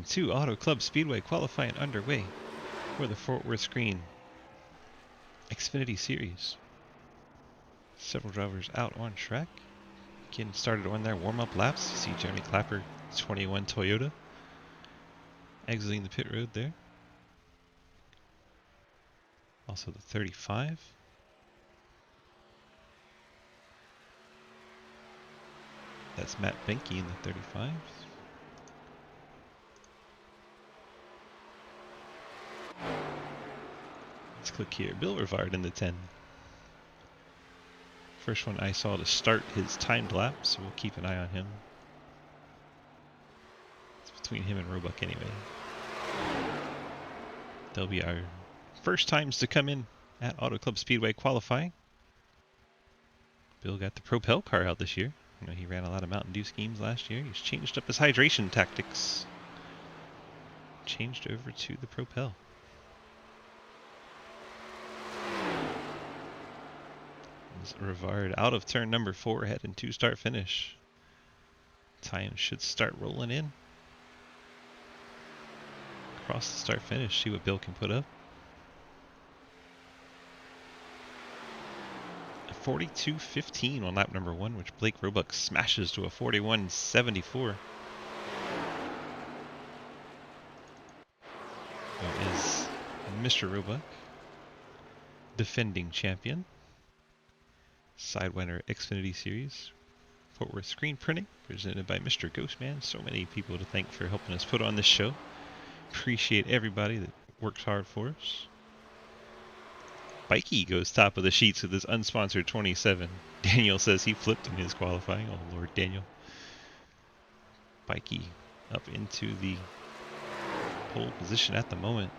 Round 2 Auto Club Speedway qualifying underway for the Fort Worth Screen Xfinity Series. Several drivers out on track, getting started on their warm-up laps. You see Jeremy Clapper, 21 Toyota, exiting the pit road there. Also the 35. That's Matt Benke in the 35. Let's click here. Bill Rivard in the 10. First one I saw to start his timed lap, so we'll keep an eye on him. It's between him and Roebuck anyway. They'll be our first times to come in at Auto Club Speedway qualifying. Bill got the Propel car out this year. I know he ran a lot of Mountain Dew schemes last year. He's changed up his hydration tactics. Changed over to the Propel. Rivard out of turn number 4, heading to start finish. Time should start rolling in. Across the start finish, see what Bill can put up. A 42.15 on lap number 1, which Blake Roebuck smashes to a 41.74. There is Mr. Roebuck, defending champion. Sidewinder Xfinity Series, Fort Worth Screen Printing, presented by Mr. Ghostman. So many people to thank for helping us put on this show. Appreciate everybody that works hard for us. Bikey goes top of the sheets with his unsponsored 27. Daniel says he flipped in his qualifying. Oh Lord, Daniel. Bikey up into the pole position at the moment.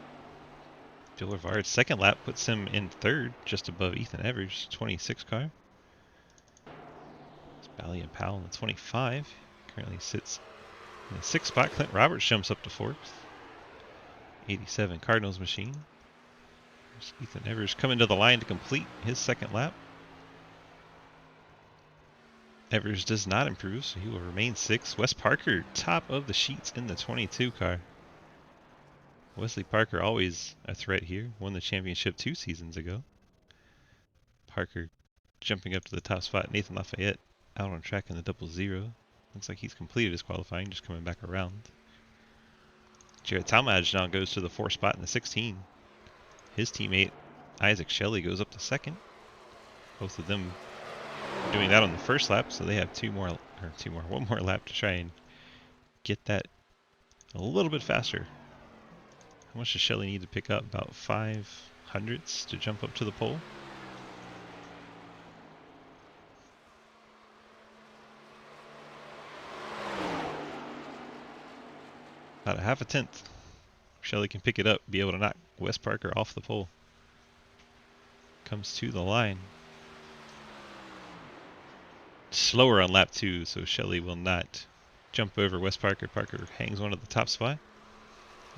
Bill Rivard's second lap puts him in third, just above Ethan Evers' 26 car. Bally and Powell in the 25. Currently sits in the 6th spot. Clint Roberts jumps up to 4th. 87 Cardinals machine. There's Ethan Evers coming to the line to complete his second lap. Evers does not improve, so he will remain 6th. Wes Parker, top of the sheets in the 22 car. Wesley Parker, always a threat here. Won the championship 2 seasons ago. Parker jumping up to the top spot. Nathan Lafayette out on track in the 00. Looks like he's completed his qualifying, just coming back around. Jared Talmadge now goes to the 4th spot in the 16. His teammate Isaac Shelley goes up to 2nd. Both of them doing that on the first lap, so they have one more lap to try and get that a little bit faster. How much does Shelley need to pick up? About 500ths to jump up to the pole. About a half a tenth. Shelley can pick it up, be able to knock Wes Parker off the pole. Comes to the line. Slower on lap 2, so Shelley will not jump over Wes Parker. Parker hangs on to the top spot.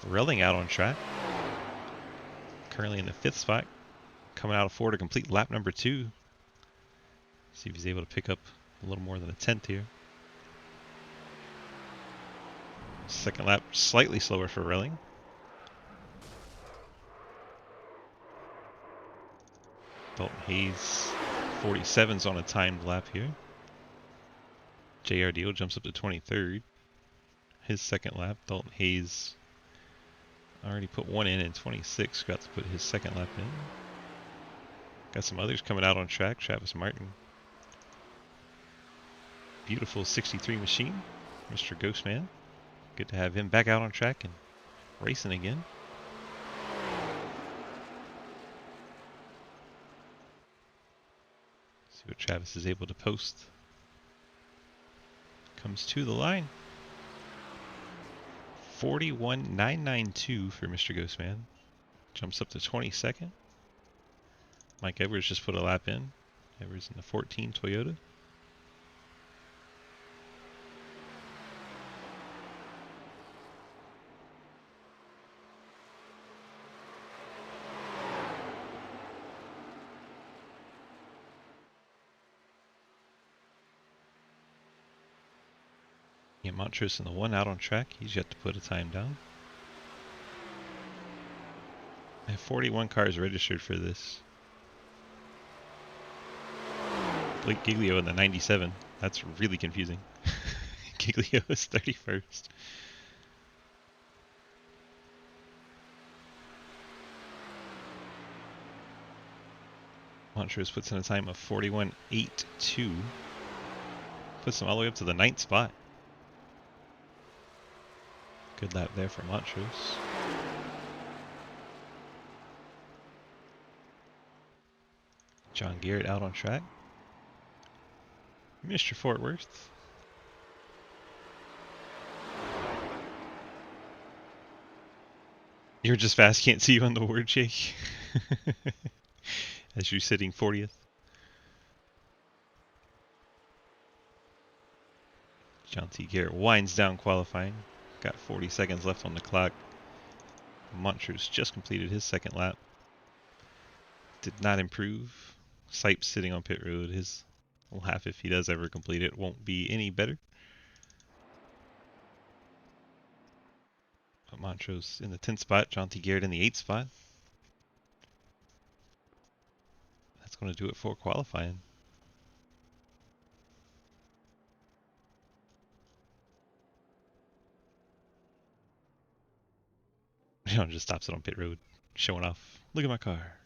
Relling out on track. Currently in the 5th spot. Coming out of 4 to complete lap number 2. See if he's able to pick up a little more than a tenth here. Second lap slightly slower for Relling. Dalton Hayes 47's on a timed lap here. J.R. Deal jumps up to 23rd. His second lap. Dalton Hayes already put one in 26. Got to put his second lap in. Got some others coming out on track. Travis Martin. Beautiful 63 machine. Mr. Ghostman. Good to have him back out on track and racing again. See what Travis is able to post. Comes to the line. 41.992 for Mr. Ghostman. Jumps up to 22nd. Mike Edwards just put a lap in. Edwards in the 14 Toyota. Yeah, Montrose in the 1 out on track. He's yet to put a time down. I have 41 cars registered for this. Blake Giglio in the 97. That's really confusing. Giglio is 31st. Montrose puts in a time of 41.82. Puts him all the way up to the 9th spot. Good lap there for Montrose. John Garrett out on track. Mr. Fort Worth. You're just fast, can't see you on the word shake. As you're sitting 40th. John T. Garrett winds down qualifying. Got 40 seconds left on the clock. Montrose just completed his 2nd lap. Did not improve. Sipes sitting on pit road. His lap, if he does ever complete it, won't be any better. But Montrose in the 10th spot. John T. Garrett in the 8th spot. That's going to do it for qualifying. John just stops it on pit road, showing off. Look at my car.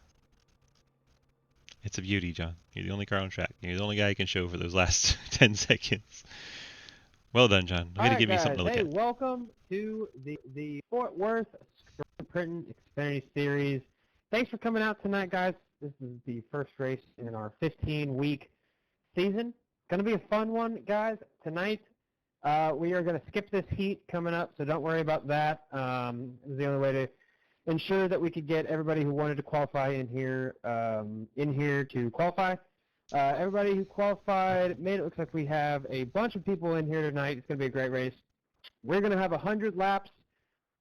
It's a beauty, John. You're the only car on track. You're the only guy who can show for those last 10 seconds. Well done, John. Way to give me something to look at. Welcome to the Fort Worth Sprint Xfinity Series. Thanks for coming out tonight, guys. This is the first race in our 15-week season. Going to be a fun one, guys. Tonight, we are going to skip this heat coming up, so don't worry about that. This is the only way to ensure that we could get everybody who wanted to qualify in here to qualify. Everybody who qualified made it. Looks like we have a bunch of people in here tonight. It's going to be a great race. We're going to have 100 laps.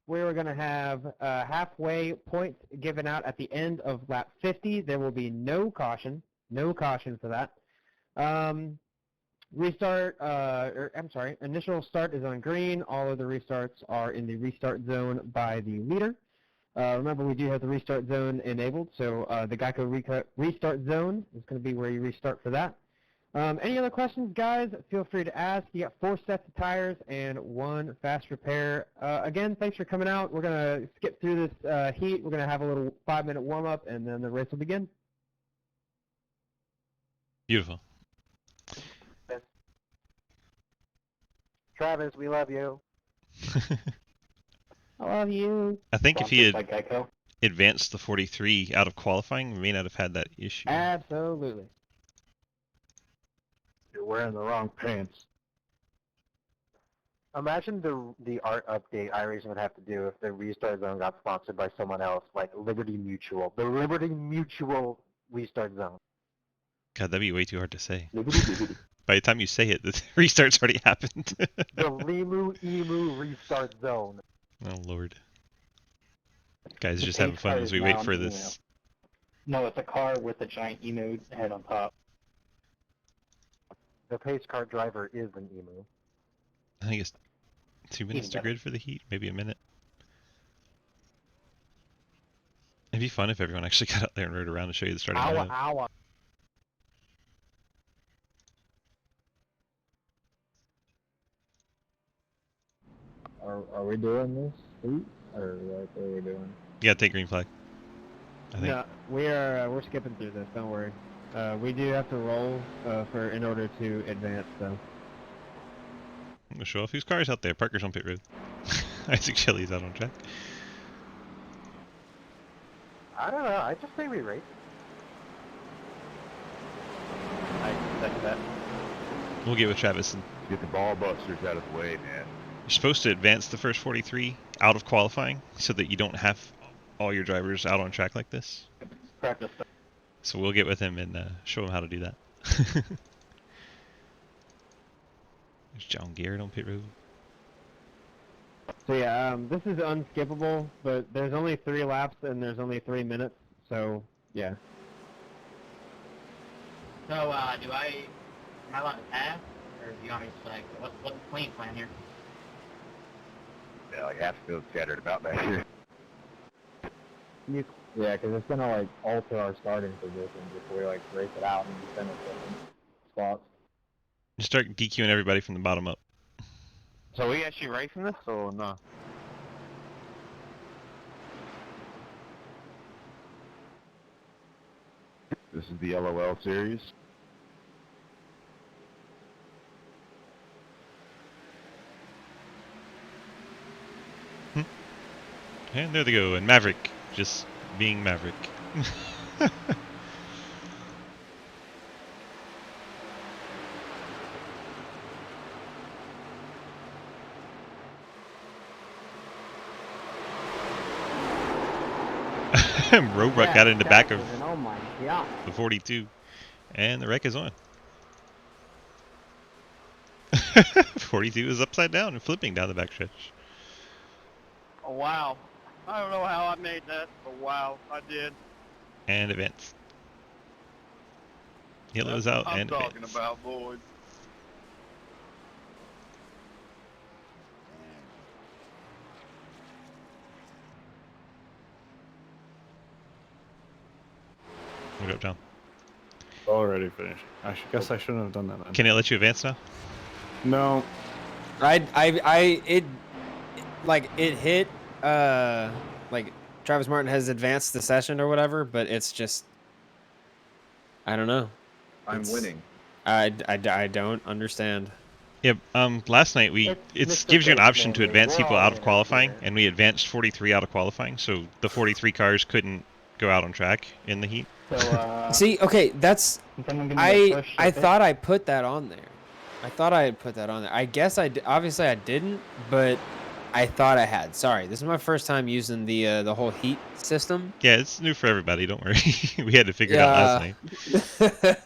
We're going to have halfway points given out at the end of lap 50. There will be no caution for that. Initial start is on green. All of the restarts are in the restart zone by the leader. Remember, we do have the restart zone enabled, so the Geico restart zone is going to be where you restart for that. Any other questions, guys? Feel free to ask. You got 4 sets of tires and 1 fast repair. Again, thanks for coming out. We're going to skip through this heat. We're going to have a little 5-minute warm-up, and then the race will begin. Beautiful. Travis, we love you. I love you. I think if he had advanced the 43 out of qualifying, we may not have had that issue. Absolutely. You're wearing the wrong pants. Imagine the art update iRacing would have to do if the restart zone got sponsored by someone else, like Liberty Mutual. The Liberty Mutual restart zone. God, that'd be way too hard to say. By the time you say it, the restart's already happened. The Limu Emu restart zone. Oh, Lord. Guys, just having fun as we wait for this. No, it's a car with a giant emu head on top. The pace car driver is an emu. I think it's 2 minutes to grid for the heat, maybe a minute. It'd be fun if everyone actually got out there and rode around to show you the starting lineup. Are we doing this heat, or what are we doing? You gotta take green flag, I think. No, we're skipping through this. Don't worry. We do have to roll in order to advance, though. I'm gonna show off whose car is out there. Parker's on pit road. Isaac Shelley's out on track. I don't know. I just say we race. I second that. We'll get with Travis. And Get the ball busters out of the way, man. you're supposed to advance the first 43 out of qualifying so that you don't have all your drivers out on track like this. Practice. So we'll get with him and show him how to do that. There's John Garrett on pit road. So yeah, this is unskippable, but there's only 3 laps and there's only 3 minutes, so yeah. So, am I allowed to pass, or do you want me to select? What's the clean plan here? Yeah, like half the field's scattered about back here. Yeah, because it's gonna like alter our starting positions if we like race it out and finish different spots. Just start DQing everybody from the bottom up. So are we actually racing this or no? This is the LOL series. And there they go. And Maverick, just being Maverick. Roebuck got in the back of Oh my god. the 42, and the wreck is on. 42 is upside down and flipping down the backstretch. Oh, wow. I don't know how I made that, but wow, I did. And advance. Yellow's That's out what I'm and talking advance. about, boys. What up, John? Already finished. I guess I shouldn't have done that, man. Can it let you advance now? No. It hit, like Travis Martin has advanced the session or whatever, but it's just, I don't know. I'm It's- winning. I don't understand. Yep. Last night It's it Mr. gives you an Face option to Manly. advance We're people all out of winners qualifying, here. and we advanced 43 out of qualifying, so the 43 cars couldn't go out on track in the heat. So, See, okay, that's someone give me a push I ship it? thought I put that on there. I thought I had put that on there. I guess obviously I didn't, but I thought I had. Sorry, this is my first time using the whole heat system. Yeah, it's new for everybody. Don't worry. We had to figure it out last night.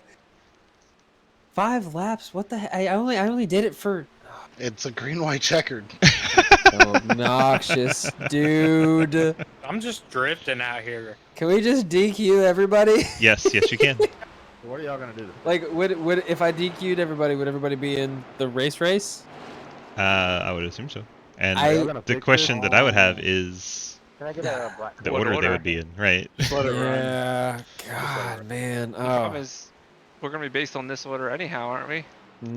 5 laps? What the heck? I only did it for It's a green, white, checkered. so obnoxious, dude. I'm just drifting out here. Can we just DQ everybody? Yes, you can. What are y'all gonna do? Like, would if I DQ'd everybody, would everybody be in the race? I would assume so. And I- the question that I would have is Can I get a black? the What order they order? would be in, right? Just let it run. Yeah, God, man. The problem Oh, is, we're gonna be based on this order anyhow, aren't we?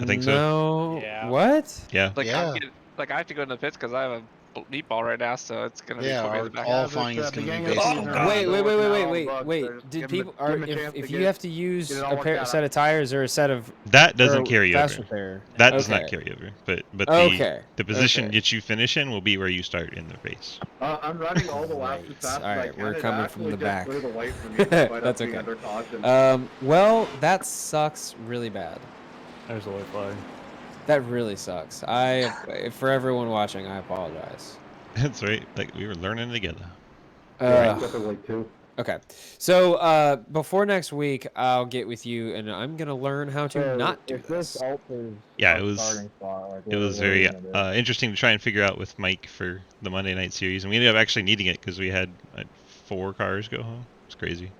I think so. No. Yeah. What? Yeah. Like, Yeah. like I have to go in the pits because I have a meat ball right now, so it's gonna Yeah, be put me in our the back. qualifying is going to be beginning of based the on season, that. Wait. Did people are if you have to use get it all a worked pair, out. set of tires or a set of That doesn't or carry fast over. repair? That does not Okay. carry over. But Okay. the position Okay. that you finish in will be where you start in the race. I'm running all the laps as Right. fast as I Alright, can. we're It coming from actually the just back. cleared away from me despite us That's being okay. under caution. Well, that sucks really bad. There's the white flag. That really sucks. For everyone watching, I apologize. That's right. Like we were learning together. Definitely too. Okay, so before next week, I'll get with you, and I'm gonna learn how to not do if this this. alters Yeah, our it was- starting spot, like, It was what are we very gonna do? interesting to try and figure out with Mike for the Monday night series, and we ended up actually needing it because we had 4 cars go home. It's crazy.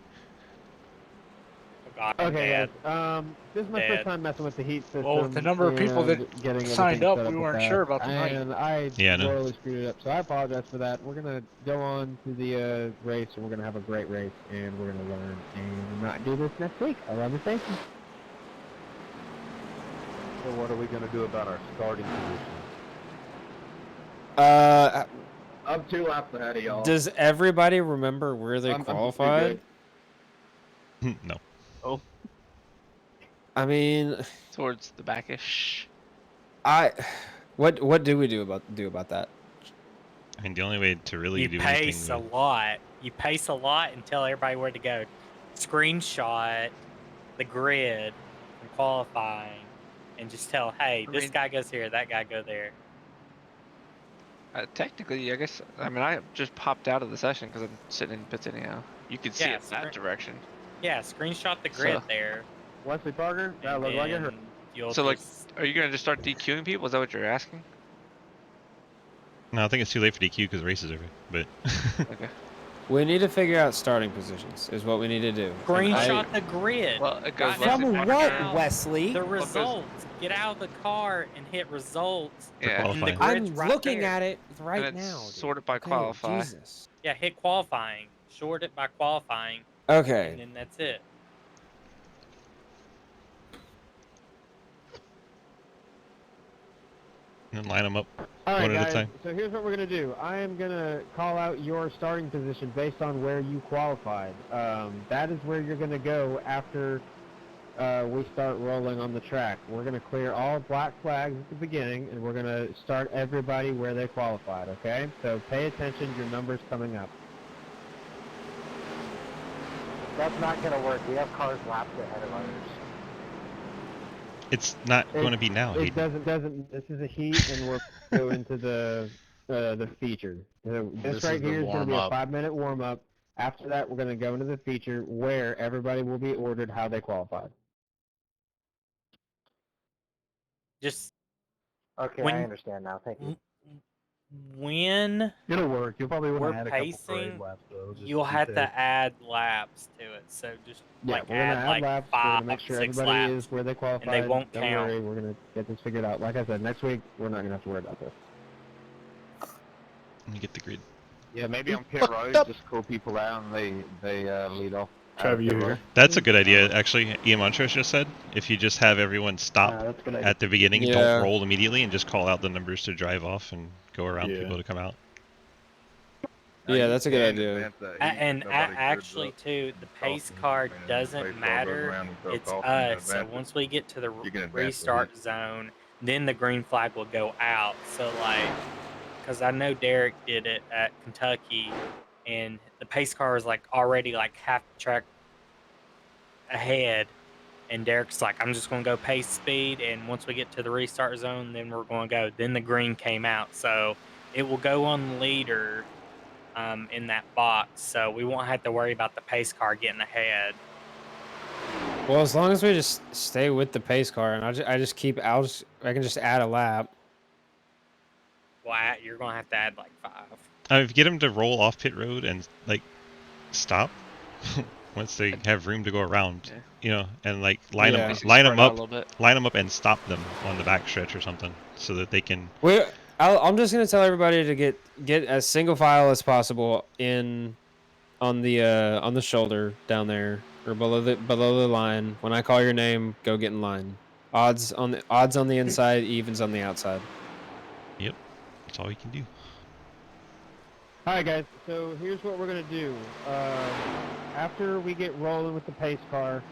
Oh, God, I'm Okay, dead. guys. This is my first Dead. time messing with the heat system. Well, with the number of people that and getting signed everything up, set we with weren't that, sure about the night. And I Yeah, I know. royally screwed it up, so I apologize for that. We're gonna go on to the race, and we're gonna have a great race, and we're gonna learn and not do this next week. I love you, thank you. So what are we gonna do about our starting position? I'm 2 laps ahead of y'all. Does everybody remember where they I'm pretty qualified? No. I mean, Towards the backish. what do we do about that? I mean, the only way to really You do pace a anything. lot. You pace a lot and tell everybody where to go. Screenshot the grid from qualifying and just tell, hey, I this mean- guy goes here, that guy go there. Technically, I guess. I mean, I just popped out of the session because I'm sitting in pits anyhow. You can see Yeah, it in that direction. Yeah, screenshot the grid So- there. Wesley Parker, that and looked like it hurt. then you'll So, like, just- are you gonna just start DQing people? Is that what you're asking? No, I think it's too late for DQ because the race is over. But Okay. We need to figure out starting positions. Is what we need to do. And Screenshot the grid. Well, it goes Right From now, what, now, Wesley? The Well, 'cause- results. Get out of the car and hit results. For Yeah. And the qualifying. grid's I'm right looking there. at it right And it's now. Dude. sorted by Okay, qualify. Jesus. Yeah, hit qualifying. Short it by qualifying. Okay. And then that's it. And then line them up All right, one at a guys. time. So here's what we're gonna do. I am gonna call out your starting position based on where you qualified. That is where you're gonna go after we start rolling on the track. We're gonna clear all black flags at the beginning, and we're gonna start everybody where they qualified. Okay? So pay attention. Your number's coming up. That's not going to work. We have cars lapped ahead of others. It's not going to be now. It Hayden. doesn't. This is a heat, and we'll go into the feature. So this This right is the here is going to be a warm-up. 5-minute warm up. After that, we're going to go into the feature where everybody will be ordered how they qualified. Just Okay, When- I understand now. Thank you. when It'll work. You'll probably want we're to add a couple pacing, parade laps though. just you'll be have safe. to add laps to it. So just Yeah, like we're going to add add like laps. We're going 5, to make sure 6 everybody laps. is where they qualified. won't Don't count. worry, we're going to get this figured out. Like I said, next week we're not going to have to worry about this. Let me get the grid. Yeah, maybe on pit Fucked road, up. just call people out and they lead off. Trav, you here? That's a good idea, actually. Ian Montrose just said. If you just have everyone stop That's a good idea. at the beginning, Yeah. don't roll immediately, and just call out the numbers to drive off and go around Yeah. people to come out. Yeah, that's a good idea. Actually, too, the pace car doesn't matter. It's us. So once we get to the You can advance the restart zone, then the green flag will go out. So like, because I know Derek did it at Kentucky, and the pace car is like already like half the track ahead, and Derek's like, I'm just gonna go pace speed, and once we get to the restart zone, then we're gonna go. Then the green came out, so it will go on the leader. In that box, so we won't have to worry about the pace car getting ahead. Well, as long as we just stay with the pace car, and I can just add a lap. Well, you're gonna have to add like 5. If you get them to roll off pit road and like stop once they have room to go around, Yeah. you know, and like line Yeah. them Basically spread out a up, little bit. line them up, and stop them on the back stretch or something, so that they can. I'm just gonna tell everybody to get as single file as possible on the shoulder down there or below the line. When I call your name, go get in line. Odds on the inside, evens on the outside. Yep, that's all you can do. All right, guys. So here's what we're gonna do. After we get rolling with the pace car,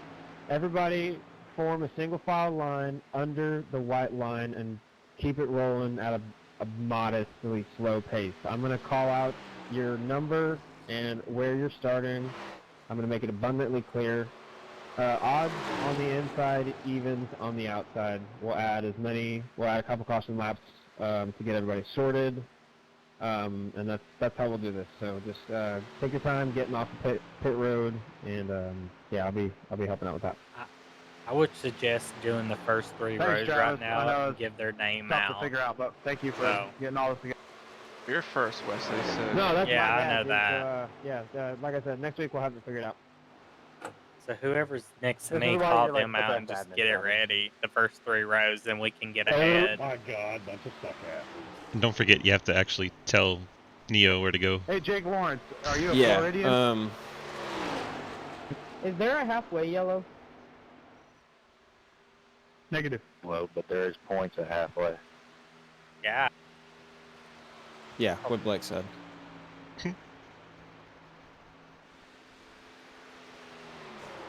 everybody form a single file line under the white line and keep it rolling at a modestly slow pace. I'm gonna call out your number and where you're starting. I'm gonna make it abundantly clear. Odds on the inside, evens on the outside. We'll add a couple caution laps to get everybody sorted. And that's how we'll do this. So just take your time getting off the pit road, and yeah, I'll be helping out with that. I would suggest doing the first 3 Thanks, rows Travis. right now I know and give their name Tough out. to figure out, but thank you for So- getting all this together. You're first, Wesley. So No, that's Yeah, my I bad. know It's, that. like I said, next week we'll have it figured out. So whoever's next to This me, is why call you're, like, them the out best and just admin get it ever. ready. The first 3 rows, then we can get Oh, ahead. my God, bunch of stuff happened. And don't forget, you have to actually tell Neo where to go. Hey, Jake Lawrence, are you a Yeah. Floridian? Is there a halfway yellow? Negative. Low, but there is points at halfway. Yeah. Yeah, what Blake said.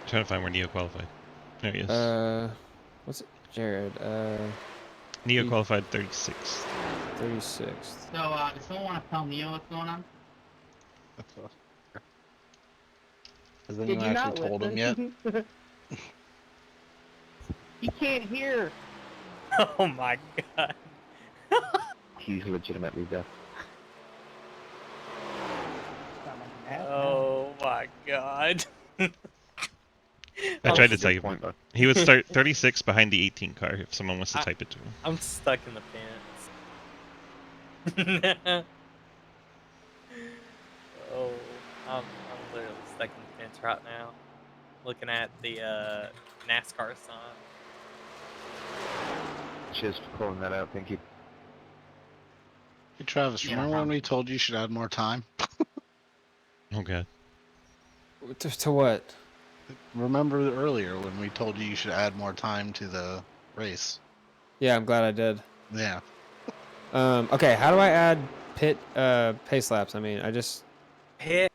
Trying to find where Neo qualified. There he is. What's it? Jared. Neo qualified 36th. 36th. So, does someone want to tell Neo what's going on? Has anyone actually told him yet? He can't hear. Oh my god. He's legitimately deaf. Oh my god. I tried to tell you. Point, though. He would start 36 behind the 18 car if someone wants to type it to him. I'm stuck in the fence. Oh. I'm literally stuck in the fence right now, looking at the NASCAR sign. Cheers for calling that out. Thank you. Hey, Travis, Yeah, no remember when problem. we told you should add more time? Oh god. To what? Remember earlier when we told you should add more time to the race? Yeah, I'm glad I did. Yeah. Okay, how do I add pit pace laps? I mean, I just Hit.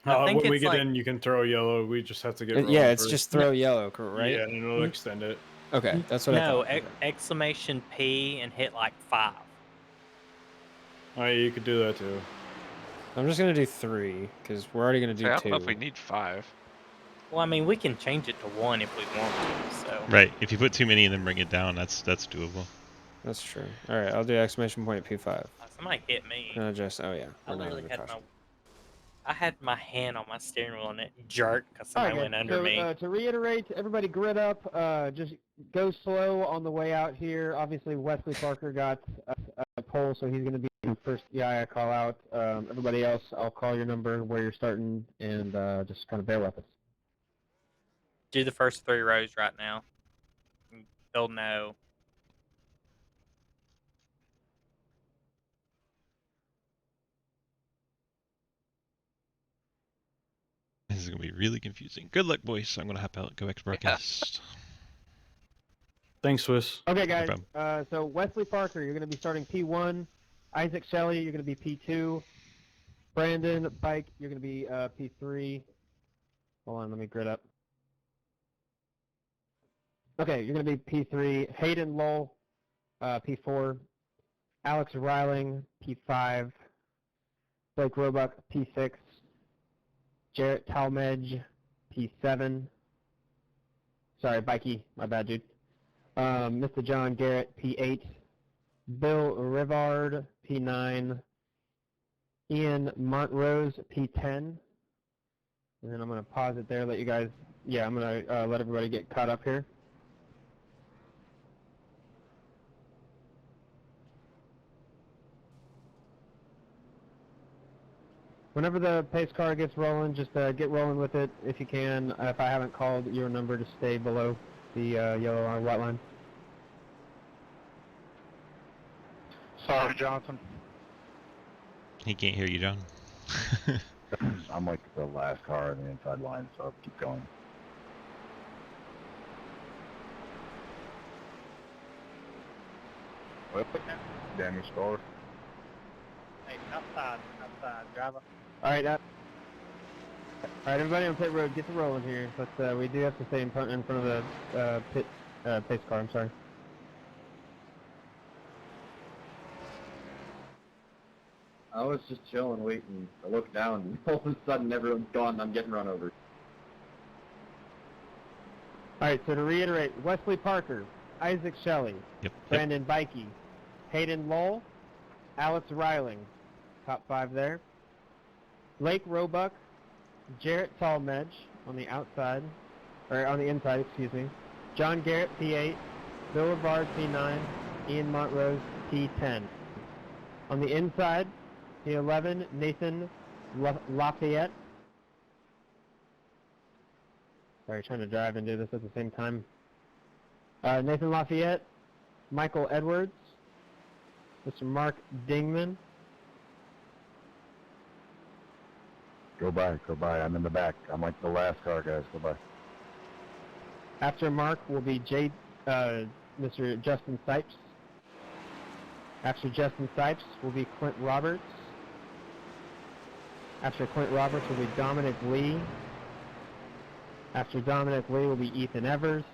I think When we it's get like in, you can throw yellow. We just have to get rolling yeah, it's first. just throw yellow, right? Yeah, and it'll extend it. Okay, that's what I no thought. Okay. exclamation P and hit like 5. Oh, yeah, you could do that too. I'm just gonna do 3 because we're already gonna Say, do I don't know if 2. we need 5. Well, I mean, we can change it to 1 if we want to. So Right. If you put too many and then bring it down, that's doable. That's true. All right, I'll do exclamation point P5. somebody hit me. And I just oh yeah, I we're not literally under had caution. I had my hand on my steering wheel and it jerked because All somebody right, went guys. under So me. to reiterate, everybody grid up. Just go slow on the way out here. Obviously, Wesley Parker got a pole, so he's going to be the first guy I call out. Everybody else, I'll call your number, where you're starting, and just kind of bear with us. Do the first 3 rows right now. They'll know. This is gonna be really confusing. Good luck, boys. I'm gonna hop out and go back to broadcast. Thanks, Swiss. Okay, No guys. problem. So Wesley Parker, you're going to be starting P1. Isaac Shelley, you're going to be P2. Brandon Bike, you're going to be P3. Hold on, let me grid up. Okay, you're going to be P3. Hayden Lowell, P4. Alex Reiling, P5. Blake Roebuck, P6. Jarrett Talmadge, P7. Sorry, Bikey, my bad, dude. Mr. John Garrett, P8. Bill Rivard, P9. Ian Montrose, P10. And then I'm going to pause it there, let you guys, I'm going to let everybody get caught up here. Whenever the pace car gets rolling, just get rolling with it if you can. If I haven't called your number, just stay below the yellow or white line. Sorry, Johnson. He can't hear you, John. I'm like the last car in the inside line, so I'll keep going. Well, damage score. Hey, outside, driver. All right, everybody on pit road, get to rolling here. But we do have to stay in front of the pit pace car. I'm sorry. I was just chilling, waiting. I look down, and all of a sudden everyone's gone, and I'm getting run over. All right, so to reiterate, Wesley Parker, Isaac Shelley, Brandon Bikey, Hayden Lowell, Alex Reiling, top 5 there. Blake Roebuck, Jarrett Talmadge on the outside, or on the inside, excuse me. John Garrett, P8. Bill Rivard, P9. Ian Montrose, P10. On the inside, P11, Nathan Lafayette. Sorry, trying to drive and do this at the same time. Nathan Lafayette, Michael Edwards, Mr. Mark Dingman. Go by. I'm in the back. I'm like the last car, guys. Go by. After Mark will be Mr. Justin Sipes. After Justin Sipes will be Clint Roberts. After Clint Roberts will be Dominic Lee. After Dominic Lee will be Ethan Evers.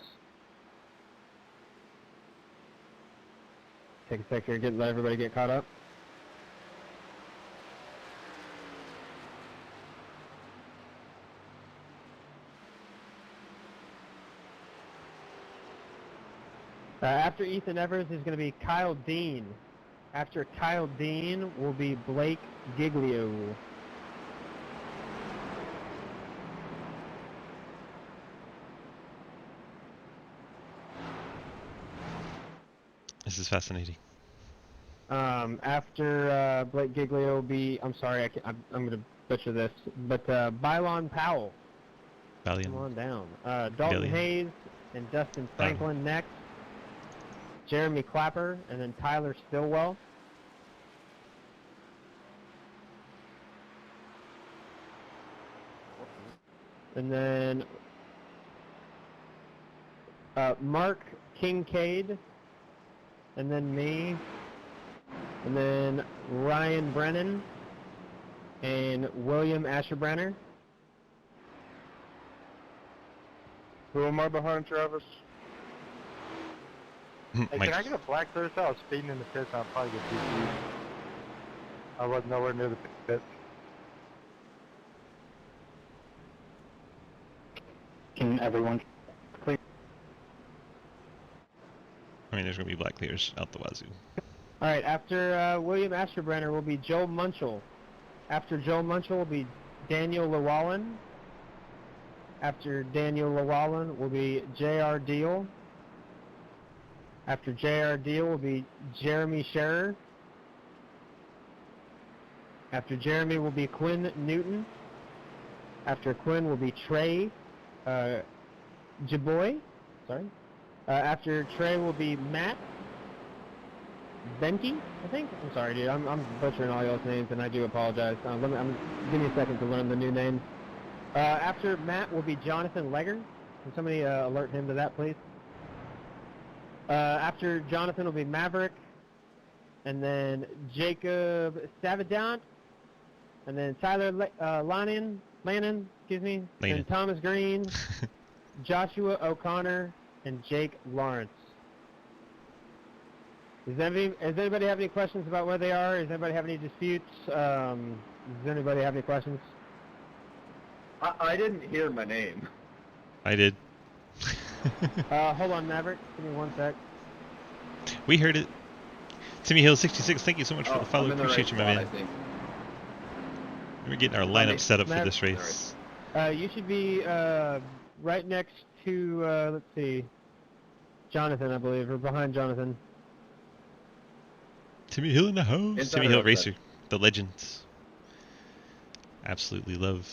Take a sec here, let everybody get caught up. After Ethan Evers is going to be Kyle Dean. After Kyle Dean will be Blake Giglio. This is fascinating. After Blake Giglio will be, I'm sorry, I'm going to butcher this, but Bylon Powell. Come Valiant. on down. Dalton Billion. Hayes and Dustin Franklin next. Jeremy Clapper and then Tyler Stillwell. And then Mark Kincaid. And then me. And then Ryan Brennan. And William Asherbrenner. Who am I behind, Travis? Hey, can I get a black Thursday? I was speeding in the pits. I'll probably get DQ'd. I was nowhere near the pits. Can everyone clear? I mean, there's going to be black clears out the wazoo. All right, after William Asherbrenner will be Joe Munchell. After Joe Munchell will be Daniel Llewellyn. After Daniel Llewellyn will be J.R. Deal. After J.R. Deal will be Jeremy Scherer. After Jeremy will be Quinn Newton. After Quinn will be Trey Jaboy. Sorry. After Trey will be Matt Benke, I think. I'm sorry, dude. I'm butchering all y'all's names, and I do apologize. Give me a second to learn the new names. After Matt will be Jonathan Legger. Can somebody alert him to that, please? After Jonathan will be Maverick, and then Jacob Savidant, and then Tyler Lannon, excuse me, and Thomas Green, Joshua O'Connor, and Jake Lawrence. Does anybody have any questions about where they are? Does anybody have any disputes? Does anybody have any questions? I didn't hear my name. I did. Hold on, Maverick. Give me one sec. We heard it. Timmy Hill 66, thank you so much for the follow. Appreciate you, my man. We're getting our lineup set up for this race. You should be right next to, let's see, Jonathan, I believe, or behind Jonathan. Timmy Hill in the house. Timmy Hill Racer, the legends. Absolutely love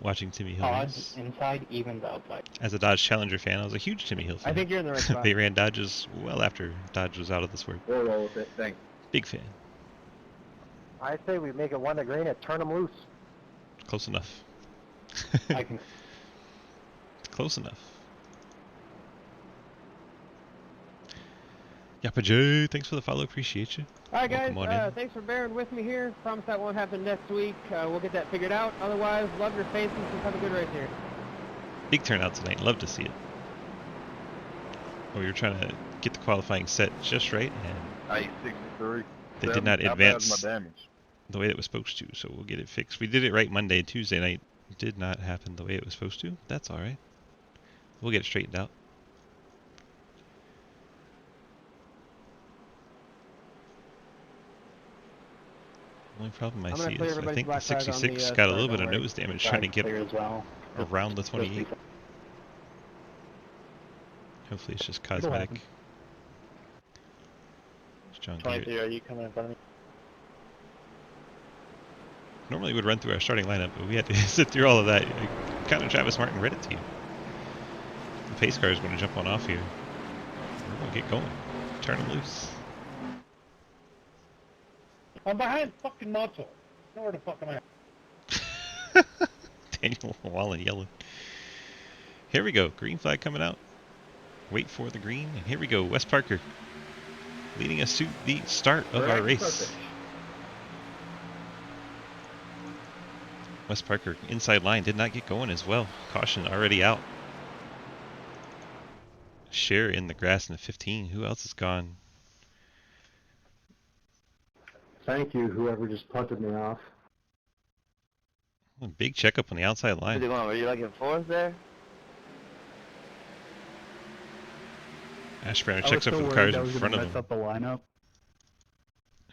watching Timmy Hill race. Inside, even outside. As a Dodge Challenger fan, I was a huge Timmy Hill fan. I think you're in the right spot. They ran Dodges well after Dodge was out of this world. We'll roll with it. Thanks. Big fan. I say we make it one to green and turn them loose. Close enough. I can. Close enough. Yappa J, thanks for the follow. Appreciate you. All right, guys. Welcome on in. Thanks for bearing with me here. Promise that won't happen next week. We'll get that figured out. Otherwise, love your faces. Let's have a good race here. Big turnout tonight. Love to see it. We were trying to get the qualifying set just right, and 863. they did not advance the way it was supposed to, so we'll get it fixed. We did it right Monday, Tuesday night. It did not happen the way it was supposed to. That's all right. We'll get it straightened out. Only problem I see is I think the 66 got a little bit of nose damage trying to get around the 28. Hopefully it's just cosmetic. John 23, are you coming in front of me? Normally would run through our starting lineup, but we had to sit through all of that. Kind of Travis Martin read it to you. The pace car is going to jump on off here. We're going to get going. Turn them loose. I'm behind fucking Nacho. Know where the fuck am I? Daniel Wallen yelling. Here we go. Green flag coming out. Wait for the green. And here we go. Wes Parker leading us to the start of our race. Wes Parker, inside line, did not get going as well. Caution already out. Share in the grass in the 15. Who else is gone? Thank you, whoever just punted me off. A big checkup on the outside line. Were you like in fourth there? Ashburner checks up for the cars in front of him. Up the lineup.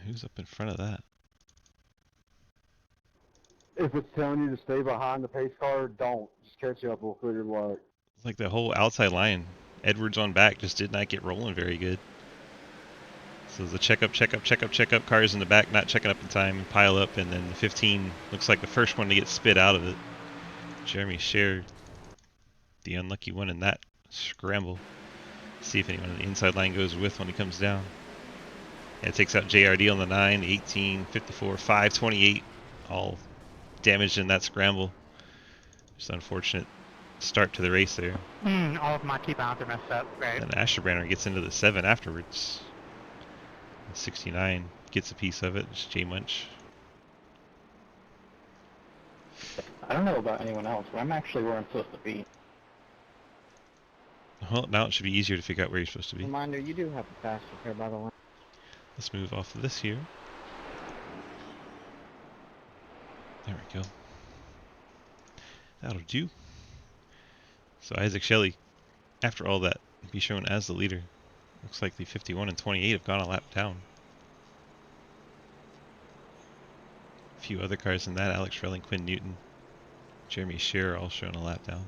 Who's up in front of that? If it's telling you to stay behind the pace car, don't. Just catch up. We'll figure it out. It's like the whole outside line. Edwards on back just did not get rolling very good. So the check up, cars in the back not checking up in time, pile up, and then the 15 looks like the first one to get spit out of it. Jeremy Scher, the unlucky one in that scramble. See if anyone on the inside line goes with when he comes down. Yeah, it takes out JRD on the 9, 18, 54, 528, all damaged in that scramble. Just unfortunate start to the race there. All of my key bounds are messed up. Great. And Asherbrander gets into the 7 afterwards. 69 gets a piece of it. Just J Munch. I don't know about anyone else, but I'm actually where I'm supposed to be. Well, now it should be easier to figure out where you're supposed to be. Reminder, you do have a faster here, by the way. Let's move off of this here. There we go. That'll do. So Isaac Shelley, after all that, be shown as the leader. Looks like the 51 and 28 have gone a lap down. A few other cars in that, Alex Relling, Quinn Newton, Jeremy Scher all shown a lap down.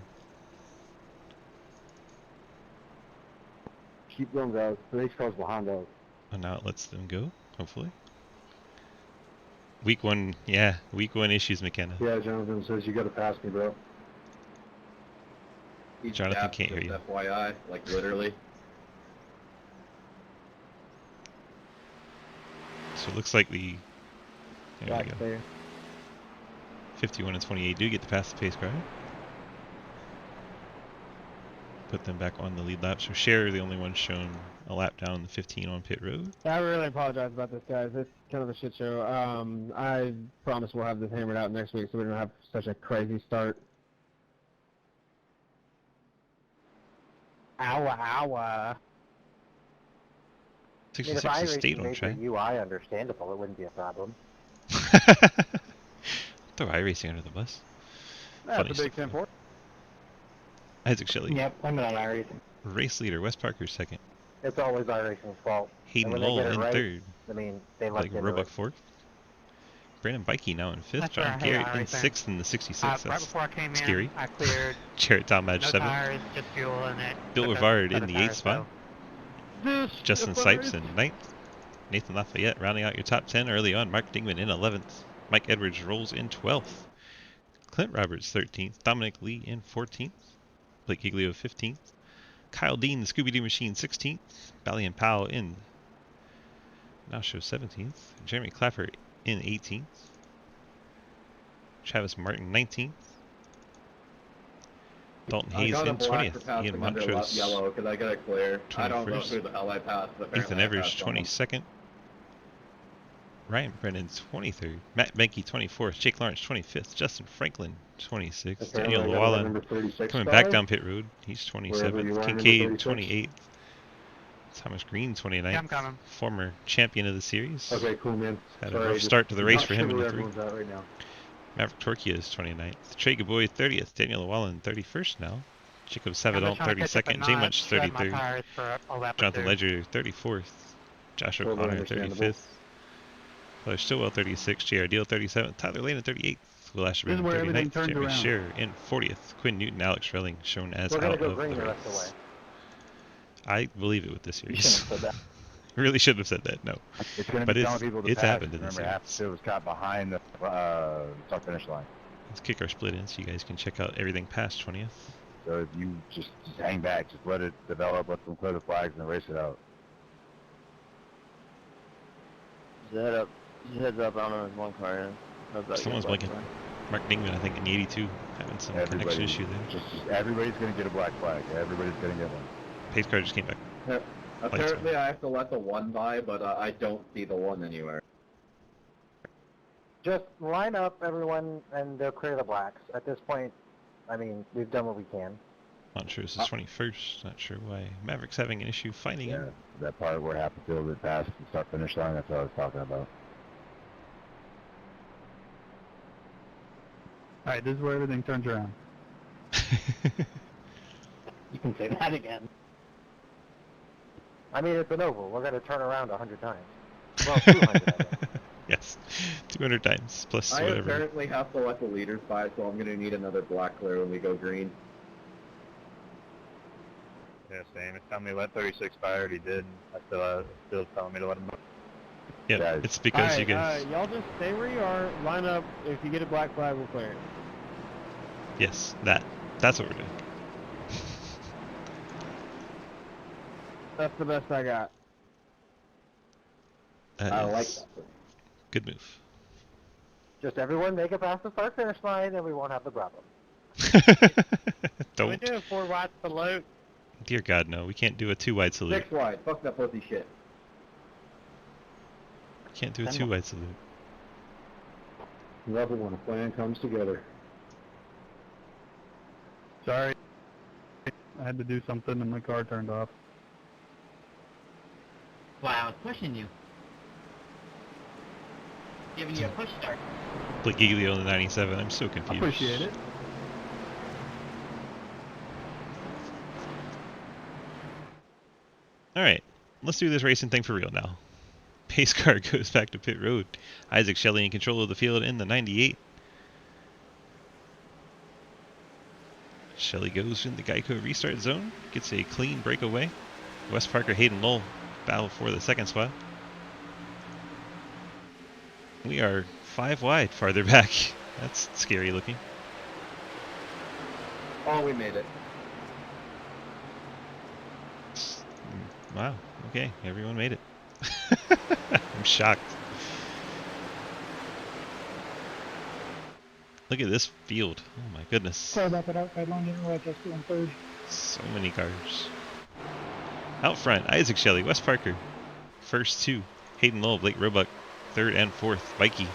Keep going, guys. The race car's behind us. And now it lets them go, hopefully. Week 1, yeah, week 1 issues, McKenna. Yeah, Jonathan says you gotta pass me, bro. Jonathan can't hear you. FYI, like literally. So it looks like the... There we go. There. 51 and 28 do get to pass the pace car. Put them back on the lead lap. So Scher, the only one shown a lap down the 15 on pit road. I really apologize about this, guys. It's kind of a shit show. I promise we'll have this hammered out next week so we don't have such a crazy start. Ow. 66 is state on track. UI understandable, it wouldn't be a problem. Throw iRacing under the bus. That's Funny a big stuff. 10-4. Isaac Shelley. Yep, I'm on iRacing. Race leader, Wes Parker second. It's always iRacing's fault. Hayden And when they Lowell get it in right, third. I mean, they Like like it Roebuck right. fourth. Brandon Bikey now in fifth. That's John where I hate Garrett in iRacing. sixth in the 66. Right That's before I came scary. in, I cleared Jarrett Talmadge no seventh. tires, just fuel in it. Bill Took a Rivard set in of the tires, eighth spot. This Justin is Sipes in ninth. Nathan Lafayette rounding out your top 10 early on. Mark Dingman in 11th. Mike Edwards rolls in 12th. Clint Roberts 13th. Dominic Lee in 14th. Blake Giglio 15th. Kyle Dean, the Scooby-Doo Machine 16th. Ballion Powell in now shows 17th. Jeremy Clapper in 18th. Travis Martin 19th. Dalton I Hayes got a in black for 20th. passing Ian under Montrose yellow because I got it clear. I don't know 21st. who the hell I passed. But Ethan apparently I Evers passed someone. 22nd. Ryan Brennan 23rd. Matt Benke 24th. Jake Lawrence 25th. Justin Franklin 26th. Apparently Daniel I got a Llewellyn number 36 coming guy. back down pit road. He's Wherever you 27th. are, Kincaid number 36. 28th. Thomas Green 29th. Yeah, I'm coming. Former champion of the series. Okay, cool, man. Had a Sorry, rough just start to the race not for him sure in where the 3. everyone's at right now. Maverick Torquia is 29th. Trey Gaboy 30th. Daniel Llewellyn 31st now. Jacob I'm Savadon just trying to catch up 32nd. and J not Munch shred my 33rd. tires for a lap or Jonathan two. Ledger 34th. Josh Totally O'Connor understandable. 35th. Tyler Stillwell 36th. JR Deal 37th. Tyler Lane 38th. Will This is Ashburn where everything 39th. turns Jeremy around. Scher in 40th. Quinn Newton, Alex Relling shown as We're gonna out go of green the the rest of the race. way. I believe it with this You series. shouldn't have said that. Really shouldn't have said that. No. It's going to But be it's- telling people to it's pass. happened in the Remember, half the series. field was caught behind the start finish line. Let's kick our split in so you guys can check out everything past 20th. So if you just hang back, just let it develop, let them clear the flags, and race it out. Just heads up, I don't know if there's one car in. How's that Someone's going? blinking. Mark Dingman, I think, in the 82, having some connection Everybody, issue there. just everybody's going to get a black flag. Everybody's going to get one. Pace car just came back. Apparently I have to let the 1 by, but I don't see the 1 anywhere. Just line up, everyone, and they'll clear the blacks. At this point, I mean, we've done what we can. Montrose is 21st. Not sure why. Maverick's having an issue finding Yeah, him. that part where half the field had passed the start finish line, that's what I was talking about. Alright, this is where everything turns around. You can say that again. I mean, it's an oval. We're going to turn around 100 times. Well, 200, I guess. Yes, 200 times plus I whatever. apparently have to let the leaders by, so I'm going to need another black clear when we go green. Yeah, same. It's telling me let 36 by, I already did. And still telling me to let him know. Yeah, Guys. it's because you Alright, guys. y'all just stay where you are, line up. If you get a black flag, we'll clear it. Yes, that's what we're doing. That's the best I got. That I like is that. good move. Just everyone make it past the start finish line, and we won't have the problem. Can we Don't. do a 4 wide salute? Dear God, no. We can't do a 2-wide salute. 6 wide. Fuck that pussy shit. Can't do a 2-wide salute. Love it when a plan comes together. Sorry. I had to do something and my car turned off. Wow, I was pushing you. Giving you a push start. Blake Giglio in the 97. I'm so confused. Appreciate it. Alright, let's do this racing thing for real now. Pace car goes back to pit road. Isaac Shelley in control of the field in the 98. Shelley goes in the Geico restart zone, gets a clean breakaway. Wes Parker, Hayden Lowell battle for the second spot. We are 5 wide farther back. That's scary looking. Oh, we made it. Wow, okay, everyone made it. I'm shocked. Look at this field. Oh my goodness. Sorry about that outside line, didn't realize I was still in third. So many cars. Out front, Isaac Shelley, Wes Parker. First 2, Hayden Lowell, Blake Roebuck. 3rd and 4th, Mikey.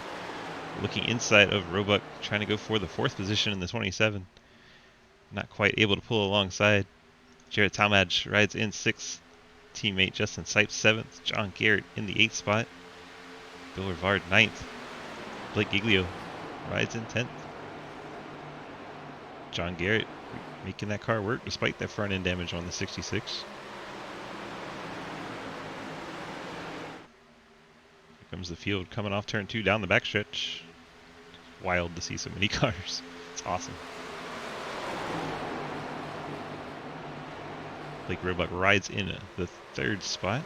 Looking inside of Roebuck, trying to go for the 4th position in the 27. Not quite able to pull alongside. Jared Talmadge rides in 6th. Teammate Justin Sipes 7th. John Garrett in the 8th spot. Bill Rivard 9th. Blake Giglio rides in 10th. John Garrett making that car work despite that front end damage on the 66. Comes the field coming off turn 2 down the backstretch. Wild to see so many cars. It's awesome. Blake Roebuck rides in the 3rd spot.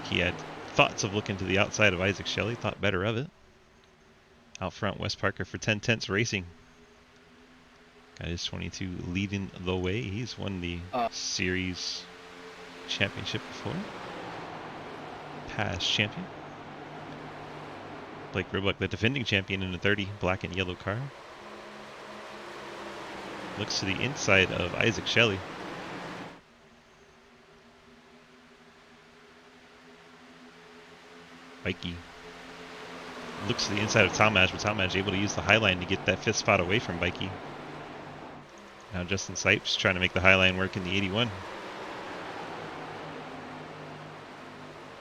He had thoughts of looking to the outside of Isaac Shelley, thought better of it. Out front, Wes Parker for 10 tenths racing. Got his 22 leading the way. He's won the series championship before. Past champion. Blake Roebuck, the defending champion in the 30 black and yellow car. Looks to the inside of Isaac Shelley. Mikey looks to the inside of Talmadge, but Talmadge able to use the high line to get that 5th spot away from Mikey. Now Justin Sipes trying to make the high line work in the 81.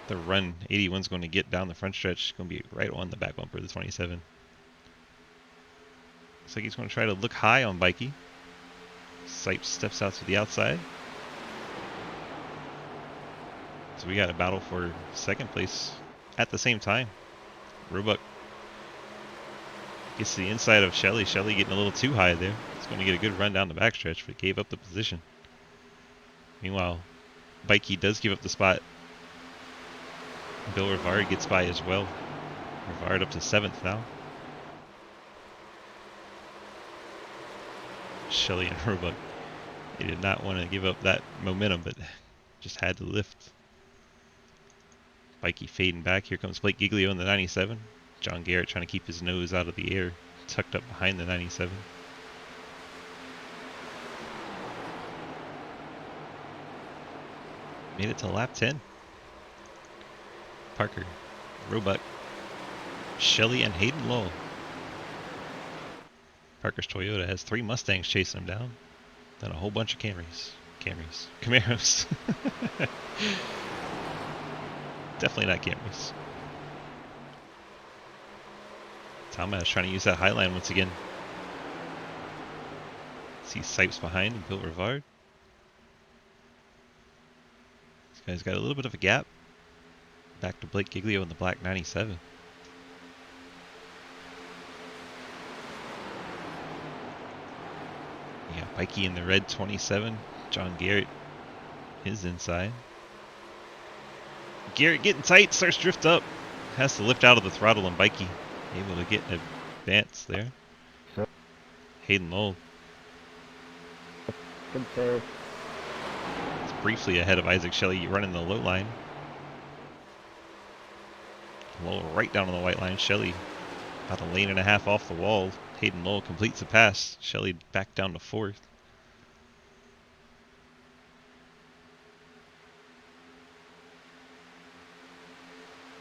The run 81's going to get down the front stretch. Going to be right on the back bumper of the 27. Looks like he's going to try to look high on Mikey. Sipes steps out to the outside. So we got a battle for 2nd place at the same time. Roebuck gets to the inside of Shelley. Shelley getting a little too high there. He's going to get a good run down the backstretch, but gave up the position. Meanwhile, Mikey does give up the spot. Bill Rivard gets by as well. Rivard up to 7th now. Shelley and Roebuck, they did not want to give up that momentum, but just had to lift. Mikey fading back. Here comes Blake Giglio in the 97. John Garrett trying to keep his nose out of the air, tucked up behind the 97. Made it to lap 10. Parker, Roebuck, Shelley, and Hayden Lowell. Parker's Toyota has 3 Mustangs chasing him down. Then a whole bunch of Camaros. Definitely not Camaros. Talmadge trying to use that high line once again. See Sipes behind and Bill Rivard. This guy's got a little bit of a gap. Back to Blake Giglio in the black 97. Yeah, Mikey in the red 27. John Garrett is inside. Garrett getting tight, starts drift up. Has to lift out of the throttle, and Mikey able to get an advance there. Hayden Lowell. Good save. It's briefly ahead of Isaac Shelley running the low line. Lowell right down on the white line. Shelley about a lane and a half off the wall. Hayden Lowell completes the pass. Shelley back down to 4th.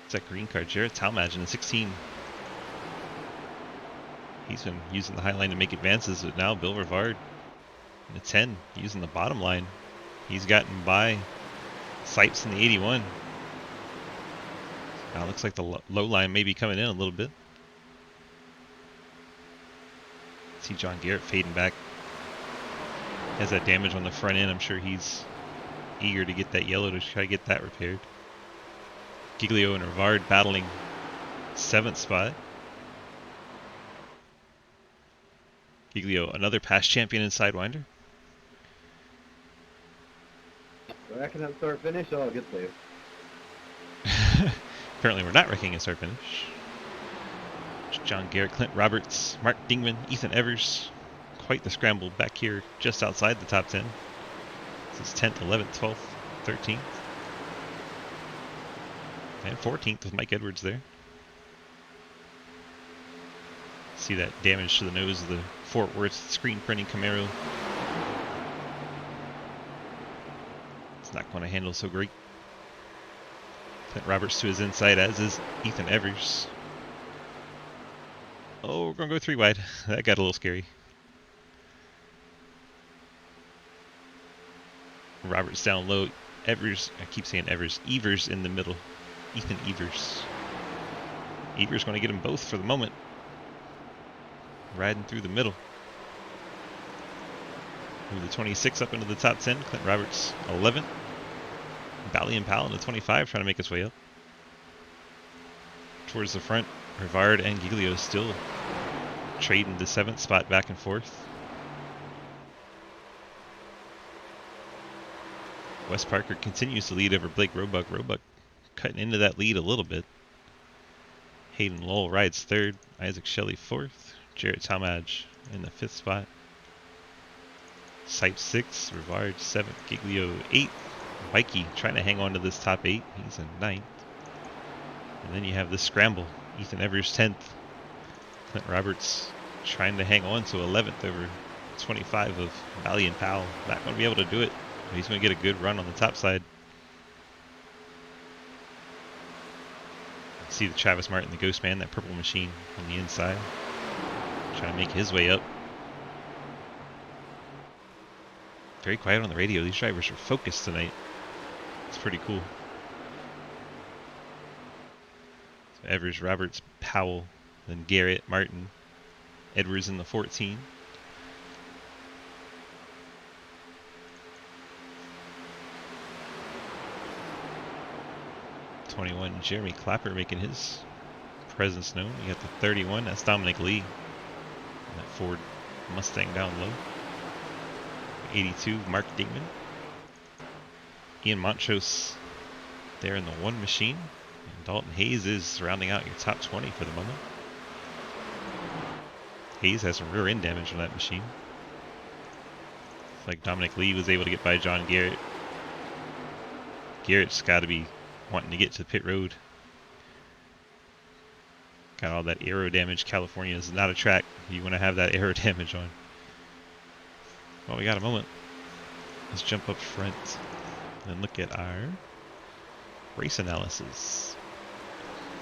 It's that green card. Jarrett Talmadge in the 16. He's been using the high line to make advances, but now Bill Rivard in the 10 using the bottom line. He's gotten by Sipes in the 81. Now it looks like the low line may be coming in a little bit. See John Garrett fading back. Has that damage on the front end. I'm sure he's eager to get that yellow to try to get that repaired. Giglio and Rivard battling 7th spot. Giglio, another past champion in Sidewinder. Racking up start finish, oh, good save. Apparently we're not wrecking a start finish. John Garrett, Clint Roberts, Mark Dingman, Ethan Evers. Quite the scramble back here just outside the top 10. This is 10th, 11th, 12th, 13th. And 14th with Mike Edwards there. See that damage to the nose of the Fort Worth screen printing Camaro. It's not going to handle so great. Clint Roberts to his inside, as is Ethan Evers. Oh, we're going to go 3 wide. That got a little scary. Roberts down low. Evers, I keep saying Evers. Evers in the middle. Ethan Evers. Evers going to get them both for the moment. Riding through the middle. Move the 26 up into the top 10. Clint Roberts, 11. Bally and Powell in the 25 trying to make his way up. Towards the front, Rivard and Giglio still trading the 7th spot back and forth. Wes Parker continues to lead over Blake Roebuck. Roebuck cutting into that lead a little bit. Hayden Lowell rides 3rd. Isaac Shelley 4th. Jarrett Talmadge in the 5th spot. Sipes 6th. Rivard 7th. Giglio 8th. Mikey trying to hang on to this top 8. He's in 9th. And then you have the scramble. Ethan Evers 10th. Clint Roberts trying to hang on to 11th over 25 of Bally and Powell. Not going to be able to do it. He's going to get a good run on the top side. See the Travis Martin, the Ghost Man, that purple machine on the inside. Trying to make his way up. Very quiet on the radio. These drivers are focused tonight. It's pretty cool. So Evers, Roberts, Powell, then Garrett, Martin, Edwards in the 14. Jeremy Clapper making his presence known. You got the 31, that's Dominic Lee. And that Ford Mustang down low. 82, Mark Dingman. Ian Montrose there in the 1 machine. And Dalton Hayes is rounding out your top 20 for the moment. Hayes has some rear end damage on that machine. It's like Dominic Lee was able to get by John Garrett. Garrett's got to be wanting to get to pit road. Got all that aero damage. California is not a track you want to have that aero damage on. Well, we got a moment. Let's jump up front and look at our race analysis.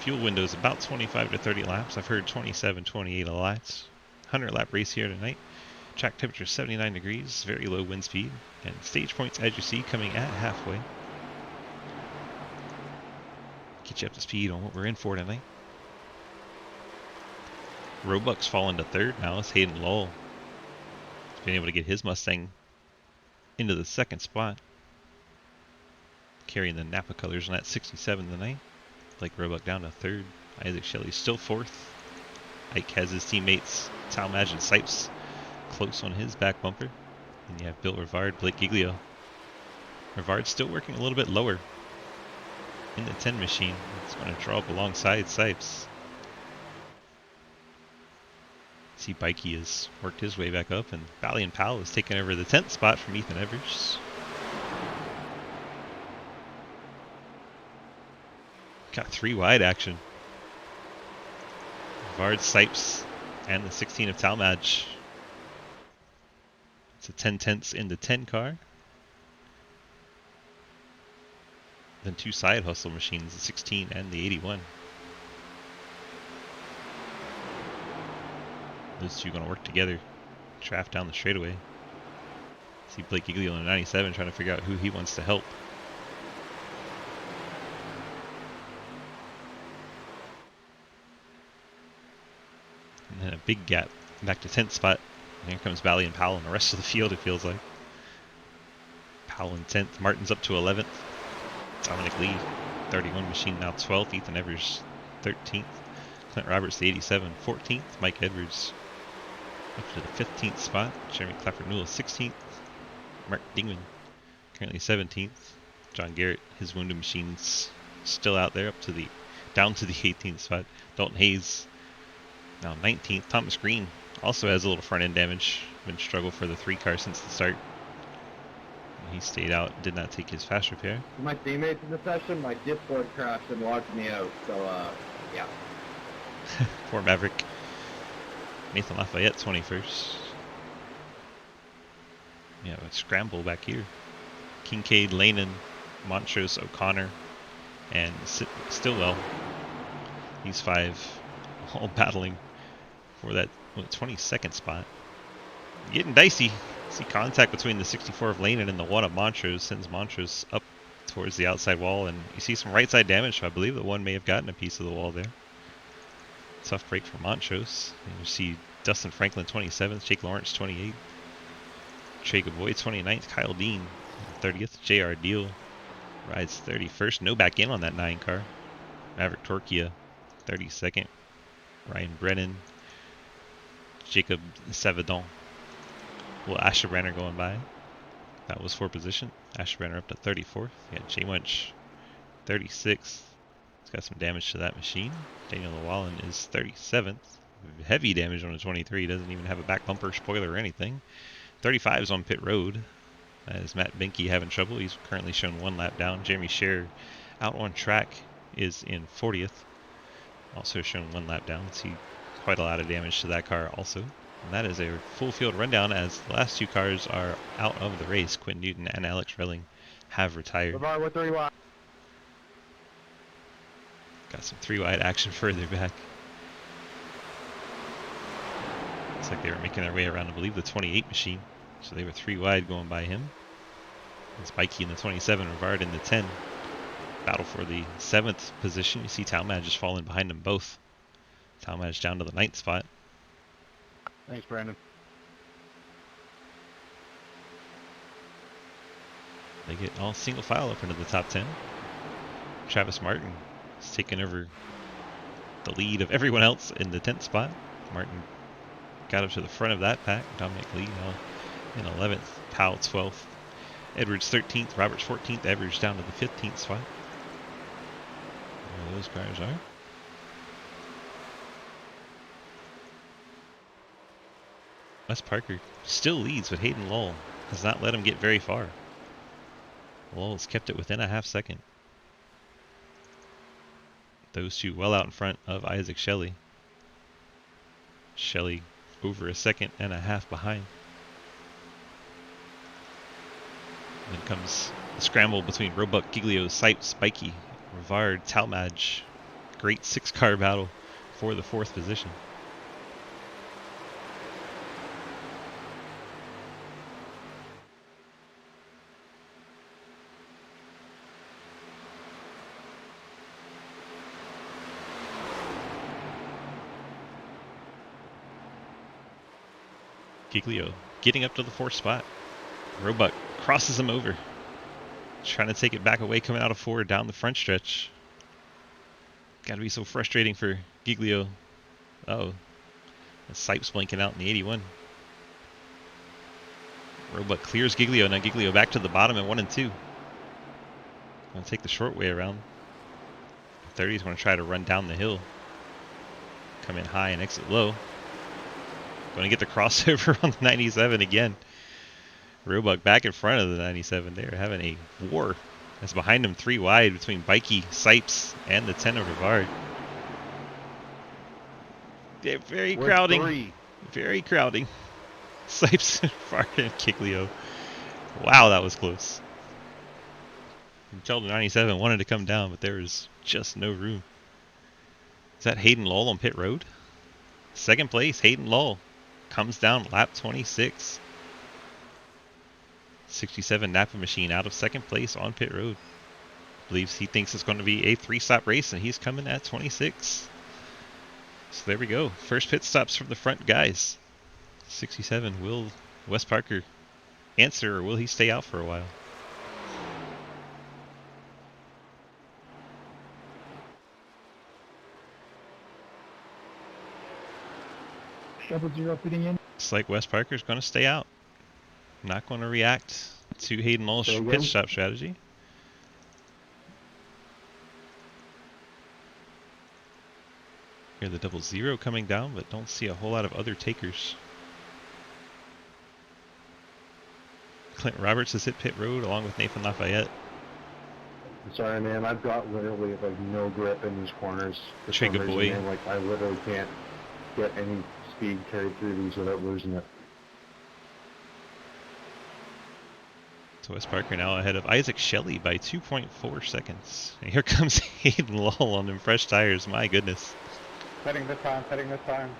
Fuel window is about 25 to 30 laps. I've heard 27, 28 a lot. 100 lap race here tonight. Track temperature 79 degrees, very low wind speed, and stage points, as you see, coming at halfway. Get you up to speed on what we're in for tonight. Roebuck's fallen to 3rd now. It's Hayden Lowell. He's been able to get his Mustang into the 2nd spot. Carrying the Napa colors on that 67 tonight. Blake Roebuck down to 3rd. Isaac Shelley still 4th. Ike has his teammates Talmadge and Sipes close on his back bumper. And you have Bill Rivard, Blake Giglio. Rivard's still working a little bit lower in the 10 machine. It's going to draw up alongside Sipes. See Bikey has worked his way back up, and Valiant Powell has taken over the 10th spot from Ethan Evers. Got 3 wide action. Rivard, Sipes, and the 16 of Talmadge. It's a 10/10ths in the 10 car. Then 2 side hustle machines, the 16 and the 81. Those two are going to work together. Draft down the straightaway. See Blake Giglio in the 97 trying to figure out who he wants to help. And then a big gap back to 10th spot. And here comes Bally and Powell and the rest of the field, it feels like. Powell in 10th. Martin's up to 11th. Dominic Lee, 31 machine, now 12th. Ethan Evers, 13th. Clint Roberts, the 87, 14th. Mike Edwards up to the 15th spot. Jeremy Clafford Newell, 16th. Mark Dingman, currently 17th. John Garrett, his wounded machine's still out there, down to the 18th spot. Dalton Hayes, now 19th. Thomas Green also has a little front end damage. Been struggle for the 3 car since the start. He stayed out, did not take his fast repair. My teammates in the session, my Discord crashed and logged me out, so, yeah. Poor Maverick. Nathan Lafayette, 21st. We have a scramble back here. Kincaid, Lanin, Montrose, O'Connor, and Stillwell. These 5 all battling for that 22nd spot. Getting dicey. See contact between the 64 of Lanin and the 1 of Montrose. Sends Montrose up towards the outside wall, and you see some right side damage, so I believe the 1 may have gotten a piece of the wall there. Tough break for Montrose. And you see Dustin Franklin 27th, Jake Lawrence 28th, Trey Gavoy 29th, Kyle Dean 30th, JR Deal rides 31st. No back in on that 9 car. Maverick Torquia 32nd, Ryan Brennan, Jacob Savedon. Well, Asherbrenner going by. That was for position. Asherbrenner up to 34th. You got Jay Munch 36th. He's got some damage to that machine. Daniel Llewellyn is 37th. Heavy damage on a 23. Doesn't even have a back bumper, spoiler, or anything. 35 is on pit road. That is Matt Binke having trouble. He's currently shown 1 lap down. Jeremy Scher out on track is in 40th. Also shown 1 lap down. See quite a lot of damage to that car also. And that is a full field rundown as the last 2 cars are out of the race. Quinn Newton and Alex Relling have retired. Bye-bye with 3 wide. Got some 3 wide action further back. Looks like they were making their way around, I believe, the 28 machine. So they were 3 wide going by him. It's Bikey in the 27, Rivard in the 10. Battle for the 7th position. You see Talmadge is falling behind them both. Talmadge down to the 9th spot. Thanks, Brandon. They get all single file up into the top 10. Travis Martin is taking over the lead of everyone else in the 10th spot. Martin got up to the front of that pack. Dominic Lee now in 11th. Powell 12th. Edwards 13th. Roberts 14th. Evers down to the 15th spot. There those cars are. Wes Parker still leads, but Hayden Lull has not let him get very far. Lull has kept it within a half second. Those 2 well out in front of Isaac Shelley. Shelley over a second and a half behind. Then comes the scramble between Roebuck, Giglio, Sipes, Bikey, Rivard, Talmadge. Great 6-car battle for the 4th position. Giglio getting up to the 4th spot. Roebuck crosses him over. Trying to take it back away, coming out of 4 down the front stretch. Gotta be so frustrating for Giglio. Oh, the Sipes blinking out in the 81. Roebuck clears Giglio. Now Giglio back to the bottom at 1 and 2. Going to take the short way around. 30 is going to try to run down the hill. Come in high and exit low. Going to get the crossover on the 97 again. Roebuck back in front of the 97. They're having a war. That's behind him 3 wide between Bikey, Sipes, and the 10 of Rivard. They're very crowding. Very crowding. Sipes, Rivard, and Giglio. Wow, that was close. Until the 97 wanted to come down, but there was just no room. Is that Hayden Lowell on pit road? Second place, Hayden Lowell. Comes down lap 26. 67 Napa machine out of second place on pit road. Believes he thinks it's going to be a 3-stop race, and he's coming at 26. So there we go. First pit stops from the front guys. 67, will Wes Parker answer, or will he stay out for a while? Double zero fitting in. Looks like Wes Parker's going to stay out. Not going to react to Hayden Lowell's pit stop strategy. Hear the 00 coming down, but don't see a whole lot of other takers. Clint Roberts has hit pit road along with Nathan Lafayette. Sorry, man. I've got literally like no grip in these corners. For some Trigger reason, boy. man. Like I literally can't get any speed carried through these without losing it. So Wes Parker now ahead of Isaac Shelley by 2.4 seconds. And here comes Hayden Lowell on them fresh tires. My goodness. Heading this time, heading this time.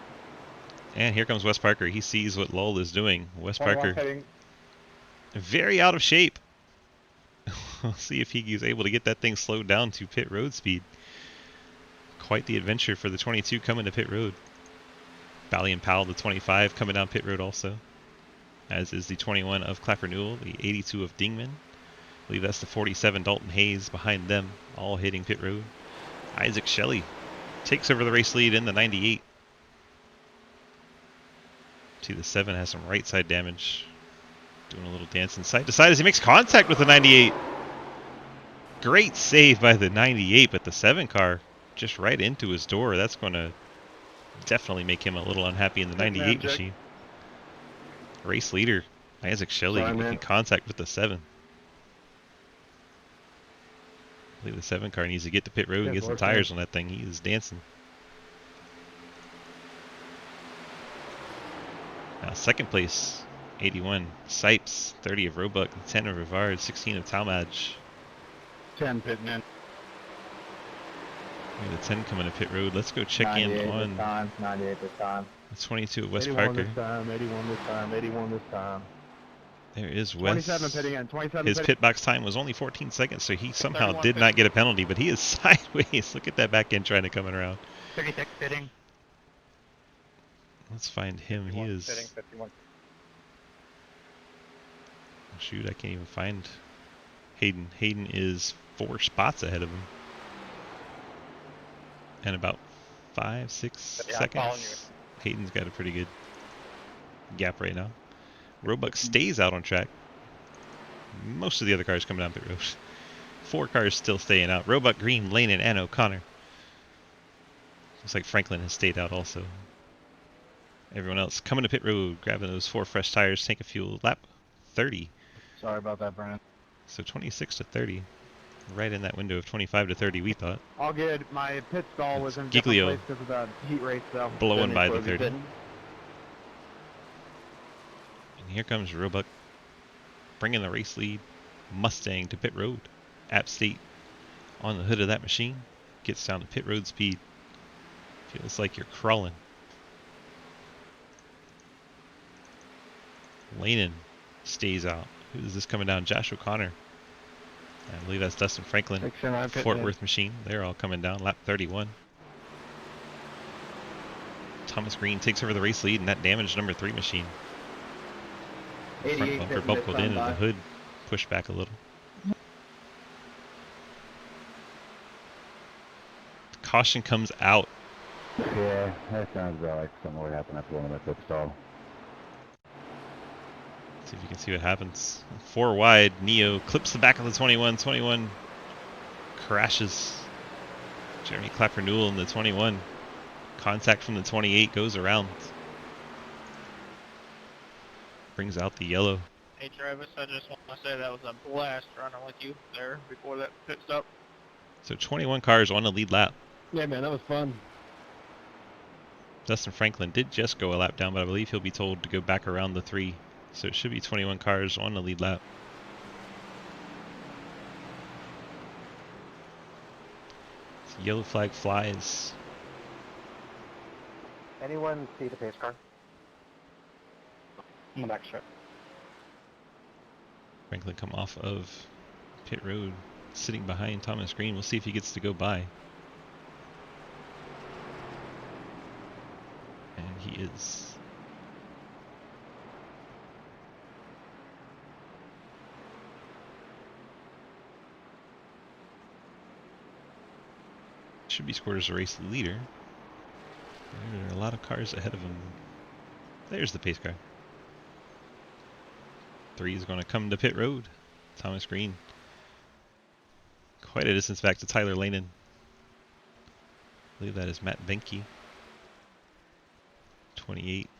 And here comes Wes Parker. He sees what Lowell is doing. Wes 21 Parker heading. very out of shape. We'll see if he is able to get that thing slowed down to pit road speed. Quite the adventure for the 22 coming to pit road. Bally and Powell, the 25, coming down pit road also. As is the 21 of Clapper Newell, the 82 of Dingman. I believe that's the 47 Dalton Hayes behind them, all hitting pit road. Isaac Shelley takes over the race lead in the 98. See, the 7 has some right side damage. Doing a little dance inside to side as he makes contact with the 98. Great save by the 98, but the 7 car just right into his door. That's going to definitely make him a little unhappy in the 98 machine. Race leader, Isaac Shelley, making contact with the 7. I believe the 7 car needs to get to pit road and get some tires on that thing. He is dancing. Now second place, 81, Sipes, 30 of Roebuck, 10 of Rivard, 16 of Talmadge. 10 pitting in. The 10 coming to pit road. Let's go check in on 98 this time. the 22 of Wes 81 Parker. this time, 81 this time, 81 this time. There is Wes. 27 pitting in, 27 His pitting. pit box time was only 14 seconds, so he somehow 31 did not pitting. get a penalty, but he is sideways. Look at that back end trying to come around. 36 pitting. Let's find him. He 51 is... pitting, 51. Oh, shoot, I can't even find Hayden. Hayden is 4 spots ahead of him. And about 5, 6 Yeah, I'm following seconds. Hayden's got a pretty good gap right now. Roebuck stays out on track. Most of the other cars coming down pit road. 4 cars still staying out. Roebuck, Green, Lehman, and O'Connor. Looks like Franklin has stayed out also. Everyone else coming to pit road, grabbing those 4 fresh tires, tank of fuel, lap 30. Sorry about that, Brandon. So 26 to 30. Right in that window of 25 to 30, we thought. All good. My pit stall was in a Giglio different place because of the heat race, though. blowing by the 30. And here comes Roebuck, bringing the race lead. Mustang to pit road. App State on the hood of that machine. Gets down to pit road speed. Feels like you're crawling. Lanen stays out. Who is this coming down? Josh O'Connor. I believe that's Dustin Franklin. Fort Worth machine. They're all coming down. Lap 31. Thomas Green takes over the race lead in that damaged number 3 machine. Front bumper buckled in and the hood pushed back a little. Caution comes out. Yeah, that sounds about like something would happen after one of my pit stall. See if you can see what happens. 4 wide. Neo clips the back of the 21. 21 crashes. Jeremy Clapper Newell in the 21. Contact from the 28 goes around. Brings out the yellow. Hey Travis, I just want to say that was a blast running with you there before that pit stop. So 21 cars on the lead lap. Yeah, man, that was fun. Dustin Franklin did just go a lap down, but I believe he'll be told to go back around the 3. So it should be 21 cars on the lead lap. So yellow flag flies. Anyone see the pace car? I'm the back strip. Franklin come off of pit road, sitting behind Thomas Green. We'll see if he gets to go by. And he is. Should be scored as a race leader. There are a lot of cars ahead of him. There's the pace car. 3 is going to come to pit road. Thomas Green. Quite a distance back to Tyler Lanen. I believe that is Matt Benke. 28.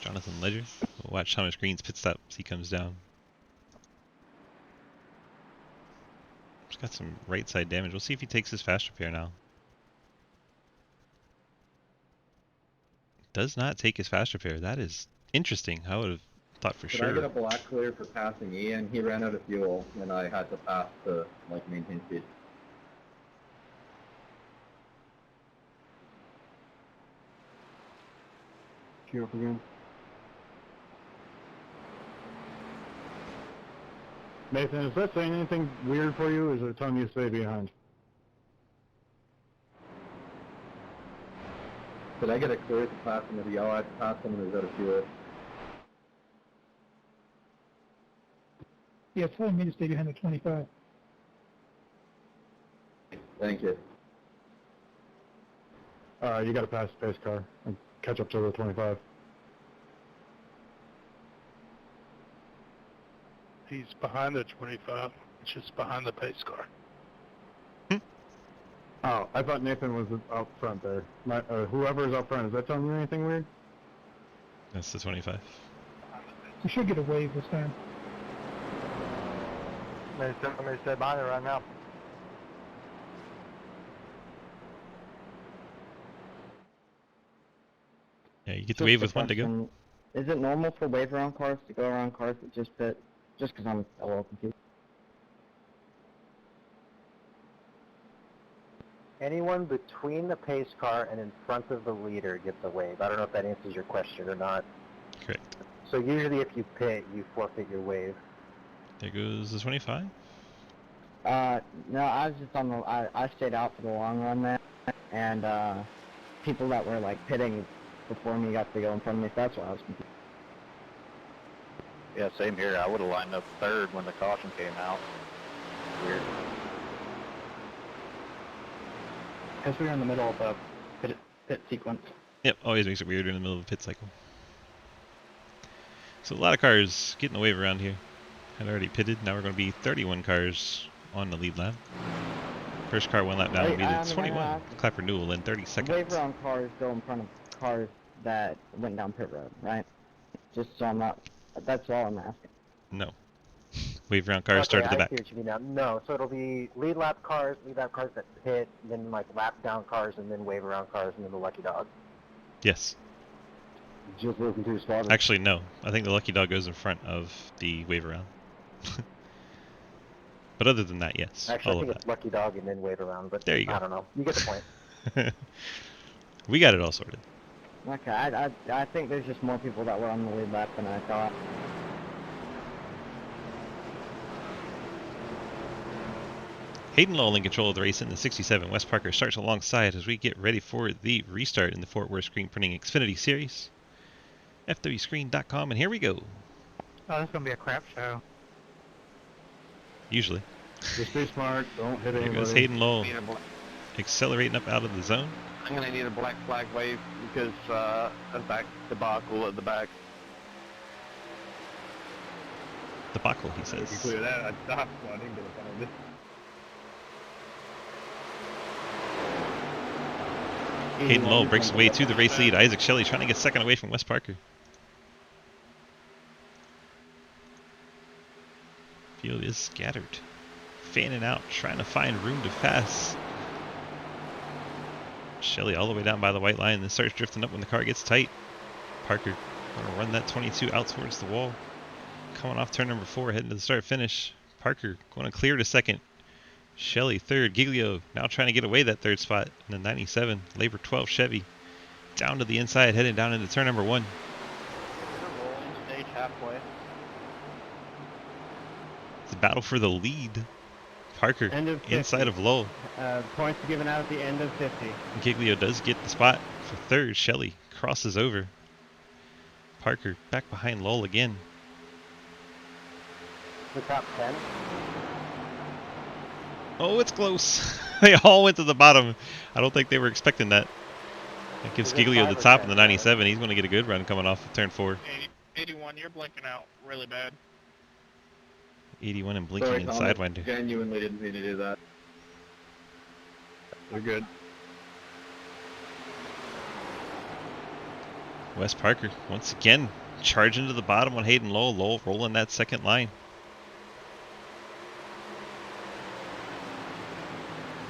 Jonathan Ledger. We'll watch Thomas Green's pit stop as he comes down. He's got some right side damage. We'll see if he takes his fast repair now. Does not take his fast repair. That is interesting. I would have thought for sure. I get a black clear for passing Ian? He ran out of fuel, and I had to pass to maintain speed. Queue up again. Nathan, is that saying anything weird for you, or is it telling you to stay behind? Did I get a clear to pass him with the yellow? I passed him and he was out of fuel. Yeah, it's telling me to stay behind the 25. Thank you. Alright, you gotta pass the pace car and catch up to the 25. He's behind the 25. It's just behind the pace car. Oh, I thought Nathan was up front there. Whoever's up front, is that telling you anything weird? That's the 25. We should get a wave this time. Somebody stay by there right now. Yeah, you get the wave with 1 to go. Is it normal for wave around cars to go around cars that just pit? Just because I'm a little confused. Anyone between the pace car and in front of the leader gets a wave. I don't know if that answers your question or not. Correct. So usually if you pit, you forfeit your wave. There goes the 25. No, I was just on the. I stayed out for the long run there, and people that were like pitting before me got to go in front of me. So that's why I was confused. Yeah, same here. I would have lined up third when the caution came out. Weird. Because we were in the middle of a pit sequence. Yep, always makes it weird in the middle of a pit cycle. So a lot of cars getting the wave around here. Had already pitted. Now we're going to be 31 cars on the lead lap. First car 1 lap down will be the 21. Clapper Newell in 30 seconds. Wave around cars go in front of cars that went down pit road, right? Just so I'm not. That's all I'm asking. No. Wave around cars start at the back. I see what you mean now. No, so it'll be lead lap cars that pit, then like lap down cars, and then wave around cars, and then the lucky dog. Yes. Just looking to spot. Actually, no. I think the lucky dog goes in front of the wave around. But other than that, yes. Actually, all I think of it's lucky dog and then wave around, but there you go. I don't know. You get the point. We got it all sorted. Okay, I think there's just more people that were on the lead lap than I thought. Hayden Lowell in control of the race in the 67. Wes Parker starts alongside as we get ready for the restart in the Fort Worth Screen Printing Xfinity Series. FWScreen.com, and here we go. Oh, this is going to be a crap show. Usually. Just be smart, don't hit There anybody. goes Hayden Lowell accelerating up out of the zone. I'm going to need a black flag wave because of back debacle at the back. debacle, he If you says. clear that, I'd stop, so I didn't get a penalty. Hayden Lowell breaks away to the race lead. Isaac Shelley trying to get second away from Wes Parker. Field is scattered. Fanning out, trying to find room to pass. Shelley all the way down by the white line, then starts drifting up when the car gets tight. Parker going to run that 22 out towards the wall. Coming off turn number 4, heading to the start finish. Parker going to clear to second. Shelley third. Giglio now trying to get away that third spot in the 97 Labor 12 Chevy. Down to the inside, heading down into turn number 1. Rolling stage halfway. It's a battle for the lead. Parker End of 50. inside of Lowell. Points given out at the end of 50. Giglio does get the spot for third. Shelley crosses over. Parker back behind Lowell again. The top 10. Oh, it's close. They all went to the bottom. I don't think they were expecting that. That gives Is it Giglio 5 the or top 10? in the 97. He's going to get a good run coming off of turn 4. 81, you're blinking out really bad. 81 and blinking Sorry, and Thomas, sidewinder. genuinely didn't mean to do that. We're good. Wes Parker once again charging to the bottom on Hayden Lowell. Lowell rolling that second line.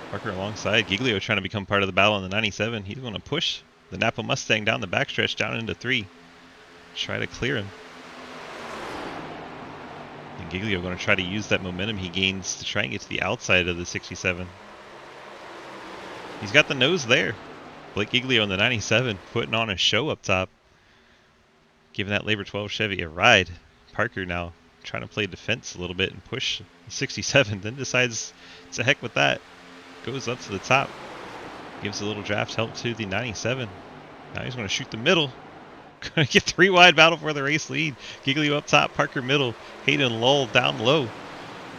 Parker alongside. Giglio trying to become part of the battle in the 97. He's going to push the Napa Mustang down the backstretch, down into 3. Try to clear him. And Giglio going to try to use that momentum he gains to try and get to the outside of the 67. He's got the nose there. Blake Giglio in the 97 putting on a show up top. Giving that Labor 12 Chevy a ride. Parker now trying to play defense a little bit and push the 67. Then decides to heck with that. Goes up to the top. Gives a little draft help to the 97. Now he's going to shoot the middle. Going to get 3 wide, battle for the race lead. Giglio up top, Parker middle. Hayden Lowell down low.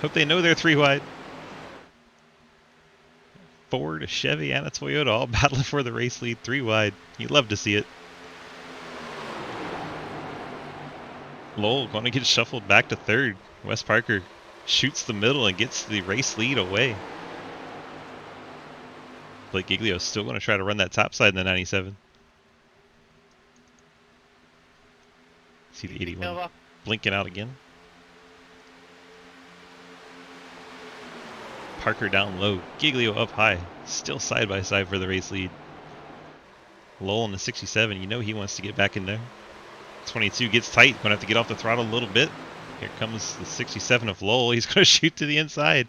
Hope they know they're 3 wide. Ford, a Chevy, and a Toyota all battling for the race lead, 3 wide. You'd love to see it. Lowell going to get shuffled back to 3rd. Wes Parker shoots the middle and gets the race lead away. Blake Giglio still going to try to run that top side in the 97. See the 81 blinking out again. Parker down low, Giglio up high, still side by side for the race lead. Lowell in the 67, you know he wants to get back in there. 22 gets tight, going to have to get off the throttle a little bit. Here comes the 67 of Lowell, he's going to shoot to the inside.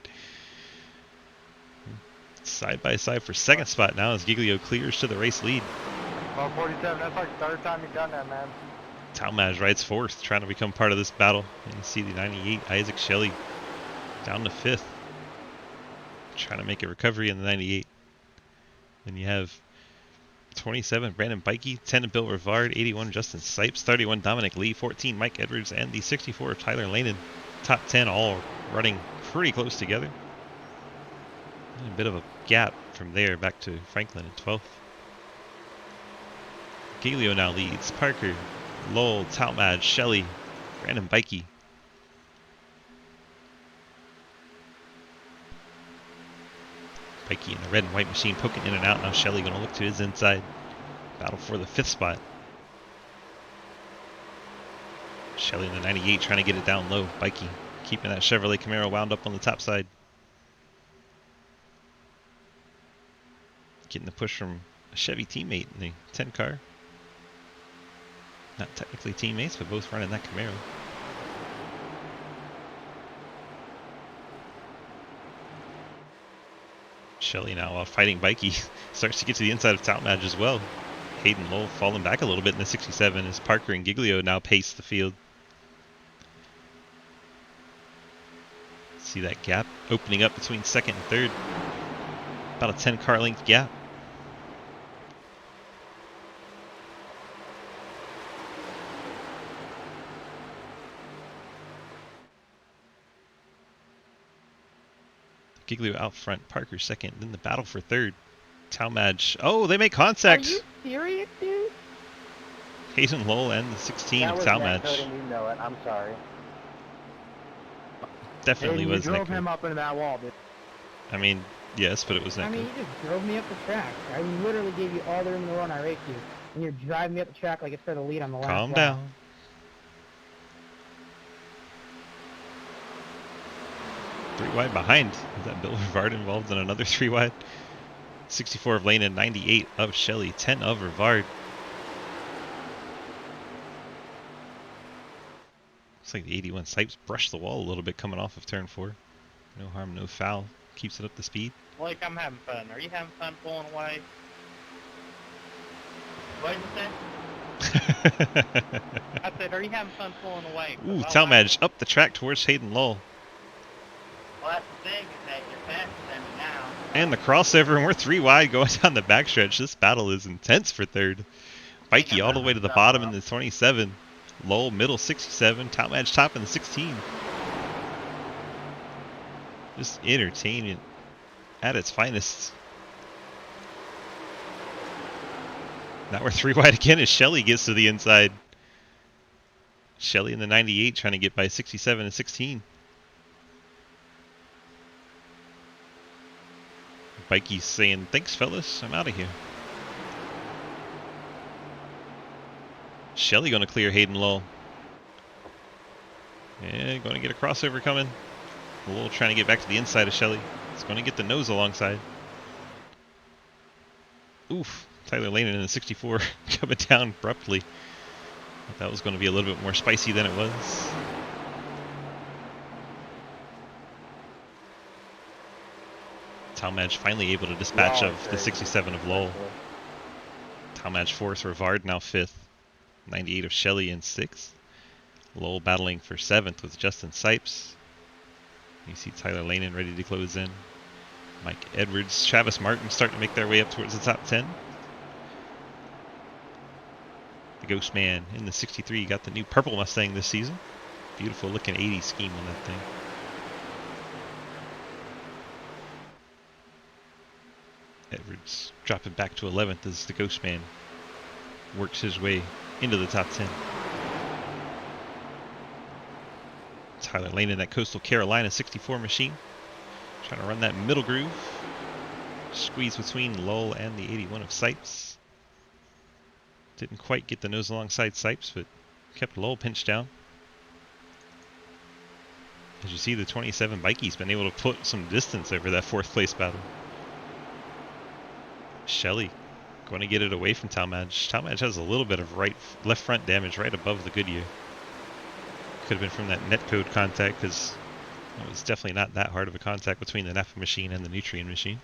Side by side for second spot now as Giglio clears to the race lead. Well, 47, that's like the 3rd time you've done that, man. Talmadge rides 4th, trying to become part of this battle. And you see the 98, Isaac Shelley, down to 5th. Trying to make a recovery in the 98. Then you have 27, Brandon Bikey, 10, Bill Rivard, 81, Justin Sipes, 31, Dominic Lee, 14, Mike Edwards, and the 64 of Tyler Lanin. Top 10 all running pretty close together. And a bit of a gap from there back to Franklin in 12th. Giglio now leads. Parker, Lowell, Talmadge, Shelley, Brandon Bikey. Bikey in the red and white machine poking in and out. Now Shelley going to look to his inside. Battle for the 5th spot. Shelley in the 98 trying to get it down low. Bikey keeping that Chevrolet Camaro wound up on the top side. Getting the push from a Chevy teammate in the 10 car. Not technically teammates, but both running that Camaro. Shelley now fighting Bikey. Starts to get to the inside of Talmadge as well. Hayden Lowell falling back a little bit in the 67 as Parker and Giglio now pace the field. See that gap opening up between 2nd and 3rd. About a 10 car length gap. Giglio out front, Parker 2nd, then the battle for 3rd. Talmadge. Oh, they make contact. Are you serious, dude? Hayden Lowell and the 16 that of was Talmadge. net coding, you know it. I'm sorry. Definitely And you was drove netcode. him up into that wall, dude. I mean, yes, but it was I netcode. mean, you just drove me up the track. I literally gave you all the room in the world and I raced you. And you're driving me up the track like it's for the lead on the last Calm lap. down. Three wide behind. Is that Bill Rivard involved in another 3 wide? 64 of Lane, 98 of Shelley, 10 of Rivard. Looks like the 81 Sipes brushed the wall a little bit coming off of turn 4. No harm, no foul. Keeps it up to speed. Blake, I'm having fun. Are you having fun pulling away? What did you say? I said, are you having fun pulling away? 'Cause Ooh, I like Talmadge up the track towards Hayden Lowell. Well, that's the thing, is that you're faster than me now. And the crossover, and we're 3 wide going down the backstretch. This battle is intense for third. Bikey all the way to the bottom in the 27. Lowell middle 67. Talmadge top in the 16. Just entertainment at its finest. Now we're 3 wide again as Shelley gets to the inside. Shelley in the 98 trying to get by 67 and 16. Bikey's saying, thanks fellas, I'm out of here. Shelley gonna clear Hayden Lowell. Yeah, gonna get a crossover coming. Lowell trying to get back to the inside of Shelley. It's gonna get the nose alongside. Oof, Tyler Lane in the 64 coming down abruptly. Thought that was gonna be a little bit more spicy than it was. Talmadge finally able to dispatch of the 67 of Lowell. Talmadge 4th, Rivard now 5th. 98 of Shelley in 6th. Lowell battling for 7th with Justin Sipes. You see Tyler Lanen ready to close in. Mike Edwards, Travis Martin starting to make their way up towards the top 10. The Ghost Man in the 63 got the new purple Mustang this season. Beautiful looking 80 scheme on that thing. Edwards dropping back to 11th as the Ghost Man works his way into the top 10. Tyler Lane in that Coastal Carolina 64 machine. Trying to run that middle groove. Squeeze between Lowell and the 81 of Sipes. Didn't quite get the nose alongside Sipes, but kept Lowell pinched down. As you see, the 27 Bikey's been able to put some distance over that 4th place battle. Shelley going to get it away from Talmadge. Talmadge has a little bit of left front damage right above the Goodyear. Could have been from that netcode contact, because it was definitely not that hard of a contact between the Napa machine and the Nutrien machine.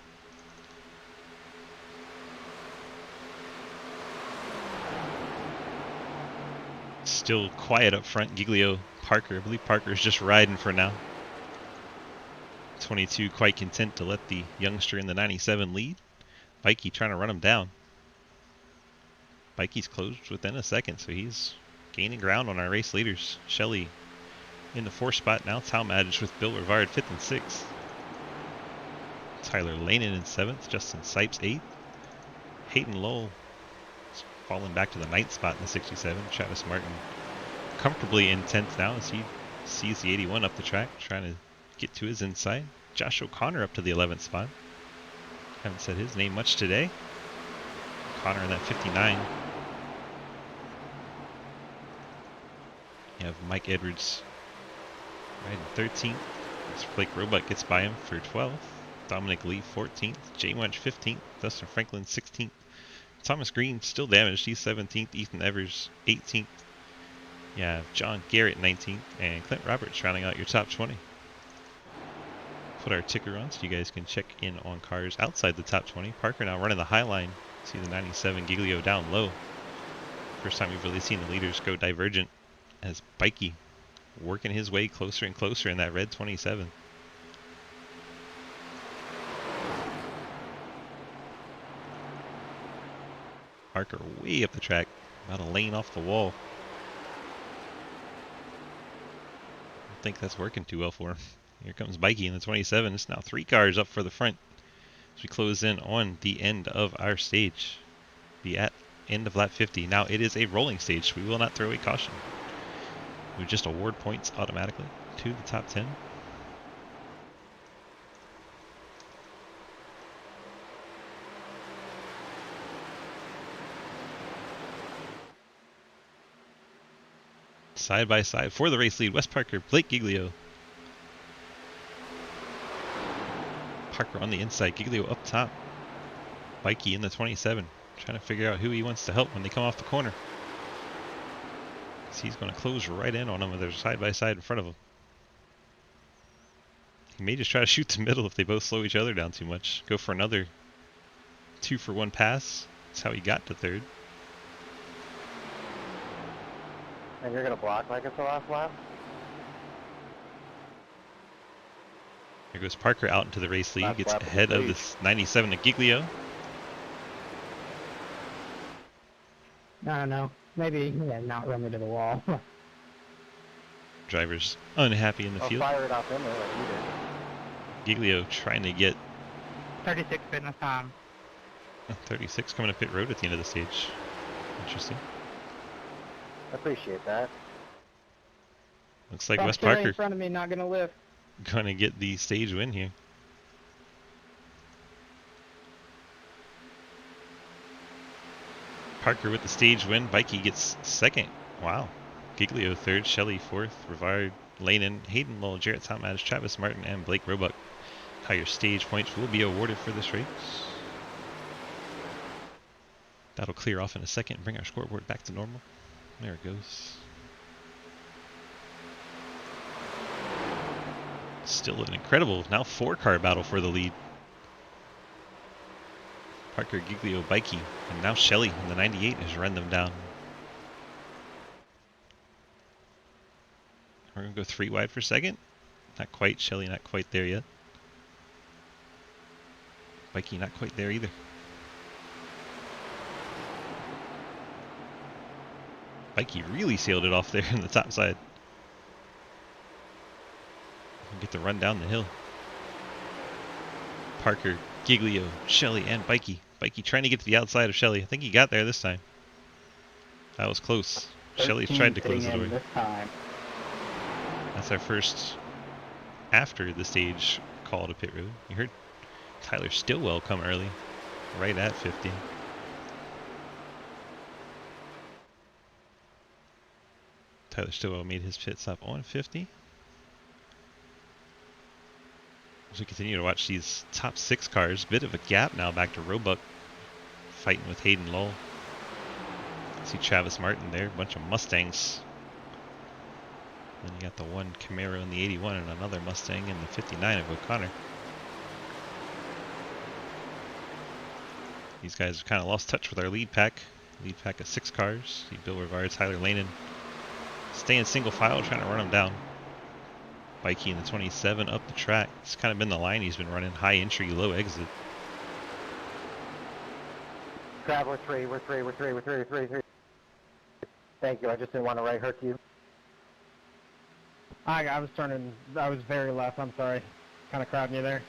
Still quiet up front. Giglio, Parker. I believe Parker is just riding for now. 22 quite content to let the youngster in the 97 lead. Bikey trying to run him down. Bikey's closed within a second, so he's gaining ground on our race leaders. Shelley in the 4th spot now. Talmadge with Bill Rivard 5th and 6th. Tyler Lanen in 7th. Justin Sipes 8th. Hayden Lowell is falling back to the 9th spot in the 67. Travis Martin comfortably in 10th now as he sees the 81 up the track, trying to get to his inside. Josh O'Connor up to the 11th spot. Haven't said his name much today. O'Connor in that 59. You have Mike Edwards riding 13th. As Blake Roebuck gets by him for 12th. Dominic Lee 14th. Jay Munch 15th. Dustin Franklin 16th. Thomas Green still damaged. He's 17th. Ethan Evers 18th. You have John Garrett 19th. And Clint Roberts rounding out your top 20. Put our ticker on so you guys can check in on cars outside the top 20. Parker now running the high line. See the 97 Giglio down low. First time we've really seen the leaders go divergent as Bikey working his way closer and closer in that red 27. Parker way up the track, about a lane off the wall. I don't think that's working too well for him. Here comes Bikey in the 27. It's now 3 cars up for the front as we close in on the end of our stage. The end of lap 50. Now it is a rolling stage. We will not throw a caution. We just award points automatically to the top 10. Side by side for the race lead, Wes Parker, Blake Giglio. Parker on the inside, Giglio up top. Mikey in the 27, trying to figure out who he wants to help when they come off the corner. He's going to close right in on them, and they're side by side in front of him. He may just try to shoot the middle if they both slow each other down too much. Go for another 2-for-1 pass. That's how he got to third. And you're going to block like it's the last lap? Here goes Parker out into the race lead. Last Gets lap of the ahead of stage. this 97 of Giglio. I don't know. Maybe not run me to the wall. Driver's unhappy in the I'll field. fire it off in there like you did. Giglio trying to get 36 fitness time. 36 coming to pit road at the end of the stage. Interesting. I appreciate that. Looks like Stop Wes staring Parker in front of me, not gonna lift. gonna get the stage win here. Parker with the stage win. Bikey gets second. Wow. Giglio third. Shelley fourth. Rivard, Lanen, Hayden Lowell, Jarrett Thomas, Travis Martin, and Blake Roebuck. Higher stage points will be awarded for this race. That'll clear off in a second and bring our scoreboard back to normal. There it goes. Still an incredible, now 4-car battle for the lead. Parker, Giglio, Bikey, and now Shelley in the 98 has run them down. We're going to go 3 wide for second. Not quite. Shelley not quite there yet. Bikey not quite there either. Bikey really sailed it off there in the top side. Get the run down the hill. Parker, Giglio, Shelley, and Bikey. Bikey trying to get to the outside of Shelley. I think he got there this time. That was close. Shelley's tried to close the door. This time. That's our first after the stage call to pit road. You heard Tyler Stillwell come early, right at 50. Tyler Stillwell made his pit stop on 50. As we continue to watch these top 6 cars, bit of a gap now back to Roebuck, fighting with Hayden Lowell. See Travis Martin there, a bunch of Mustangs. Then you got the one Camaro in the 81 and another Mustang in the 59 of O'Connor. These guys have kind of lost touch with our lead pack. Lead pack of 6 cars. See Bill Rivard, Tyler Lanen staying single file, trying to run them down. Bikey in the 27 up the track. It's kind of been the line he's been running. High entry, low exit. Crab, we're three. Thank you. I just didn't want to right hook you. I was very left. I'm sorry. Kind of crowding you there.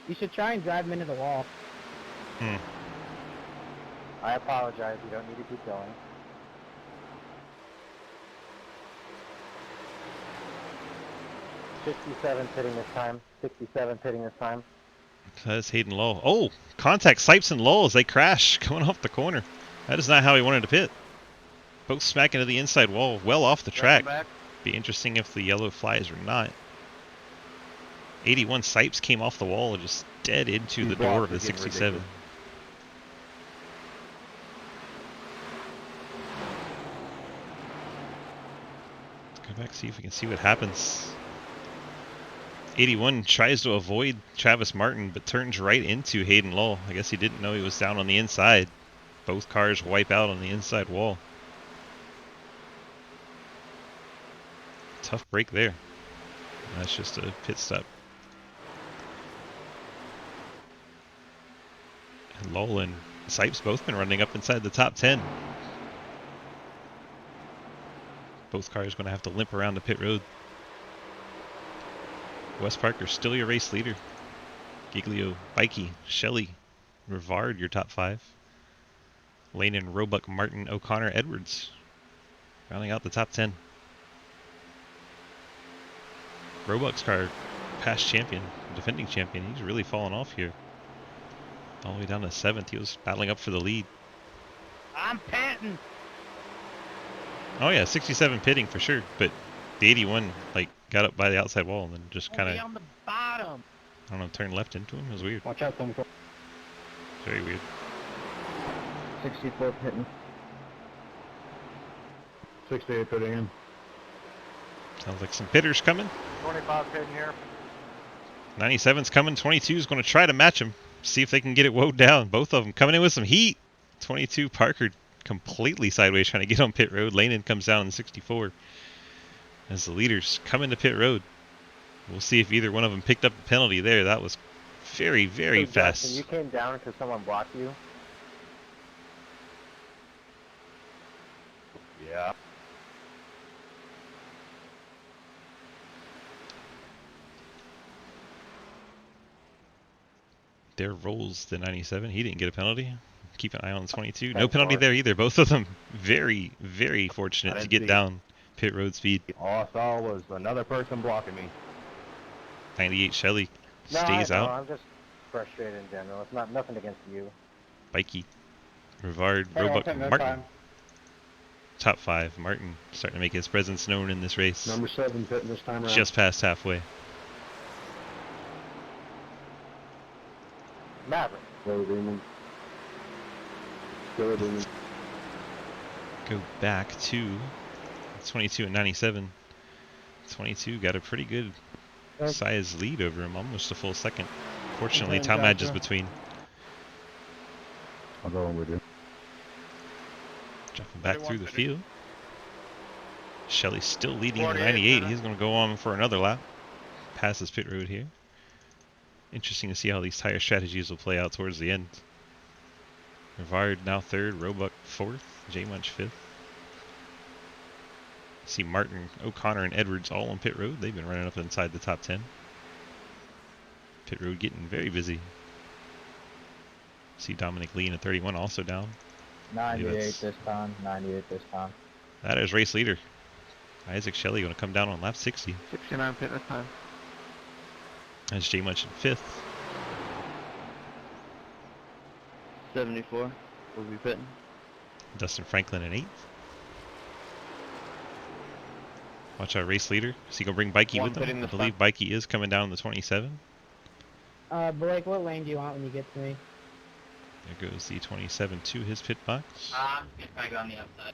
You should try and drive him into the wall. I apologize. You don't need to keep going. '67 pitting this time. 67 pitting this time. That's Hayden Lowell. Oh, contact Sipes and Lowell as they crash coming off the corner. That is not how he wanted to pit. Both smack into the inside wall, well off the track. Be interesting if the yellow flies or not. 81 Sipes came off the wall and just dead into the door of the 67. Let's go back, see if we can see what happens. 81 tries to avoid Travis Martin, but turns right into Hayden Lowell. I guess he didn't know he was down on the inside. Both cars wipe out on the inside wall. Tough break there. That's just a pit stop. And Lowell and Sipes both been running up inside the top 10. Both cars going to have to limp around the pit road. Wes Parker still your race leader. Giglio, Bikey, Shelley, Rivard your top 5. Lanen, Roebuck, Martin, O'Connor, Edwards rounding out the top 10. Roebuck's car, past champion, defending champion, he's really fallen off here. All the way down to 7th. He was battling up for the lead. I'm panting. Oh yeah, 67 pitting for sure, but the 81 like got up by the outside wall and then just kind of, on the bottom. I don't know, turned left into him. It was weird. Watch out, them. Very weird. 64 hitting. 68 putting in. Sounds like some pitters coming. 25 hitting here. 97's coming. 22 is going to try to match him. See if they can get it woed down. Both of them coming in with some heat. 22 Parker completely sideways trying to get on pit road. Lanin comes down in 64 as the leaders come into pit road. We'll see if either one of them picked up a penalty there. That was very, very So, fast. Justin, you came down because someone blocked you? Yeah. There rolls the 97. He didn't get a penalty. Keep an eye on 22. No Thanks, penalty Mark. there either. Both of them very, very fortunate to didn't get see it. down pit road speed. All I saw was another person blocking me. 98 Shelley No, stays I know. out. I'm just frustrated in general. It's not nothing against you. Bikey, Rivard, Hey, Roebuck, Martin, this Martin. time. Top 5. Martin starting to make his presence known in this race. Number 7 pitting this time around. Just past halfway. Maverick. Go Demon. Go Demon. Go back to 22 and 97. 22 got a pretty good size lead over him, almost a full second. Fortunately, Okay, Tom Madge is gotcha. between. I'll go with you. Dropping back 31 through the pitting. field. Shelley's still leading in 48 98. pitting. He's going to go on for another lap. Passes pit road here. Interesting to see how these tire strategies will play out towards the end. Rivard now 3rd, Roebuck 4th, J Munch 5th. See Martin, O'Connor, and Edwards all on pit road. They've been running up inside the top 10. Pit road getting very busy. See Dominic Lee in a 31 also down. 98 that's- this time. 98 this time. That is race leader. Isaac Shelley going to come down on lap 60. 69 pit this time. That's J Munch in 5th. 74 will be pitting. Dustin Franklin in 8th. Watch out, race leader. Is he going to bring Bikey One with him? pitting I this believe Bikey is coming down in the 27. Blake, what lane do you want when you get to me? There goes the 27 to his pit box. I'm back on the outside.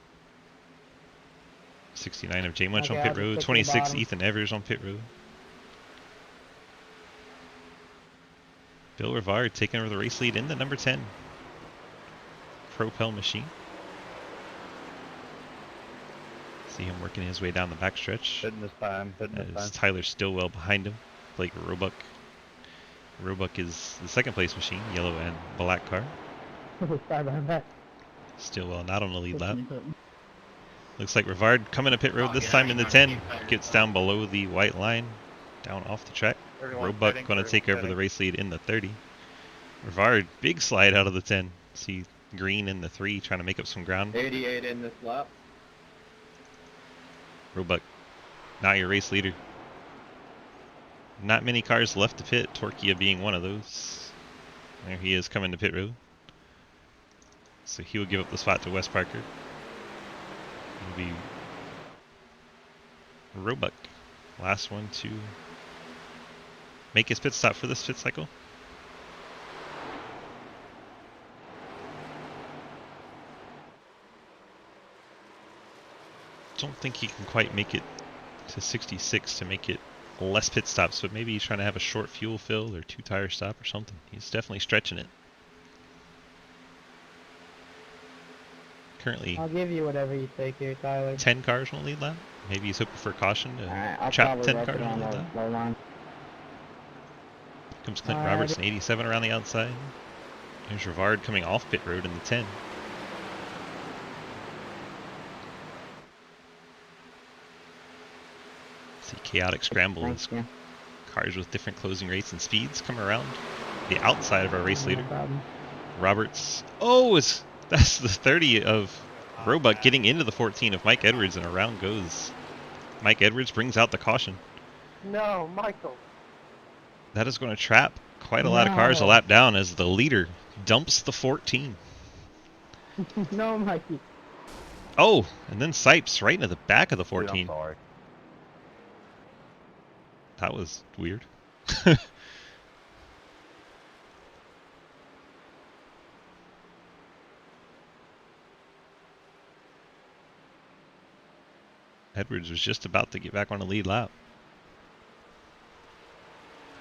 69 of J Munch Okay, on I'll pit just road. stick to the 26 bottom. Ethan Evers on pit road. Bill Rivard taking over the race lead in the number 10 Propel machine. See him working his way down the backstretch. Hitting this time. Hitting this As time. Tyler Stillwell behind him. Blake Roebuck. Roebuck is the second place machine, yellow and black car. Sorry about that. Stillwell not on the lead lap. Looks like Rivard coming to pit road this time in the 10. Gets down below the white line. Down off the track. 31 Roebuck pitting, going to 31 take over the pitting. race lead in the 30. Rivard, big slide out of the 10. See Green in the 3 trying to make up some ground. 88 in this lap. Roebuck, now your race leader. Not many cars left to pit, Torquia being one of those. There he is coming to pit road. So he will give up the spot to Wes Parker. It'll be Roebuck, last one to make his pit stop for this pit cycle. Don't think he can quite make it to 66 to make it less pit stops, but maybe he's trying to have a short fuel fill or 2 tire stop or something. He's definitely stretching it. Currently, I'll give you whatever you take here, Tyler. 10 cars won't lead lap. Maybe he's hoping for caution to Alright, I'll trap probably 10 rough cars it on won't the lead lap. low line. Comes Clint Alrighty. Roberts in 87 around the outside. There's Rivard coming off pit road in the 10. See chaotic scramble as Thank you. cars with different closing rates and speeds come around the outside of our race leader. No problem. Roberts. Oh, that's the 30 of Roebuck getting into the 14 of Mike Edwards, and around goes. Mike Edwards brings out the caution. No, Michael. That is going to trap quite a lot of cars a No. lap down as the leader dumps the 14. No, Mikey. Oh, and then Sipes right into the back of the 14. Dude, I'm sorry. That was weird. Edwards was just about to get back on the lead lap.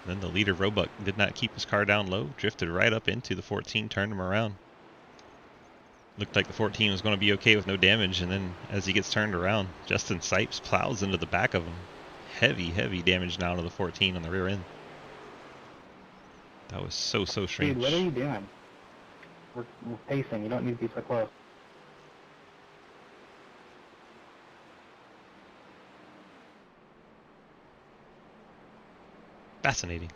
Then the leader, Roebuck, did not keep his car down low, drifted right up into the 14, turned him around. Looked like the 14 was going to be okay with no damage, and then as he gets turned around, Justin Sipes plows into the back of him. Heavy, heavy damage now to the 14 on the rear end. That was so strange. Dude, what are you doing? We're pacing. You don't need to be so close. Fascinating.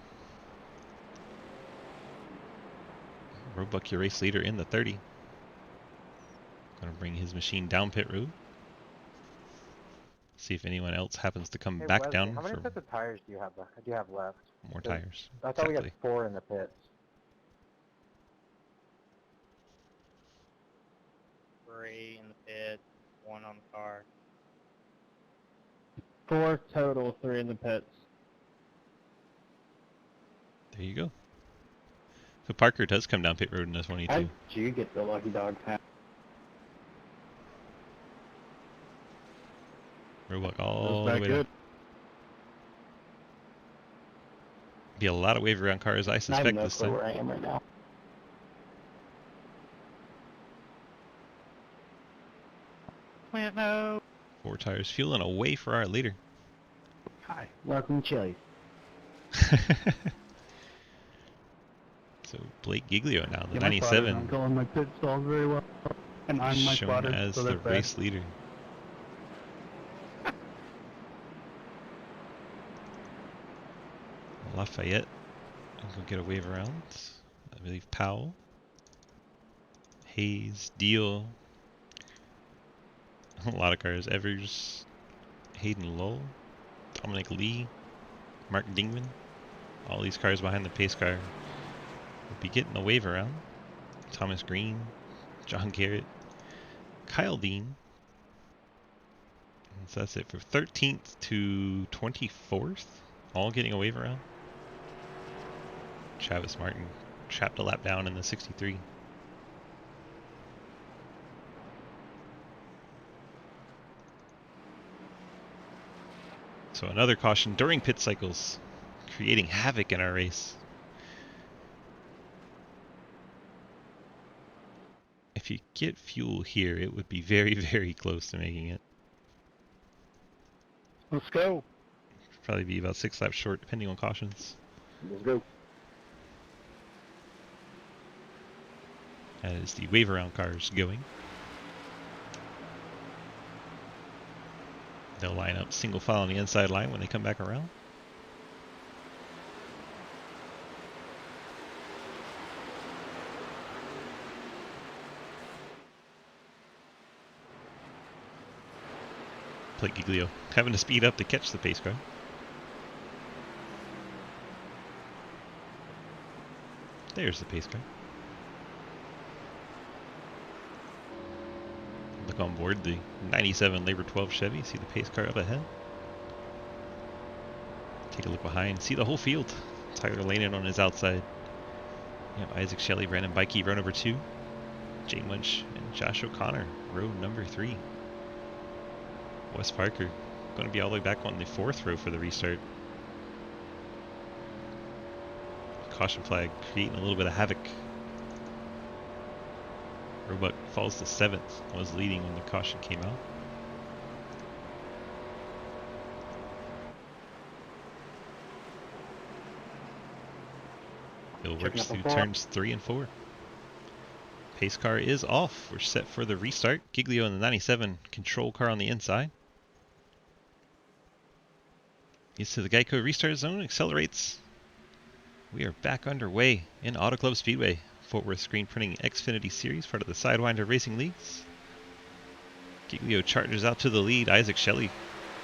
Roebuck, your race leader in the 30. Going to bring his machine down pit road. See if anyone else happens to come Hey, back Wesley, down how many for sets of tires do you have left? more tires. I thought we Exactly. had 4 in the pits. 3 in the pit, 1 on the car. 4 total, 3 in the pits. There you go. So Parker does come down pit road in this 22. How did you get the lucky dog pass? Roebuck all the way good. down. Be a lot of wave around cars, I I have suspect, no this clue time. where I am right now. Plant no. 4 tires fueling away for our leader. Hi, welcome to Chili's. So Blake Giglio now, the Yeah, my spotters 97, aren't calling my pit stalls very well. And I'm my shown spotter, as so the that's bad. race leader. Lafayette will get a wave around. I believe Powell, Hayes, Deal, a lot of cars. Evers, Hayden Lowell, Dominic Lee, Mark Dingman. All these cars behind the pace car will be getting a wave around. Thomas Green, John Garrett, Kyle Dean. And so that's it for 13th to 24th, all getting a wave around. Travis Martin trapped a lap down in the 63. So another caution during pit cycles, creating havoc in our race. If you get fuel here, it would be very, very close to making it. Let's go. Probably be about 6 laps short, depending on cautions. Let's go. That is the wave around cars going. They'll line up single file on the inside line when they come back around. Blake Giglio having to speed up to catch the pace car. There's the pace car. Look on board the 97 Labor 12 Chevy. See the pace car up ahead. Take a look behind. See the whole field. Tyler Lanin on his outside. You have Isaac Shelley, Brandon Bikey, row number 2. Jay Munch and Josh O'Connor, row number 3. Wes Parker going to be all the way back on the 4th row for the restart. Caution flag creating a little bit of havoc. Roebuck falls to 7th, was leading when the caution came out. Bill works through turns 3 and 4. Pace car is off. We're set for the restart. Giglio in the 97, control car on the inside. Gets to the Geico restart zone, accelerates. We are back underway in Auto Club Speedway. Fort Worth Screen Printing Xfinity Series, part of the Sidewinder Racing Leagues. Giglio charges out to the lead. Isaac Shelley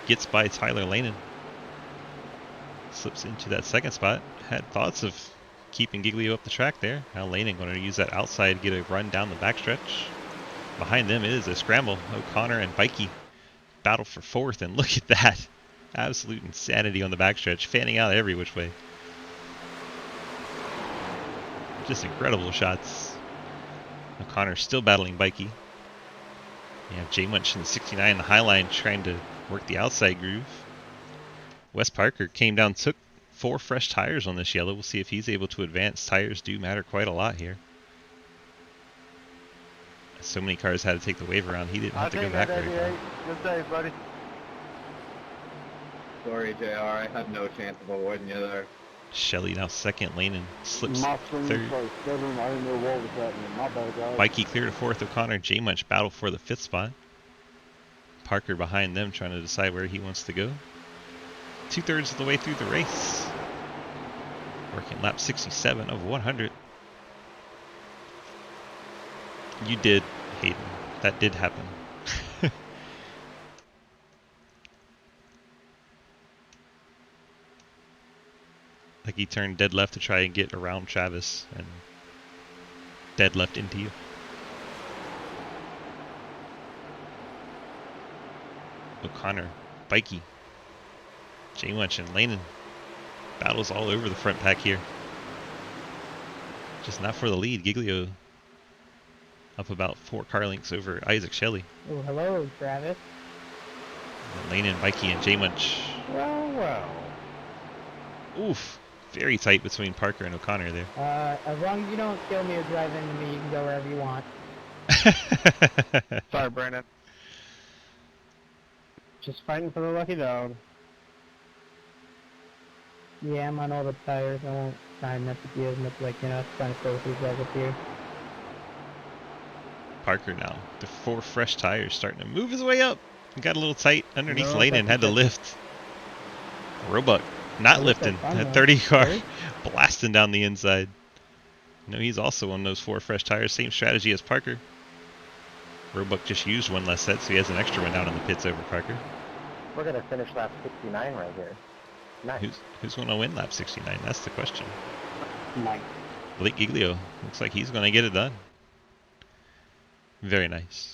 gets by Tyler Lanin. Slips into that 2nd spot. Had thoughts of keeping Giglio up the track there. Now Lanin going to use that outside, get a run down the backstretch. Behind them is a scramble. O'Connor and Bikey battle for fourth, and look at that. Absolute insanity on the backstretch, fanning out every which way. Just incredible shots. O'Connor still battling Bikey. You have J Munch in the 69 in the high line trying to work the outside groove. Wes Parker came down, took 4 fresh tires on this yellow. We'll see if he's able to advance. Tires do matter quite a lot here. So many cars had to take the wave around. He didn't have to go back very far. Good day, buddy. Sorry, JR, I had no chance of avoiding you there. Shelley now second, Lanen slips My screen third. started stuttering. I didn't know what was happening. My bad, guys. Bikey clear to fourth. O'Connor, J Munch battle for the 5th spot. Parker behind them trying to decide where he wants to go. 2/3 of the way through the race. Working lap 67 of 100. You did, Hayden. That did happen. Like he turned dead left to try and get around Travis and dead left into you. O'Connor, Bikey, J Munch and Lanen. Battles all over the front pack here. Just not for the lead. Giglio up about 4 car lengths over Isaac Shelley. Oh, hello, Travis. And Lanen, Bikey, and J Munch. Well, well. Oof. Very tight between Parker and O'Connor there. As long as you don't kill me or drive into me, you can go wherever you want. Sorry, Brandon. Just fighting for the lucky dog. Yeah, I'm on all the tires. I won't try not to be as much like, trying to throw these guys up here. Parker now, the 4 fresh tires starting to move his way up. He got a little tight underneath No, Lanen, had to lift. Roebuck not lifting. fun, That though. 30 car Right? blasting down the inside. He's also on those 4 fresh tires. Same strategy as Parker. Roebuck just used 1 less set, so he has an extra one down in the pits over Parker. We're going to finish lap 69 right here. Nice. Who's going to win lap 69? That's the question. Mike. Blake Giglio. Looks like he's going to get it done. Very nice.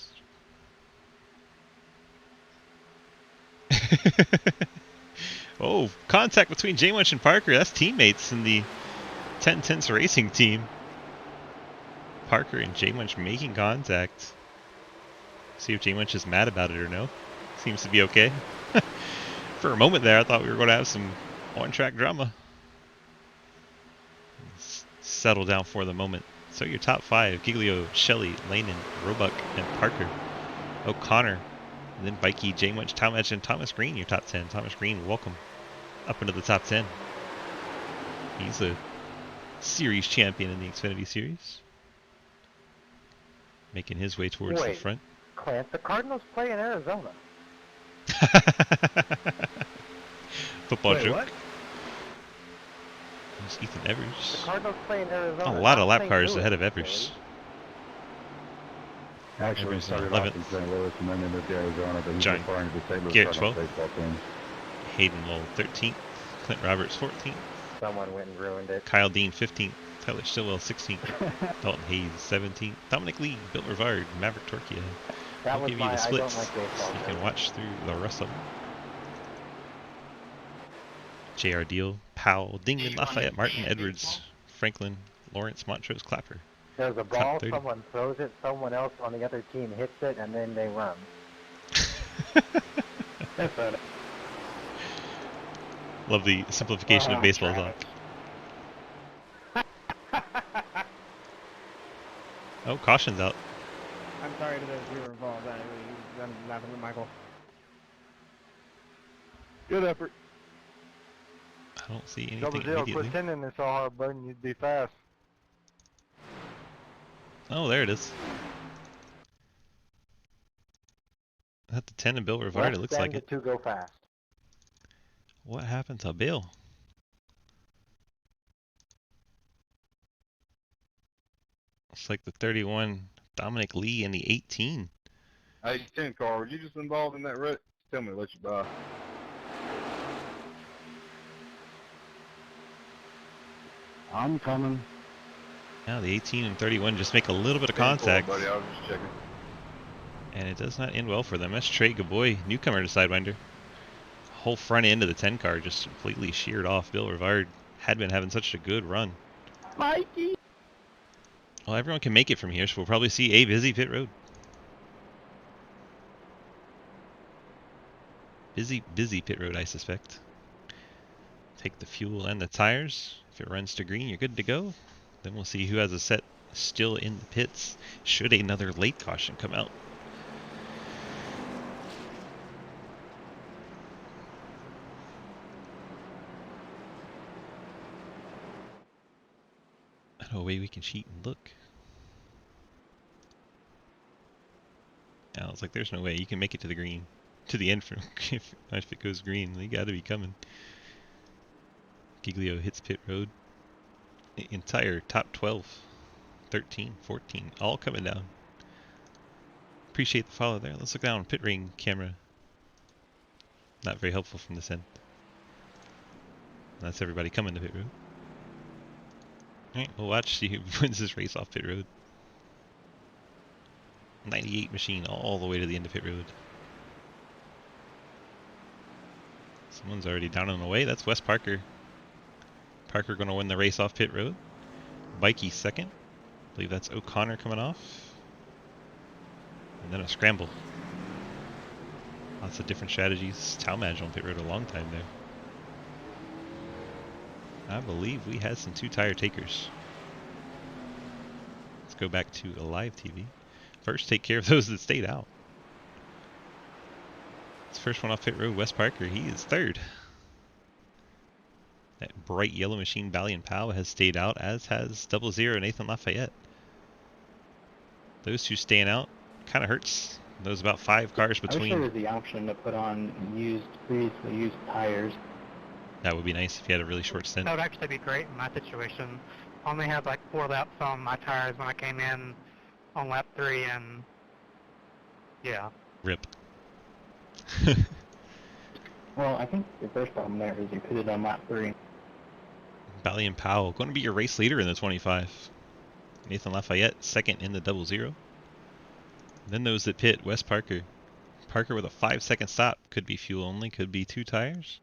Oh, contact between J Munch and Parker. That's teammates in the 10 Tenths Racing team. Parker and J Munch making contact. See if J Munch is mad about it or no. Seems to be okay. For a moment there, I thought we were going to have some on-track drama. Settle down for the moment. So your top 5, Giglio, Shelley, Lanen, Roebuck, and Parker. O'Connor, and then Bikey, J Munch, Talmadge, and Thomas Green, your top 10. Thomas Green, welcome up into the top 10. He's a series champion in the Xfinity Series. Making his way towards the front. Clint, the Cardinals play in Arizona. Football Wait, joke. what? There's Ethan Evers. The Cardinals play in Arizona. A lot of not lap St. cars Louis, ahead of Evers. Actually, Evers started in off 11th. in St. Louis and then ended up in Arizona, but he's John referring to the St. Louis Garrett Cardinals 12th. baseball team. Hayden Lowell 13th. Clint Roberts 14th. Someone went and ruined it. Kyle Dean 15th. Tyler Stillwell 16th. Dalton Hayes 17th. Dominic Lee, Bill Rivard, Maverick Torquia. That We'll was give you my the I don't splits like baseball so you can joke. watch through the rest of them. J.R. Deal, Powell, Dingman, Lafayette, Martin, Edwards, Franklin, Lawrence, Montrose, Clapper. There's a Top ball, 30. someone throws it, someone else on the other team hits it, and then they run. That's it. Love the simplification of baseball talk. Oh, caution's out. I'm sorry to those who were involved. I'm laughing at Michael. Good effort. I don't see anything Double zero, immediately. quit tending this so hard, bud, and you'd be fast. Oh, there it is. At the 10 of Bill Rivard, it looks like it. To go fast. What happened to Bill? Looks like the 31, Dominic Lee, and the 18. Hey, 10 car, were you just involved in that wreck? Tell me to let you by. I'm coming. Now the 18 and 31 just make a little bit of 10-4, contact. buddy, I was just checking. And it does not end well for them. That's Trey Gaboy, newcomer to Sidewinder. Whole front end of the 10 car just completely sheared off. Bill Rivard had been having such a good run. Mikey! Well, everyone can make it from here, so we'll probably see a busy pit road. Busy pit road, I suspect. Take the fuel and the tires. If it runs to green, you're good to go. Then we'll see who has a set still in the pits, should another late caution come out. No way we can cheat and look. Now it's like there's no way you can make it to the green, to the end from if it goes green. They got to be coming. Giglio hits pit road. The entire top 12, 13, 14, all coming down. Appreciate the follow there. Let's look down on pit ring camera. Not very helpful from this end. That's everybody coming to pit road. Alright, we'll watch, see who wins this race off pit road. 98 machine all the way to the end of pit road. Someone's already down and away. That's Wes Parker. Parker going to win the race off pit road. Bikey second. I believe that's O'Connor coming off. And then a scramble. Lots of different strategies. Talmadge on pit road a long time there. I believe we had some 2-tire takers. Let's go back to a live TV. First, take care of those that stayed out. This first one off pit road, Wes Parker, he is third. That bright yellow machine, Bally and Powell, has stayed out, as has 00 Nathan Lafayette. Those two staying out kind of hurts. There's about 5 cars between. I wish there was the option to put on previously used tires. That would be nice if you had a really short stint. That would actually be great in my situation. Only had like 4 laps on my tires when I came in on lap 3, and yeah. Rip. Well, I think the first problem there is you pitted on lap 3. Bally and Powell going to be your race leader in the 25. Nathan Lafayette second in the 00. Then those that pit, Wes Parker. Parker with a 5-second stop. Could be fuel only, could be 2 tires.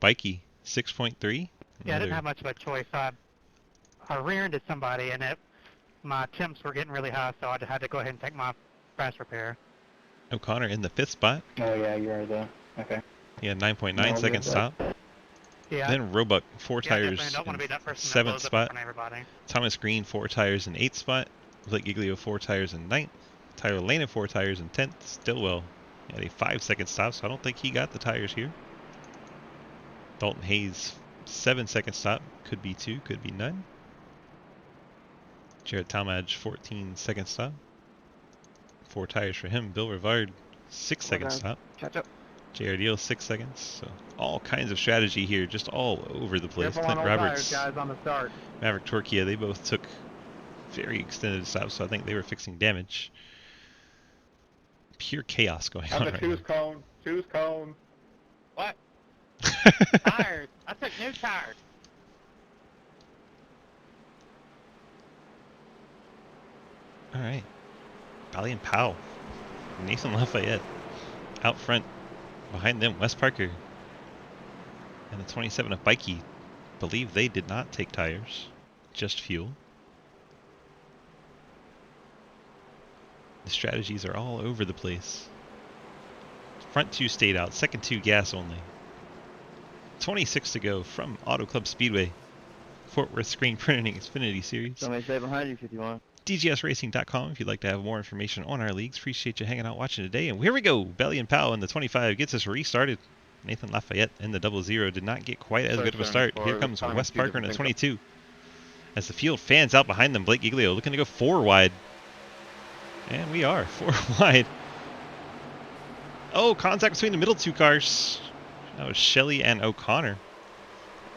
Bikey, 6.3. Yeah, I didn't have much of a choice. I rear-ended somebody, and my temps were getting really high, so I had to go ahead and take my fast repair. O'Connor in the 5th spot. Oh yeah, you are the okay. He had 9.9 second stop. Yeah. Then Roebuck, 4 Yeah, tires I don't want to be in that person that 7th blows up in spot. front of everybody. Thomas Green, 4 tires in 8th spot. Blake Giglio, 4 tires in 9th. Tyler Lana, 4 tires in 10th. Stillwell had a 5-second stop, so I don't think he got the tires here. Dalton Hayes, 7-second stop. Could be 2, could be none. Jared Talmadge, 14-second stop. 4 tires for him. Bill Rivard, 6-second stop. Catch up. JR Deal, 6 seconds. So all kinds of strategy here, just all over the place. Careful on Clint all Roberts, tires, guys, on the start. Maverick Torquia, they both took very extended stops, so I think they were fixing damage. Pure chaos going on right now. Choose cone. What? Tires. I took new tires. All right. Bally and Powell. Nathan Lafayette. Out front. Behind them, Wes Parker. And the 27 of Bikey. Believe they did not take tires. Just fuel. The strategies are all over the place. Front 2 stayed out. Second 2 gas only. 26 to go from Auto Club Speedway. Fort Worth Screen Printing Xfinity Series. Somebody stay behind you if you want. DGSRacing.com if you'd like to have more information on our leagues. Appreciate you hanging out watching today. And here we go. Belly and Powell in the 25 gets us restarted. Nathan Lafayette in the 00 did not get quite as good of a start. Here comes Wes Parker in the 22. As the field fans out behind them, Blake Giglio looking to go 4 wide. And we are 4 wide. Oh, contact between the middle 2 cars. That was Shelley and O'Connor.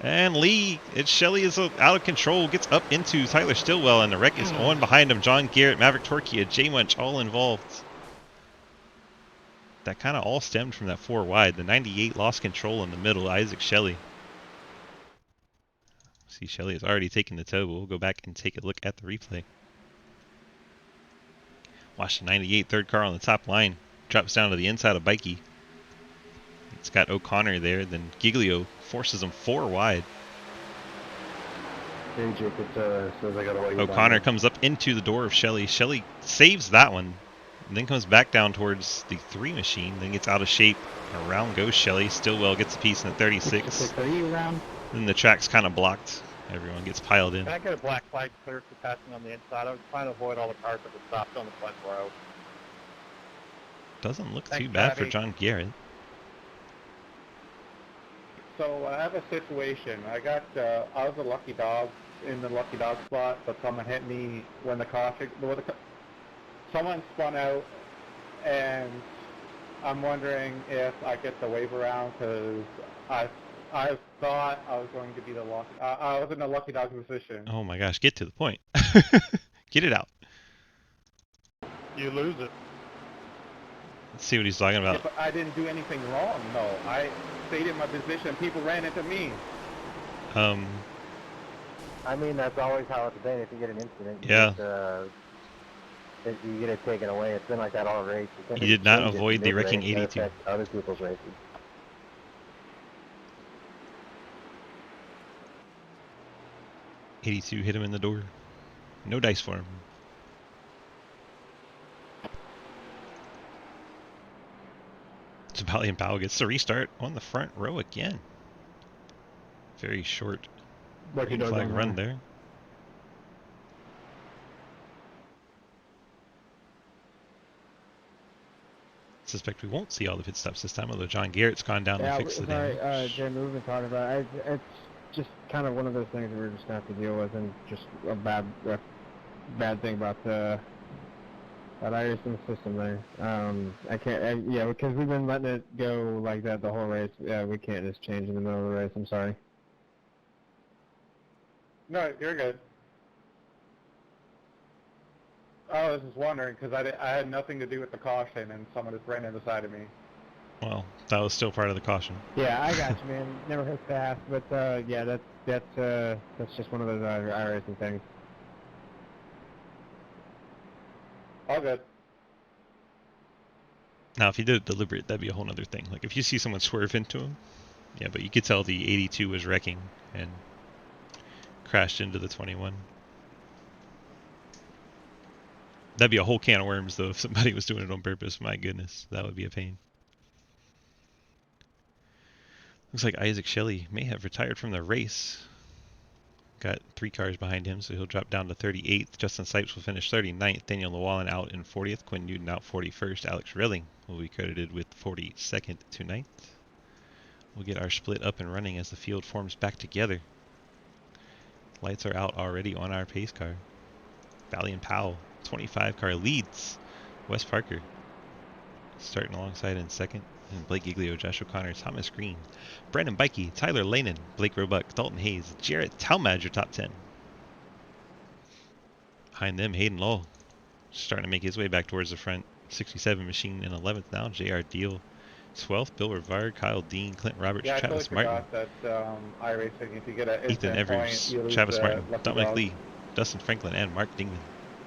And Lee, Shelley is out of control, gets up into Tyler Stillwell, and the wreck is on behind him. John Garrett, Maverick Torquia, J Munch, all involved. That kind of all stemmed from that 4 wide. The 98 lost control in the middle, Isaac Shelley. See, Shelley has already taken the tow, but we'll go back and take a look at the replay. Watch the 98 third car on the top line. Drops down to the inside of Bikey. It's got O'Connor there. Then Giglio forces him 4 wide. AJ says I gotta wait. O'Connor comes up into the door of Shelley. Shelley saves that one. And then comes back down towards the 3 machine. Then gets out of shape. Around goes Shelley. Stillwell gets a piece in the 36. Then the track's kind of blocked. Everyone gets piled in. Can I get a black flag clear for passing on the inside? I was trying to avoid all the cars that were stopped on the front row. Doesn't look Thanks, too bad for Abby. John Garrett. So I have a situation. I was a lucky dog in the lucky dog spot, but someone hit me when the caution. Someone spun out, and I'm wondering if I get the wave around because I thought I was going to be the lucky. I was in a lucky dog position. Oh my gosh, get to the point. Get it out. You lose it. Let's see what he's talking Yeah, about. but I didn't do anything wrong. No, I stayed in my position. People ran into me. I mean, that's always how it's been. If you get an incident, Yeah. you get it taken away. It's been like that all race. He did not avoid the wrecking It 82. affects other people's races. '82 hit him in the door. No dice for him. So Valiant Powell gets the restart on the front row again. Very short Lucky green dog flag on run there. there. Suspect we won't see all the pit stops this time, although John Garrett's gone down and fixed the damage. Jim, we've been talking about it. It's just kind of one of those things that we're just going to have to deal with, and just a bad thing about that iRacing system there. I can't, yeah, because we've been letting it go like that the whole race. Yeah, we can't just change in the middle of the race. I'm sorry. No, you're good. I was just wondering because I had nothing to do with the caution, and someone just ran in the side of me. Well, that was still part of the caution. Yeah, I got you, man. Never hurts to ask, but yeah, that's just one of those iRacing things. All good. Now, if he did it deliberate, that'd be a whole other thing. Like, if you see someone swerve into him, yeah, but you could tell the 82 was wrecking and crashed into the 21. That'd be a whole can of worms, though, if somebody was doing it on purpose. My goodness, that would be a pain. Looks like Isaac Shelley may have retired from the race. Got 3 cars behind him, so he'll drop down to 38th. Justin Sipes will finish 39th. Daniel Llewellyn out in 40th. Quinn Newton out 41st. Alex Relling will be credited with 42nd to 9th. We'll get our split up and running as the field forms back together. Lights are out already on our pace car. Valiant Powell, 25 car leads. Wes Parker starting alongside in second. And Blake Giglio, Josh O'Connor, Thomas Green, Brandon Bikey, Tyler Lanin, Blake Roebuck, Dalton Hayes, Jarrett Talmadge, top 10. Behind them, Hayden Lowell, starting to make his way back towards the front. 67 machine in 11th now. J.R. Deal, 12th. Bill Rivard, Kyle Dean, Clint Roberts, Yeah, I totally Travis Martin, forgot that iRacing, if you get a Ethan instant Evers, point, you lose Travis the Martin, lucky Dominic dog. Lee, Dustin Franklin, and Mark Dingman.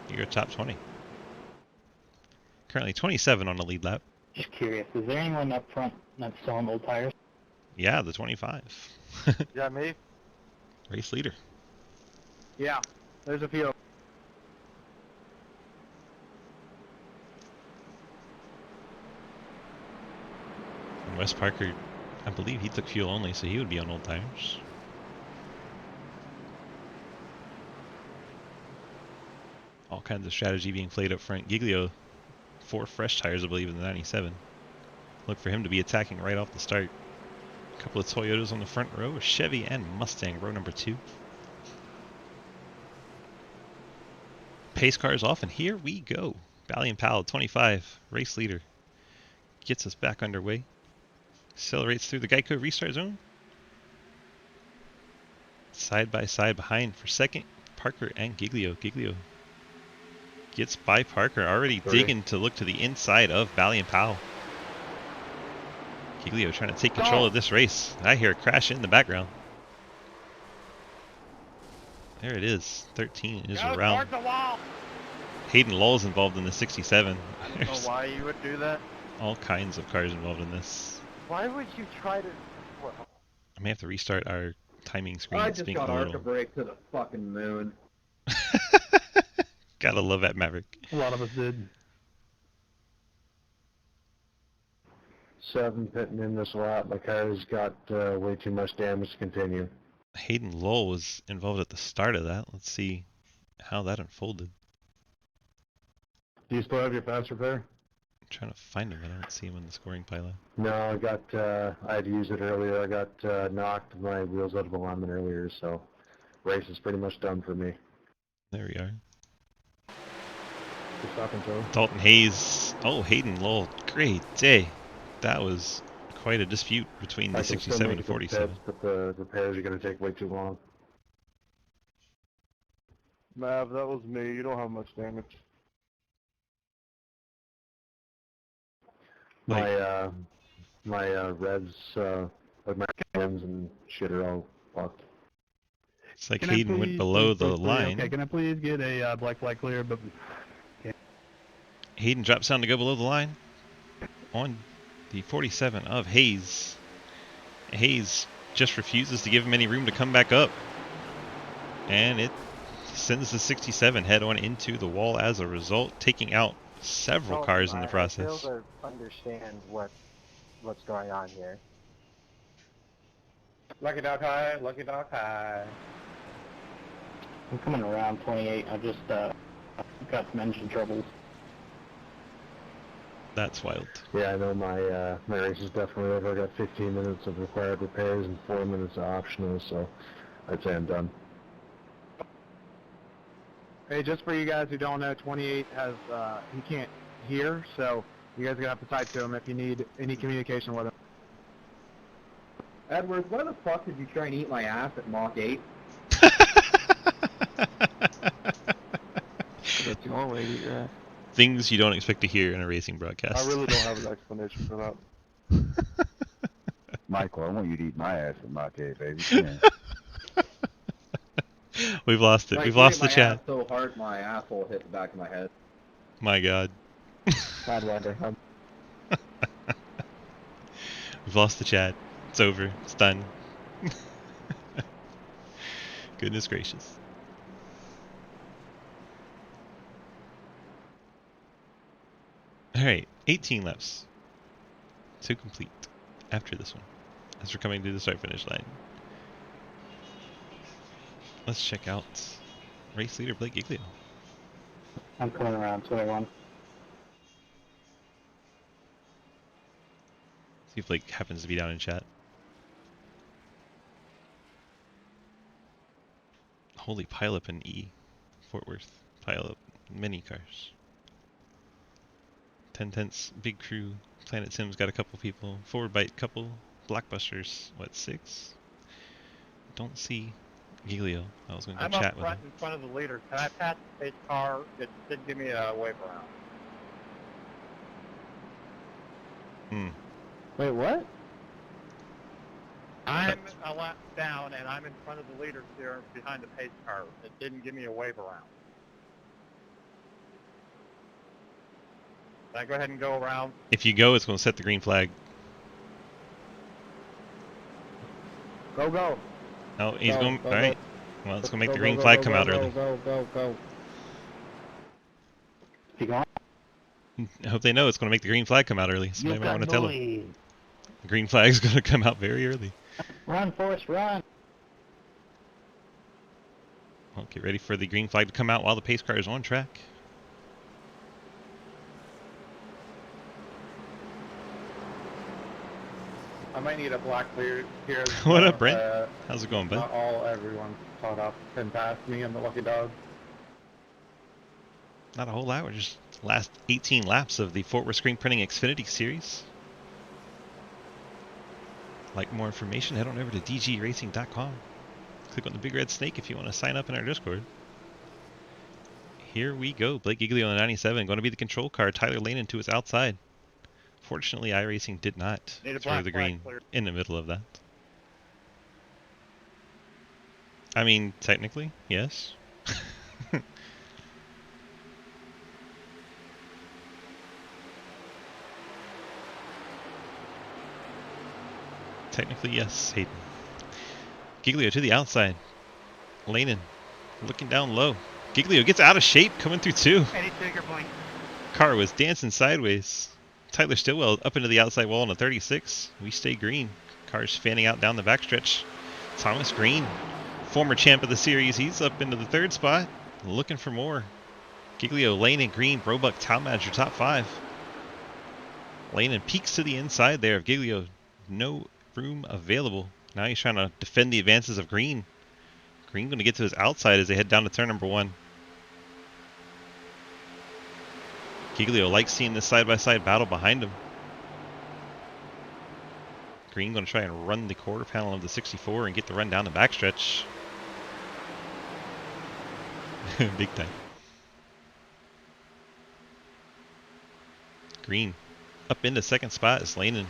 You're top 20. Currently 27 on the lead lap. Just curious, is there anyone up front that's selling old tires? Yeah, the 25. Yeah, me? Race leader. Yeah, there's a few. And Wes Parker, I believe he took fuel only, so he would be on old tires. All kinds of strategy being played up front. Giglio, 4 fresh tires, I believe, in the 97. Look for him to be attacking right off the start. A couple of Toyotas on the front row, a Chevy and Mustang, row number 2. Pace cars off, and here we go. Valiant Powell, 25, race leader. Gets us back underway. Accelerates through the Geico restart zone. Side by side behind for second, Parker and Giglio. Giglio gets by Parker, already digging to look to the inside of Valiant Powell. Giglio trying to take control of this race. I hear a crash in the background. There it is. 13 is around. Hayden Lowell's involved in the 67. I don't know There's why you would do that. all kinds of cars involved in this. Why would you try to... Well, I may have to restart our timing screen. I It's just being got a Arca little... Break to the fucking moon. Gotta love that Maverick. A lot of us did. 7 pitting in this lap. My car's got way too much damage to continue. Hayden Lowell was involved at the start of that. Let's see how that unfolded. Do you still have your fast repair? I'm trying to find him, but I don't see him in the scoring pile. No, I had to use it earlier. I got knocked my wheels out of alignment earlier, so race is pretty much done for me. There we are. Stop and go. Dalton Hayes. Oh, Hayden Lowell. Great day. That was quite a dispute between the 67 and 47. But the repairs are going to take way too long. Mav, that was me. You don't have much damage. My revs, like my cams and shit are all fucked. It's like Hayden went below the line. Okay, can I please get a black flag clear? But Hayden drops down to go below the line on the 47 of Hayes. Hayes just refuses to give him any room to come back up. And it sends the 67 head on into the wall as a result, taking out several cars in the process. I fail to understand what's going on here. Lucky dog high, lucky dog high. I'm coming around 28. I just got some engine troubles. That's wild. Yeah, I know my race is definitely over. I got 15 minutes of required repairs and 4 minutes of optional, so I'd say I'm done. Hey, just for you guys who don't know, 28 has, he can't hear, so you guys are going to have to type to him if you need any communication with him. Edwards, why the fuck did you try and eat my ass at Mach 8? That's your way to eat your ass. Things you don't expect to hear in a racing broadcast. I really don't have an explanation for that. Michael, I want you to eat my ass at Mach 8, baby. Yeah. We've lost it. Like, We've lost the my chat. ass so hard my asshole hit the back of my head. My God. Sidewinder. We've lost the chat. It's over. It's done. Goodness gracious. Alright, 18 laps to complete after this one, as we're coming to the start-finish line. Let's check out race leader Blake Giglio. I'm coming around 21. See if Blake happens to be down in chat. Holy pileup in E. Fort Worth. Pileup. Many cars. 10 Tenths, Big Crew, Planet Sims got a couple people. Forward Bite couple. Blockbusters, what, 6? Don't see Giglio. I was going to I'm go chat up with front him. in front of the leader. Can I pass the pace car? It didn't give me a wave around. Wait, what? I'm a lap down, and I'm in front of the leader here behind the pace car. It didn't give me a wave around. Can I go ahead and go around? If you go, it's going to set the green flag. Go, go. Oh, he's Go, going... go, Alright. go. Well, it's going to make Go, the go, green go, flag go, come go, out go, early. Go, go, go. You gone? I hope they know it's going to make the green flag come out early. Somebody might want to tell them. noise. The green flag is going to come out very early. Run, Forrest, run. Well, get ready for the green flag to come out while the pace car is on track. I might need a black clear here. What up, Brent? How's it going, bud? Not everyone caught up and passed me and the lucky dog. Not a whole lot. We're just last 18 laps of the Fort Worth Screen Printing Xfinity Series. Like more information, head on over to dgracing.com. Click on the big red snake if you want to sign up in our Discord. Here we go. Blake Giglio on the 97, going to be the control car. Tyler Lane to his outside. Fortunately, iRacing did not throw the green in the middle of that. I mean, technically, yes. Technically, yes, Hayden. Giglio to the outside. Lanin looking down low. Giglio gets out of shape coming through 2. 82, your blink. Car was dancing sideways. Tyler Stillwell up into the outside wall on a 36. We stay green. Car's fanning out down the backstretch. Thomas Green, former champ of the series, he's up into the 3rd spot. Looking for more. Giglio, Lane, and Green, Roebuck, Talmadge, your top 5. Lane peeks to the inside there of Giglio. No room available. Now he's trying to defend the advances of Green. Green going to get to his outside as they head down to turn number 1. Giglio likes seeing this side-by-side battle behind him. Green going to try and run the quarter panel of the 64 and get the run down the backstretch. Big time. Green up into 2nd spot is Lanin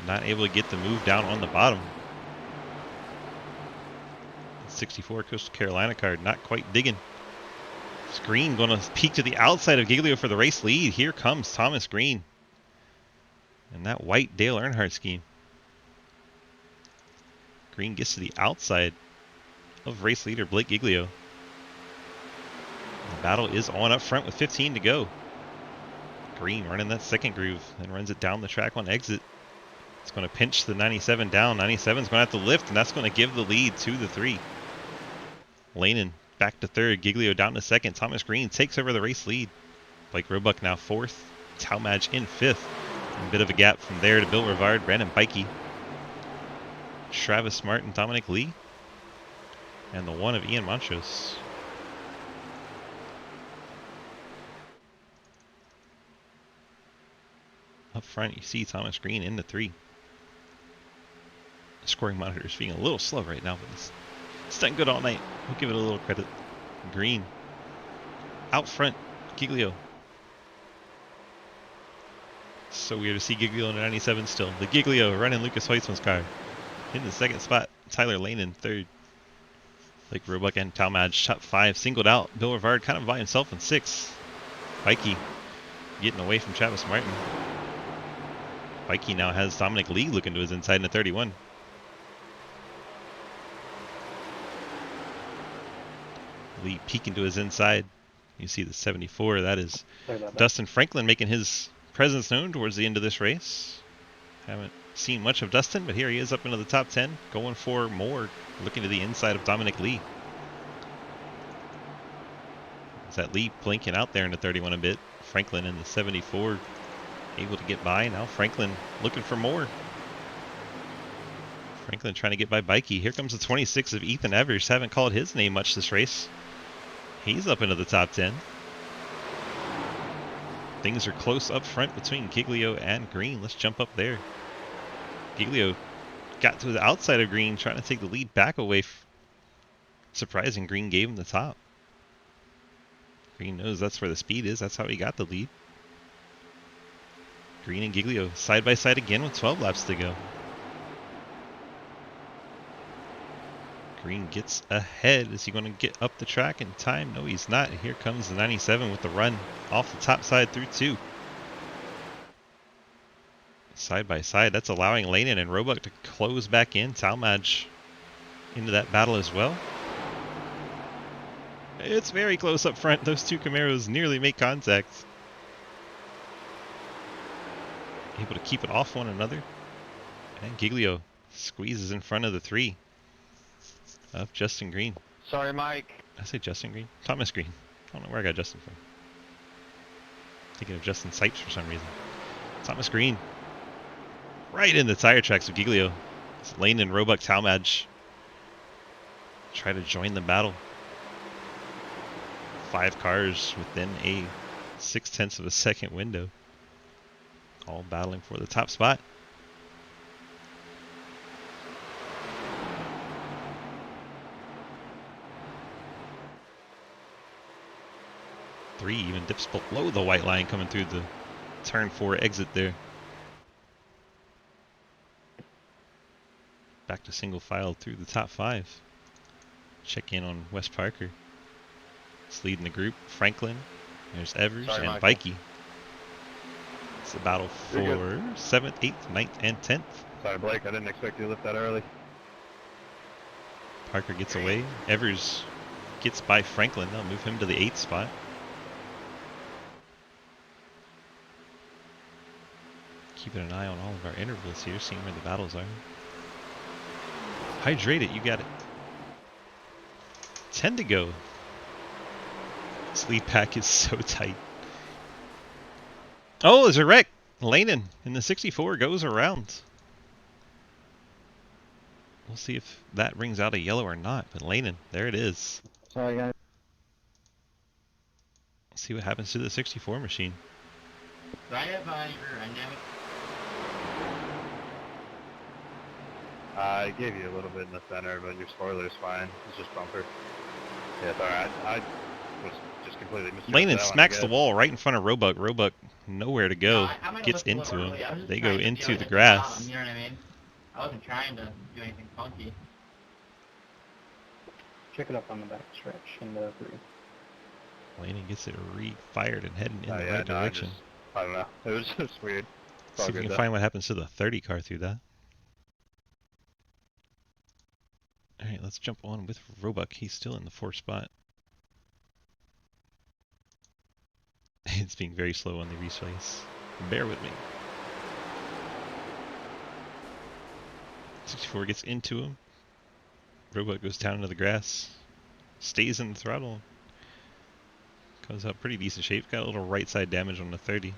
not able to get the move down on the bottom. 64 Coastal Carolina card not quite digging. Green going to peek to the outside of Giglio for the race lead. Here comes Thomas Green. And that white Dale Earnhardt scheme. Green gets to the outside of race leader Blake Giglio. The battle is on up front with 15 to go. Green running that 2nd groove, then runs it down the track on exit. It's going to pinch the 97 down. 97 is going to have to lift, and that's going to give the lead to the 3. Lanin back to 3rd. Giglio down to 2nd. Thomas Green takes over the race lead. Blake Roebuck now 4th. Talmadge in 5th. A bit of a gap from there to Bill Rivard, Brandon Bikey, Travis Martin, Dominic Lee, and the 1 of Ian Montrose. Up front, you see Thomas Green in the 3. The scoring monitor is being a little slow right now, but it's done good all night. We'll give it a little credit. Green. Out front, Giglio. So weird to see Giglio in the 97 still. The Giglio running Lucas Hoitzman's car. In the 2nd spot, Tyler Lane in 3rd. Like Roebuck and Talmadge, top 5, singled out. Bill Rivard kind of by himself in 6th. Bikey getting away from Travis Martin. Bikey now has Dominic Lee looking to his inside in the 31. Lee peeking to his inside. You see the 74. That is Dustin Franklin making his presence known towards the end of this race. Haven't seen much of Dustin, but here he is up into the top 10, going for more, looking to the inside of Dominic Lee. Is that Lee blinking out there in the 31 a bit? Franklin in the 74 able to get by. Now Franklin looking for more. Franklin trying to get by Bikey. Here comes the 26 of Ethan Evers. Haven't called his name much this race. He's up into the top 10. Things are close up front between Giglio and Green. Let's jump up there. Giglio got to the outside of Green, trying to take the lead back away. Surprising, Green gave him the top. Green knows that's where the speed is. That's how he got the lead. Green and Giglio side by side again with 12 laps to go. Green gets ahead. Is he going to get up the track in time? No, he's not. Here comes the 97 with the run off the top side through 2. Side by side, that's allowing Lanin and Roebuck to close back in. Talmadge into that battle as well. It's very close up front. Those 2 Camaros nearly make contact. Able to keep it off one another. And Giglio squeezes in front of the 3 of Justin Green. Sorry, Mike. I say Justin Green? Thomas Green. I don't know where I got Justin from. Thinking of Justin Sipes for some reason. Thomas Green. Right in the tire tracks of Giglio. It's Lane and Roebuck Talmadge try to join the battle. 5 cars within a 0.6 of a second window. All battling for the top spot. Three even dips below the white line coming through the turn 4 exit there. Back to single file through the top 5. Check in on Wes Parker. He's leading the group. Franklin. There's Evers and Bikey. It's a battle for 7th, 8th, 9th, and 10th. Sorry, Blake, I didn't expect you to lift that early. Parker gets away. Evers gets by Franklin. They'll move him to the 8th spot. Keeping an eye on all of our intervals here, seeing where the battles are. Hydrate it, you got it. 10 to go. This lead pack is so tight. Oh, there's a wreck. Lanen in the 64 goes around. We'll see if that rings out a yellow or not, but Lanen, there it is. Sorry, guys. Let's see what happens to the 64 machine. Do I have your dynamic? I gave you a little bit in the center, but your spoiler's fine. It's just bumper. Yeah, it's alright. I was just completely misjudged. Lanen smacks the wall right in front of Roebuck. Roebuck, nowhere to go. No, I might have Gets listened a into little him. early. I was just They trying go to into feel the it grass. down, you know what I mean? I wasn't trying to do anything funky. Check it up on the back stretch in the 3. Lanen gets it re-fired and heading in the yeah, right no, direction. I don't know. It was just weird. It's all See if we good, can though. find what happens to the 30 car through that. Alright, let's jump on with Roebuck. He's still in the 4th spot. It's being very slow on the respace. Bear with me. 64 gets into him. Roebuck goes down into the grass. Stays in the throttle. Comes out pretty decent shape. Got a little right side damage on the 30.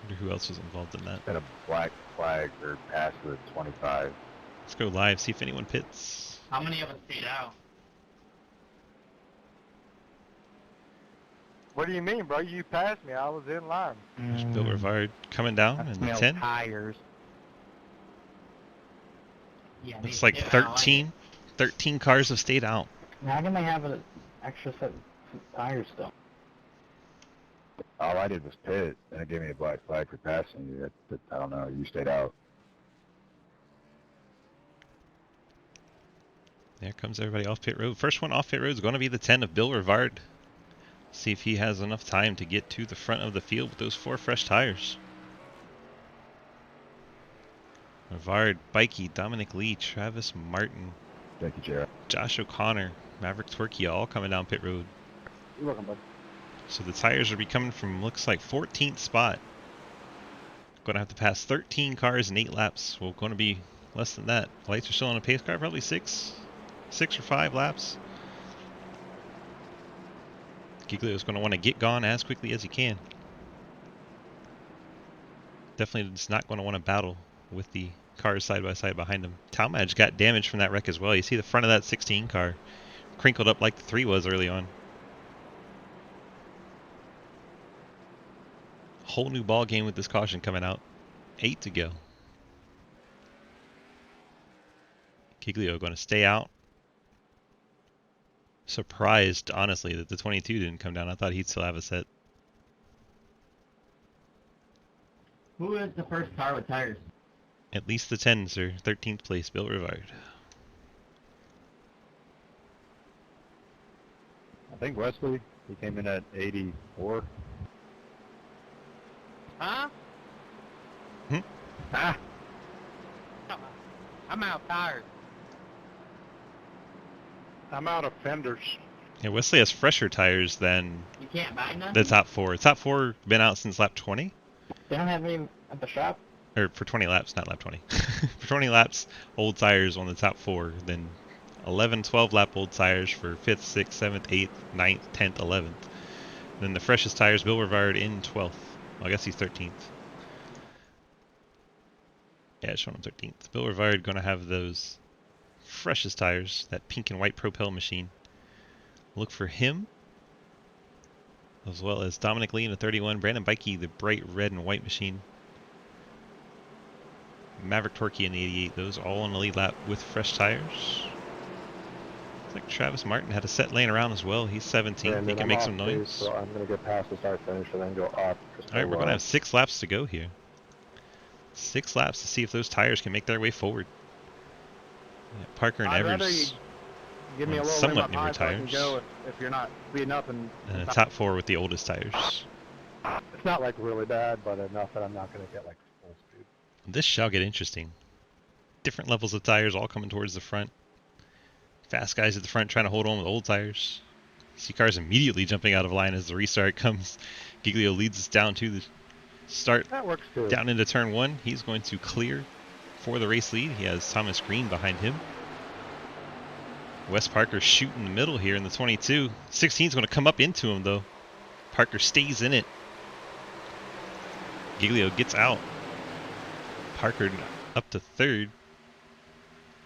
Wonder who else was involved in that. Got a black flag or pass to the 25. Let's go live, see if anyone pits. How many of us stayed out? What do you mean, bro? You passed me. I was in line. There's Bill Rivard coming down in the 10. Tires. Yeah, Looks they like did, I don't 13 cars have stayed out. How can they have an extra set of tires still? All I did was pit, and it gave me a black flag for passing you. I don't know. You stayed out. There comes everybody off pit road. First one off pit road is going to be the 10 of Bill Rivard. See if he has enough time to get to the front of the field with those 4 fresh tires. Rivard, Bikey, Dominic Lee, Travis Martin, Thank you, Jared. Josh O'Connor, Maverick Twerky, all coming down pit road. You're welcome, bud. So the tires will be coming from, looks like 14th spot. Going to have to pass 13 cars in 8 laps. Well, going to be less than that. Lights are still on a pace car, probably 6 or 5 laps. Giglio's going to want to get gone as quickly as he can. Definitely is not going to want to battle with the cars side by side behind him. Talmadge got damaged from that wreck as well. You see the front of that 16 car crinkled up like the 3 was early on. Whole new ball game with this caution coming out. 8 to go. Giglio going to stay out. Surprised, honestly, that the 22 didn't come down. I thought he'd still have a set. Who is the first car with tires? At least the 10, sir. 13th place, Bill Rivard. I think Wesley, he came in at 84. Huh? Ah, I'm out of tires. I'm out of fenders. Yeah, Wesley has fresher tires than You can't buy nothing? the top 4. Top 4 been out since lap 20. They don't have any at the shop? Or for 20 laps, not lap 20. For 20 laps, old tires on the top 4. Then 11, 12 lap old tires for 5th, 6th, 7th, 8th, 9th, 10th, 11th. Then the freshest tires, Bill Rivard in 12th. Well, I guess he's 13th. Yeah, it's showing him 13th. Bill Rivard going to have those freshest tires, that pink and white Propel machine. Look for him, as well as Dominic Lee in the 31, Brandon Bikey, the bright red and white machine, Maverick Torquey in the 88. Those all on the lead lap with fresh tires. Looks like Travis Martin had a set laying around as well. He's 17th. He can make some noise. So I'm going to get past the start finish and then go up. All right, we're going to have 6 laps to go here. 6 laps to see if those tires can make their way forward. Yeah, Parker and I'd rather you Evers give me a on little somewhat room up newer high so I can tires. go if you're not speeding up. And The top 4 with the oldest tires. it's not like really bad, but enough that I'm not going to get like This shall get interesting. Different levels of tires all coming towards the front. Fast guys at the front trying to hold on with old tires. See cars immediately jumping out of line as the restart comes. Giglio leads us down to the start. That works too. Down into turn 1. He's going to clear for the race lead. He has Thomas Green behind him. Wes Parker shooting in the middle here in the 22. 16 is going to come up into him though. Parker stays in it. Giglio gets out. Parker up to third.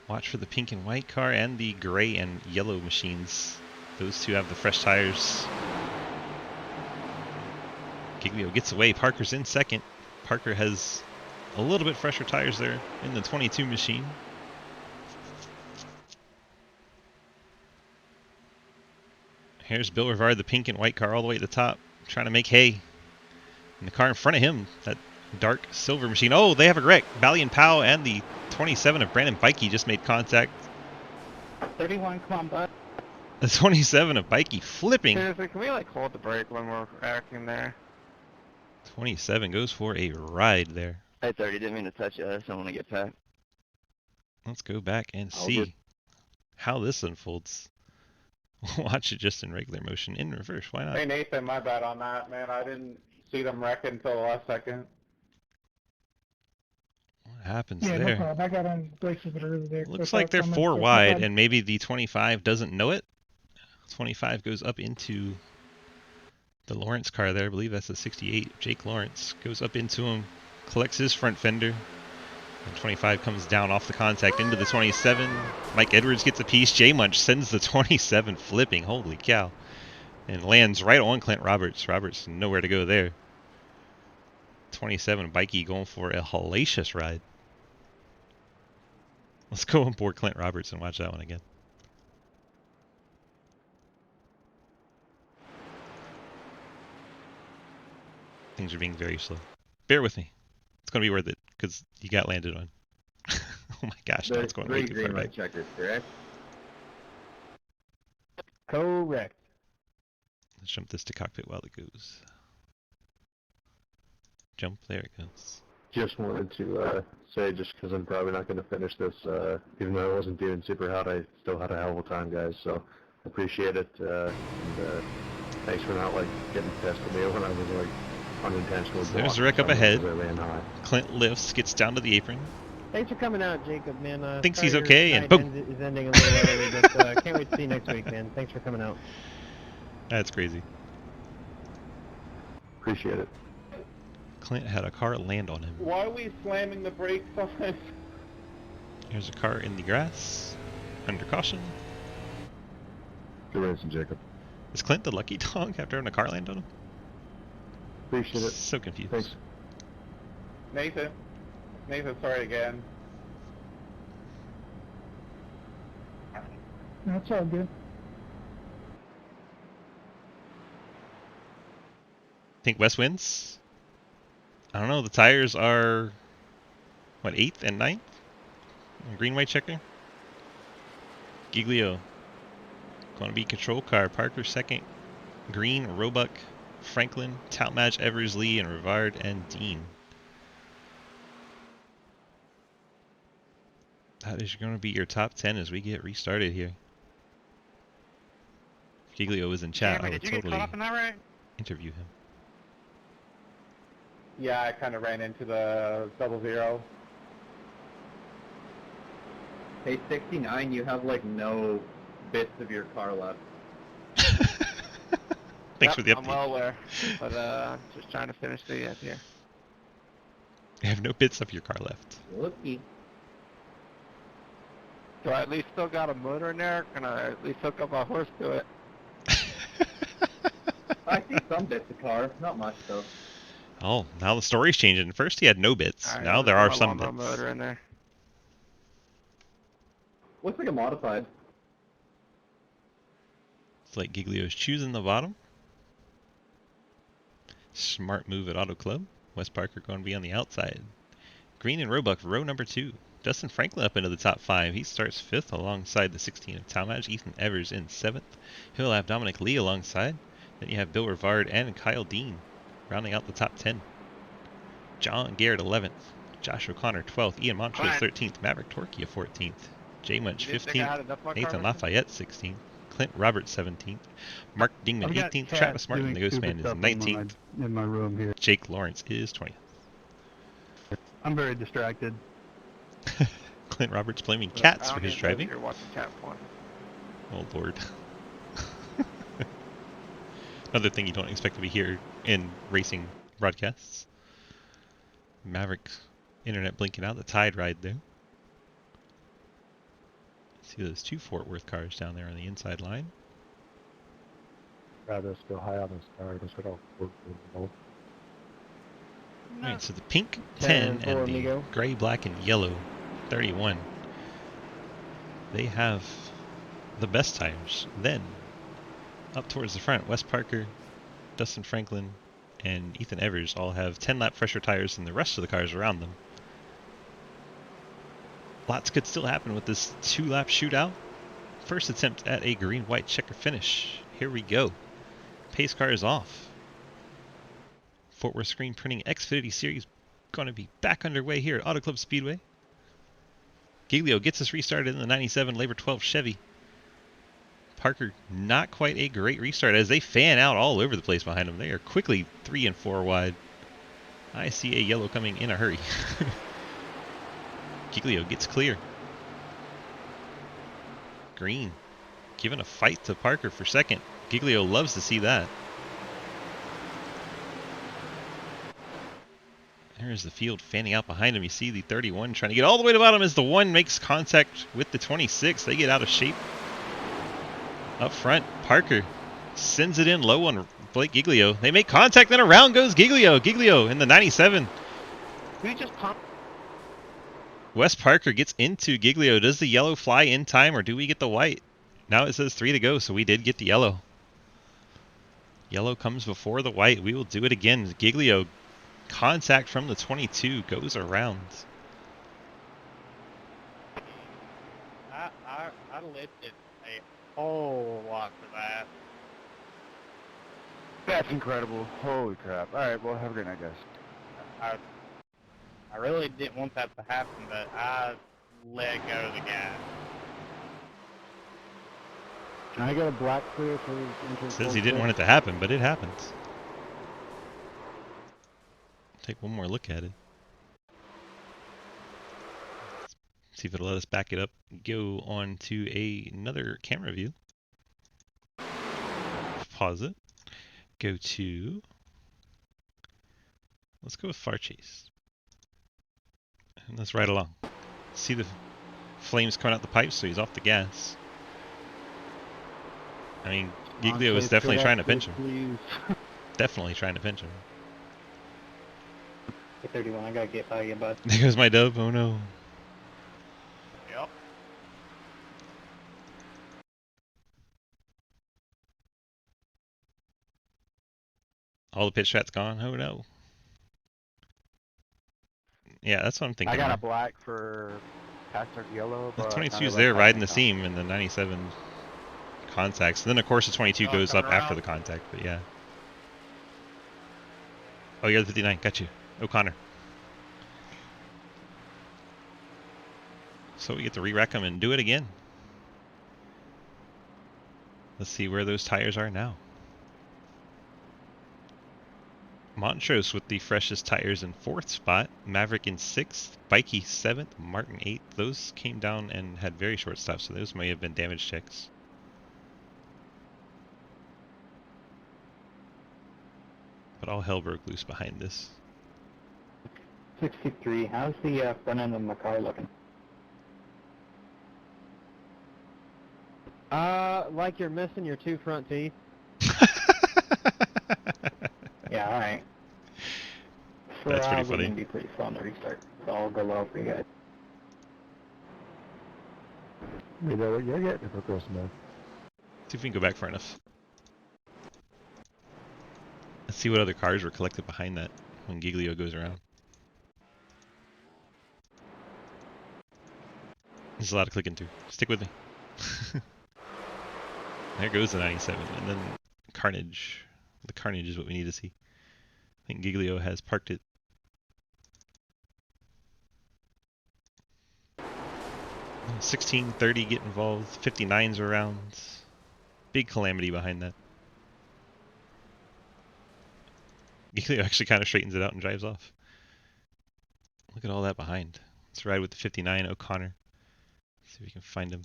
Watch for the pink and white car and the gray and yellow machines. Those two have the fresh tires. Giglio gets away. Parker's in second. Parker has a little bit fresher tires there in the 22 machine. Here's Bill Rivard, the pink and white car all the way at the top, trying to make hay. And the car in front of him, that dark silver machine. Oh, they have a wreck. Bally and Powell and the 27 of Brandon Bikey just made contact. 31, come on, bud. The 27 of Bikey flipping. Seriously, can we like hold the brake when we're acting there? 27 goes for a ride there. Hey, 30, didn't mean to touch you. I just don't want to get packed. Let's go back and see how this unfolds. Watch it just in regular motion, in reverse. Why not? Hey Nathan, my bad on that, man. I didn't see them wreck until the last second. What happens Yeah, there? no problem. I got on brakes a bit early there. Looks like they're 4 wide, and maybe the 25 doesn't know it. 25 goes up into the Lawrence car there. I believe that's the 68. Jake Lawrence goes up into him, collects his front fender. And 25 comes down off the contact into the 27. Mike Edwards gets a piece. J Munch sends the 27 flipping. Holy cow. And lands right on Clint Roberts. Roberts nowhere to go there. 27 Bikey going for a hellacious ride. Let's go on board Clint Roberts and watch that one again. Things are being very slow. Bear with me. It's going to be worth it because you got landed on. Oh my gosh, There's that's going 3 way too green far light back. checkers, correct? Correct. Let's jump this to cockpit while it goes. Jump, there it goes. Just wanted to say, just because I'm probably not going to finish this, even though I wasn't doing super hot, I still had a hell of a time, guys. So appreciate it. Thanks for not like getting pissed at me when I was like unintentionally. There's a wreck up ahead. I ran high. Clint lifts, gets down to the apron. Thanks for coming out, Jacob, man. Thinks sorry he's your okay, and night boom. Is ending a little early, but can't wait to see you next week, man. Thanks for coming out. That's crazy. Appreciate it. Clint had a car land on him. Why are we slamming the brakes on this? Here's a car in the grass. Under caution. Good racing, Jacob. Is Clint the lucky dog after having a car land on him? Appreciate it. So confused. Thanks. Nathan, sorry again. That's all good. Think Wes wins? I don't know. The tires are, what, 8th and 9th? Green white checker. Giglio. Going to be control car. Parker second. Green, Roebuck, Franklin, Talmadge, Eversley, and Rivard and Dean. That is going to be your top 10 as we get restarted here. If Giglio was in chat, Jeremy, I would did you get totally caught up in that wreck? interview him. Yeah, I kind of ran into the 00. Hey, 69, you have like no bits of your car left. Thanks for the update. I'm well aware, but just trying to finish the end here. You have no bits of your car left. Looky. Do I at least still got a motor in there? Can I at least hook up a horse to it? I see some bits of car, not much though. Oh, now the story's changing. First he had no bits. All right, Now let's there put are my some lawnmower bits. motor in there. Looks like a modified. It's like Giglio's choosing the bottom. Smart move at Auto Club. Wes Parker going to be on the outside. Green and Roebuck, row number 2. Justin Franklin up into the top 5. He starts 5th alongside the 16 of Talmadge. Ethan Evers in 7th. He'll have Dominic Lee alongside. Then you have Bill Rivard and Kyle Dean rounding out the top 10. John Garrett 11th. Josh O'Connor 12th, Ian Montrose 13th, Maverick Torquia 14th, Jay Munch You didn't think I 15th, had enough of my Nathan car Lafayette 16th, Clint Roberts 17th, Mark Dingman I've got 18th, cats Travis Martin, doing the Ghost stupid Man, is stuff 19th, in my room here. Jake Lawrence is 20th. I'm very distracted. Clint Roberts blaming I cats don't for his even know if driving. you're watching chat porn. Oh lord. Another thing you don't expect to be here in racing broadcasts. Maverick internet blinking out, the Tide ride there. See those two Fort Worth cars down there on the inside line. Rather go high on this car, just go Alright, so the pink 10 10 for and the Amigo. gray, black, and yellow 31. They have the best tires. Then, up towards the front, Wes Parker, Dustin Franklin, and Ethan Evers all have 10-lap fresher tires than the rest of the cars around them. Lots could still happen with this 2-lap shootout. First attempt at a green-white checker finish. Here we go. Pace car is off. Fort Worth Screen Printing Xfinity Series going to be back underway here at Auto Club Speedway. Giglio gets us restarted in the 97 Labor 12 Chevy. Parker, not quite a great restart as they fan out all over the place behind him. They are quickly 3 and 4 wide. I see a yellow coming in a hurry. Giglio gets clear. Green giving a fight to Parker for second. Giglio loves to see that. There's the field fanning out behind him. You see the 31 trying to get all the way to the bottom as the 1 makes contact with the 26. They get out of shape. Up front, Parker sends it in low on Blake Giglio. They make contact, then around goes Giglio. Giglio in the 97. We just pumped. Wes Parker gets into Giglio. Does the yellow fly in time or do we get the white? Now it says 3 to go, so we did get the yellow. Yellow comes before the white. We will do it again. Giglio, contact from the 22, goes around. I lifted a whole lot for that. That's incredible. Holy crap. Alright, well, have a great night, guys. I really didn't want that to happen, but I let go of the gas. Can I get a black clear for entrance? Says he didn't want it to happen, but it happens. Take one more look at it. See if it'll let us back it up. Go on to another camera view. Pause it. Go to... Let's go with Far Chase. And let's ride along. See the flames coming out the pipe, so he's off the gas. I mean, Giglio is definitely trying to pinch him. Definitely trying to pinch him. 31, I gotta get by you, bud. There goes my dub. Oh no. Yep. All the pit strat's gone. Oh no. Yeah, that's what I'm thinking. I got a black for Pastor Yellow. The but 22 is none there of us riding the have seam, and the 97 contacts. And then of course the 22 goes up coming after around. the contact. But yeah. Oh, you're the 59. Got you, O'Connor. So we get to re-rack them and do it again. Let's see where those tires are now. Montrose with the freshest tires in 4th spot. Maverick in 6th. Bikey 7th. Martin 8th. Those came down and had very short stops, so those may have been damage checks. But all hell broke loose behind this. 63, how's the front end of my car looking? Like you're missing your 2 front teeth. Yeah, alright. That's pretty funny. Gonna be pretty fun to restart. So I'll go low for you guys. You know what you're getting for Christmas. See if we can go back far enough. Let's see what other cars were collected behind that when Giglio goes around. There's a lot of clicking through. Stick with me. There goes the 97, and then Carnage. The Carnage is what we need to see. I think Giglio has parked it 1630 get involved. 59s around. Big calamity behind that. He actually kind of straightens it out and drives off. Look at all that behind. Let's ride with the 59 O'Connor. See if we can find him.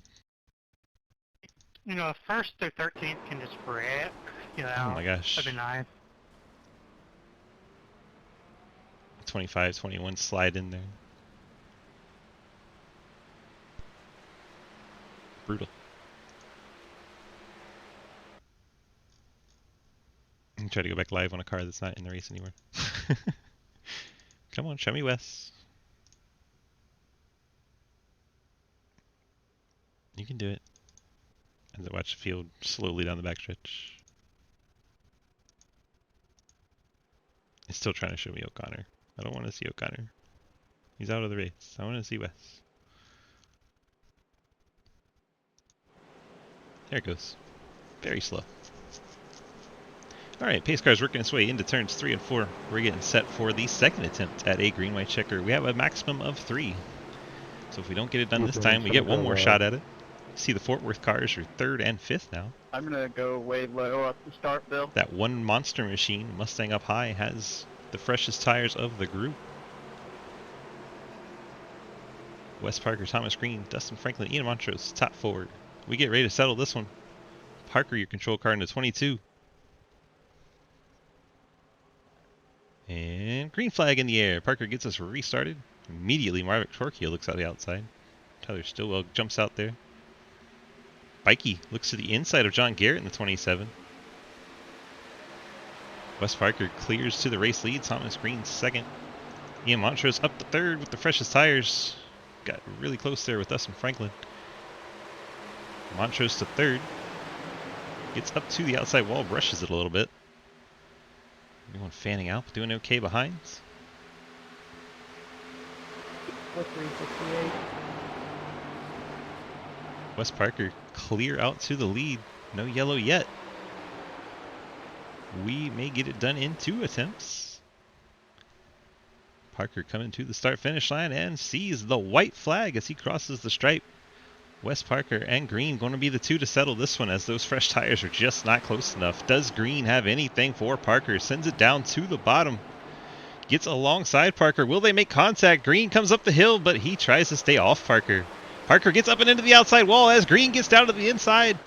You know, first through 13th can just wreck. You know, Oh my gosh. that'd be nice. 25, 21 slide in there. Brutal. I'm trying to go back live on a car that's not in the race anymore. Come on, show me Wes. You can do it. As I watch the field slowly down the backstretch. He's still trying to show me O'Connor. I don't want to see O'Connor. He's out of the race. I want to see Wes. There it goes. Very slow. Alright, pace car's working its way into turns 3 and 4. We're getting set for the second attempt at a green-white checker. We have a maximum of 3. So if we don't get it done this time, we get one more shot at it. See the Fort Worth cars are 3rd and 5th now. I'm gonna go way low at the start, Bill. That one monster machine, Mustang up high, has the freshest tires of the group. Wes Parker, Thomas Green, Dustin Franklin, Ian Montrose, top forward. We get ready to settle this one. Parker, your control car into 22. And green flag in the air. Parker gets us restarted. Immediately, Marvick Torquia looks out the outside. Tyler Stillwell jumps out there. Bikey looks to the inside of John Garrett in the 27. Wes Parker clears to the race lead. Thomas Green second. Ian Montrose up to 3rd with the freshest tires. Got really close there with Dustin Franklin. Montrose to 3rd. Gets up to the outside wall, brushes it a little bit. Everyone fanning out, but doing okay behind. 368. Wes Parker clear out to the lead. No yellow yet. We may get it done in 2 attempts. Parker coming to the start-finish line and sees the white flag as he crosses the stripe. Wes Parker and Green going to be the 2 to settle this one as those fresh tires are just not close enough. Does Green have anything for Parker? Sends it down to the bottom. Gets alongside Parker. Will they make contact? Green comes up the hill, but he tries to stay off Parker. Parker gets up and into the outside wall as Green gets down to the inside.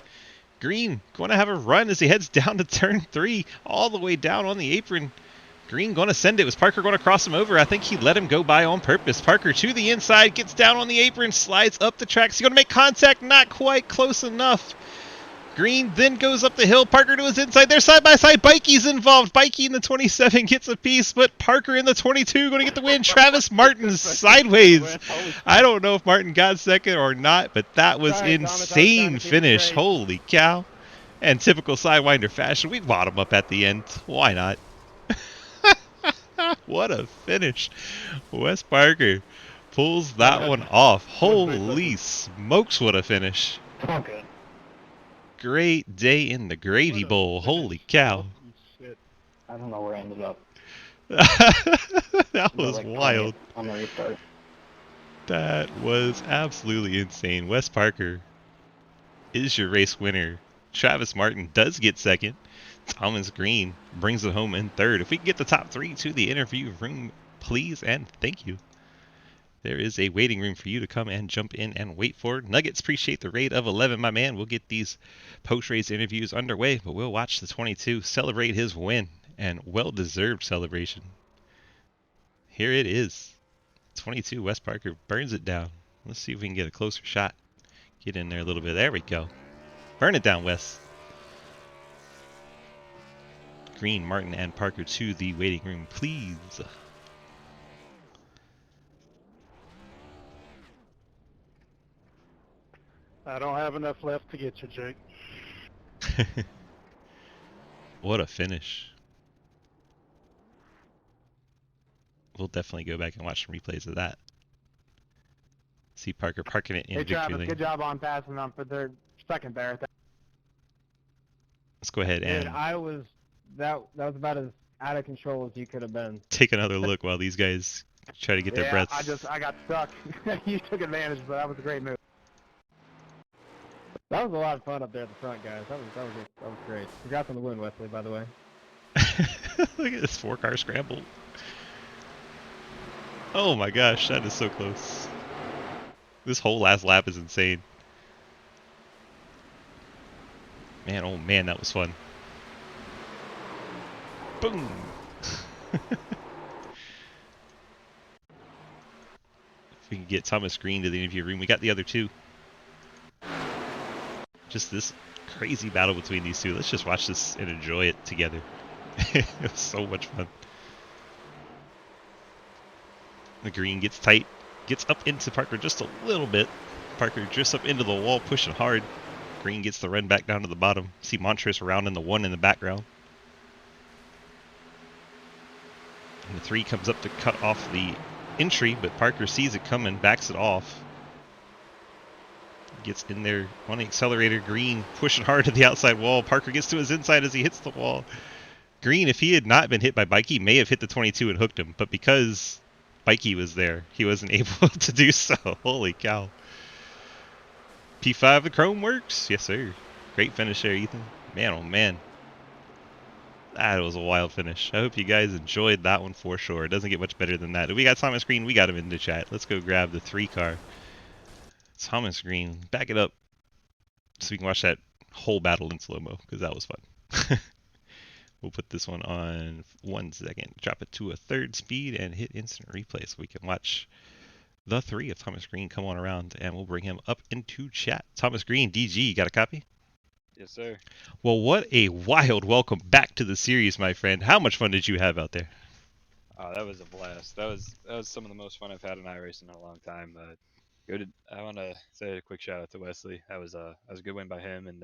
Green going to have a run as he heads down to turn 3, all the way down on the apron. Green going to send it. Was Parker going to cross him over? I think he let him go by on purpose. Parker to the inside, gets down on the apron, slides up the tracks. He's going to make contact, not quite close enough. Green then goes up the hill. Parker to his inside. They're side by side. Bikey's involved. Bikey in the 27 gets a piece, but Parker in the 22 going to get the win. Travis Martin sideways. I don't know if Martin got second or not, but that was insane finish. Holy cow. And typical Sidewinder fashion, we bottom up at the end. Why not? What a finish. Wes Parker pulls that one off. Holy smokes, what a finish. Okay. Great day in the Gravy Bowl. Holy cow. I don't know where I ended up. That was like wild. On the restart. That was absolutely insane. Wes Parker is your race winner. Travis Martin does get second. Thomas Green brings it home in 3rd. If we can get the top 3 to the interview room, please and thank you. There is a waiting room for you to come and jump in and wait for. Nuggets, appreciate the raid of 11, my man. We'll get these post-race interviews underway, but we'll watch the 22 celebrate his win, and well-deserved celebration. Here it is. 22, Wes Parker burns it down. Let's see if we can get a closer shot. Get in there a little bit. There we go. Burn it down, Wes. Green, Martin, and Parker to the waiting room, please. I don't have enough left to get you, Jake. What a finish. We'll definitely go back and watch some replays of that. See Parker parking it in Hey, victory Travis, lane. good job on passing them for their second there. Let's go ahead Dude, and that was about as out of control as you could have been. take another look while these guys try to get their breaths. I got stuck. You took advantage, but that was a great move. That was a lot of fun up there at the front, guys. That was great. Congrats on the win, Wesley, by the way. Look at this 4-car scramble. Oh my gosh, that is so close. This whole last lap is insane. Man, oh man, that was fun. Boom! If we can get Thomas Green to the interview room, we got the other two. Just this crazy battle between these two. Let's just watch this and enjoy it together. It was so much fun. The Green gets tight, gets up into Parker just a little bit. Parker drifts up into the wall, pushing hard. Green gets the run back down to the bottom. See Montrose around in the 1 in the background. And the 3 comes up to cut off the entry, but Parker sees it coming, backs it off. Gets in there on the accelerator. Green pushing hard to the outside wall. Parker gets to his inside as he hits the wall. Green, if he had not been hit by Bikey, may have hit the 22 and hooked him, but because Bikey was there, he wasn't able to do so. Holy cow. P5, the chrome works. Yes, sir. Great finish there, Ethan. Man, oh man. That was a wild finish. I hope you guys enjoyed that one for sure. It doesn't get much better than that. If we got Thomas Green, we got him in the chat. Let's go grab the 3-car. Thomas Green, back it up so we can watch that whole battle in slow-mo, because that was fun. We'll put this one on 1 second, drop it to a 3rd speed, and hit instant replay so we can watch the 3 of Thomas Green come on around, and we'll bring him up into chat. Thomas Green, DG, you got a copy? Yes, sir. Well, what a wild welcome back to the series, my friend. How much fun did you have out there? Oh, that was a blast. That was some of the most fun I've had in iRacing in a long time. I want to say a quick shout out to Wesley. That was a good win by him, and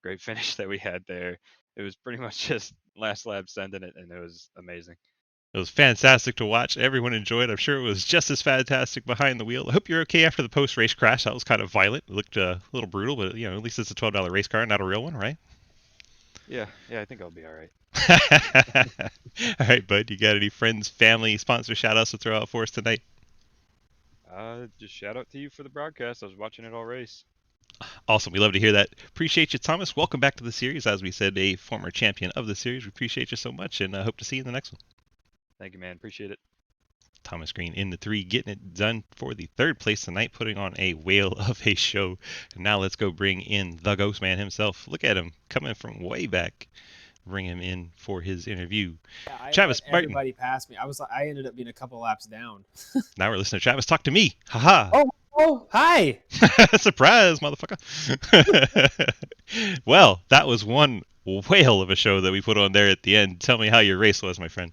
great finish that we had there. It was pretty much just last lap sending it, and it was amazing. It was fantastic to watch. Everyone enjoyed. I'm sure it was just as fantastic behind the wheel. I hope you're okay after the post-race crash. That was kind of violent. It looked a little brutal, but you know, at least it's a $12 race car, not a real one, right? Yeah, I think I'll be all right. All right, bud. You got any friends, family, sponsor shout-outs to throw out for us tonight? Just shout out to you for the broadcast. I was watching it all race. Awesome. We love to hear that. Appreciate you, Thomas. Welcome back to the series. As we said, a former champion of the series. We appreciate you so much, and hope to see you in the next one. Thank you, man. Appreciate it. Thomas Green in the 3, getting it done for the 3rd place tonight, putting on a whale of a show. And now let's go bring in the Ghost Man himself. Look at him coming from way back. Bring him in for his interview. Yeah, Travis Martin. Everybody passed me. I ended up being a couple laps down. Now we're listening to Travis talk to me. Haha. Oh, hi. Surprise, motherfucker. Well, that was one whale of a show that we put on there at the end. Tell me how your race was, my friend.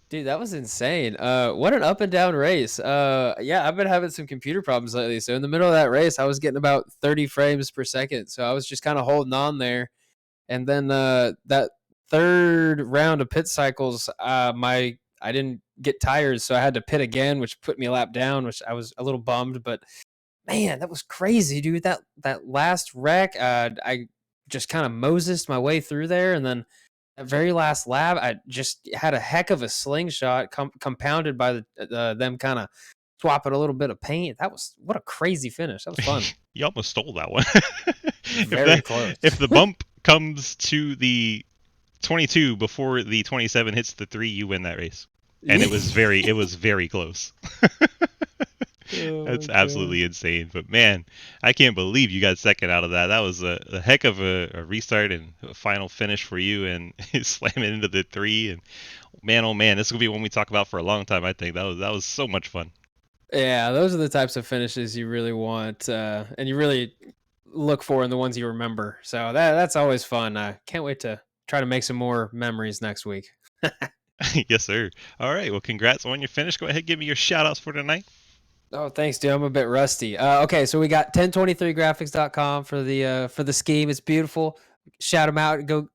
Dude, that was insane. What an up and down race. Yeah, I've been having some computer problems lately. So in the middle of that race, I was getting about 30 frames per second. So I was just kind of holding on there. And then that 3rd round of pit cycles, I didn't get tires, so I had to pit again, which put me a lap down, which I was a little bummed. But man, that was crazy, dude. That last wreck, I just kind of Mosesed my way through there, and then that very last lap, I just had a heck of a slingshot, compounded by them kind of swapping a little bit of paint. What a crazy finish. That was fun. You almost stole that one. Very close. If the bump comes to the 22 before the 27 hits the 3, you win that race. And it was very close. That's absolutely insane. But man, I can't believe you got 2nd out of that. That was a heck of a restart and a final finish for you, and slamming into the 3. And man, oh man, this will be one we talk about for a long time. I think that was so much fun. Yeah, those are the types of finishes you really want, and you really look for in the ones you remember. So that's always fun. I can't wait to try to make some more memories next week. Yes, sir. All right. Well, congrats on your finish. Go ahead, give me your shout outs for tonight. Oh, thanks, dude. I'm a bit rusty. Okay, so we got 1023graphics.com for the scheme. It's beautiful. Shout them out. Go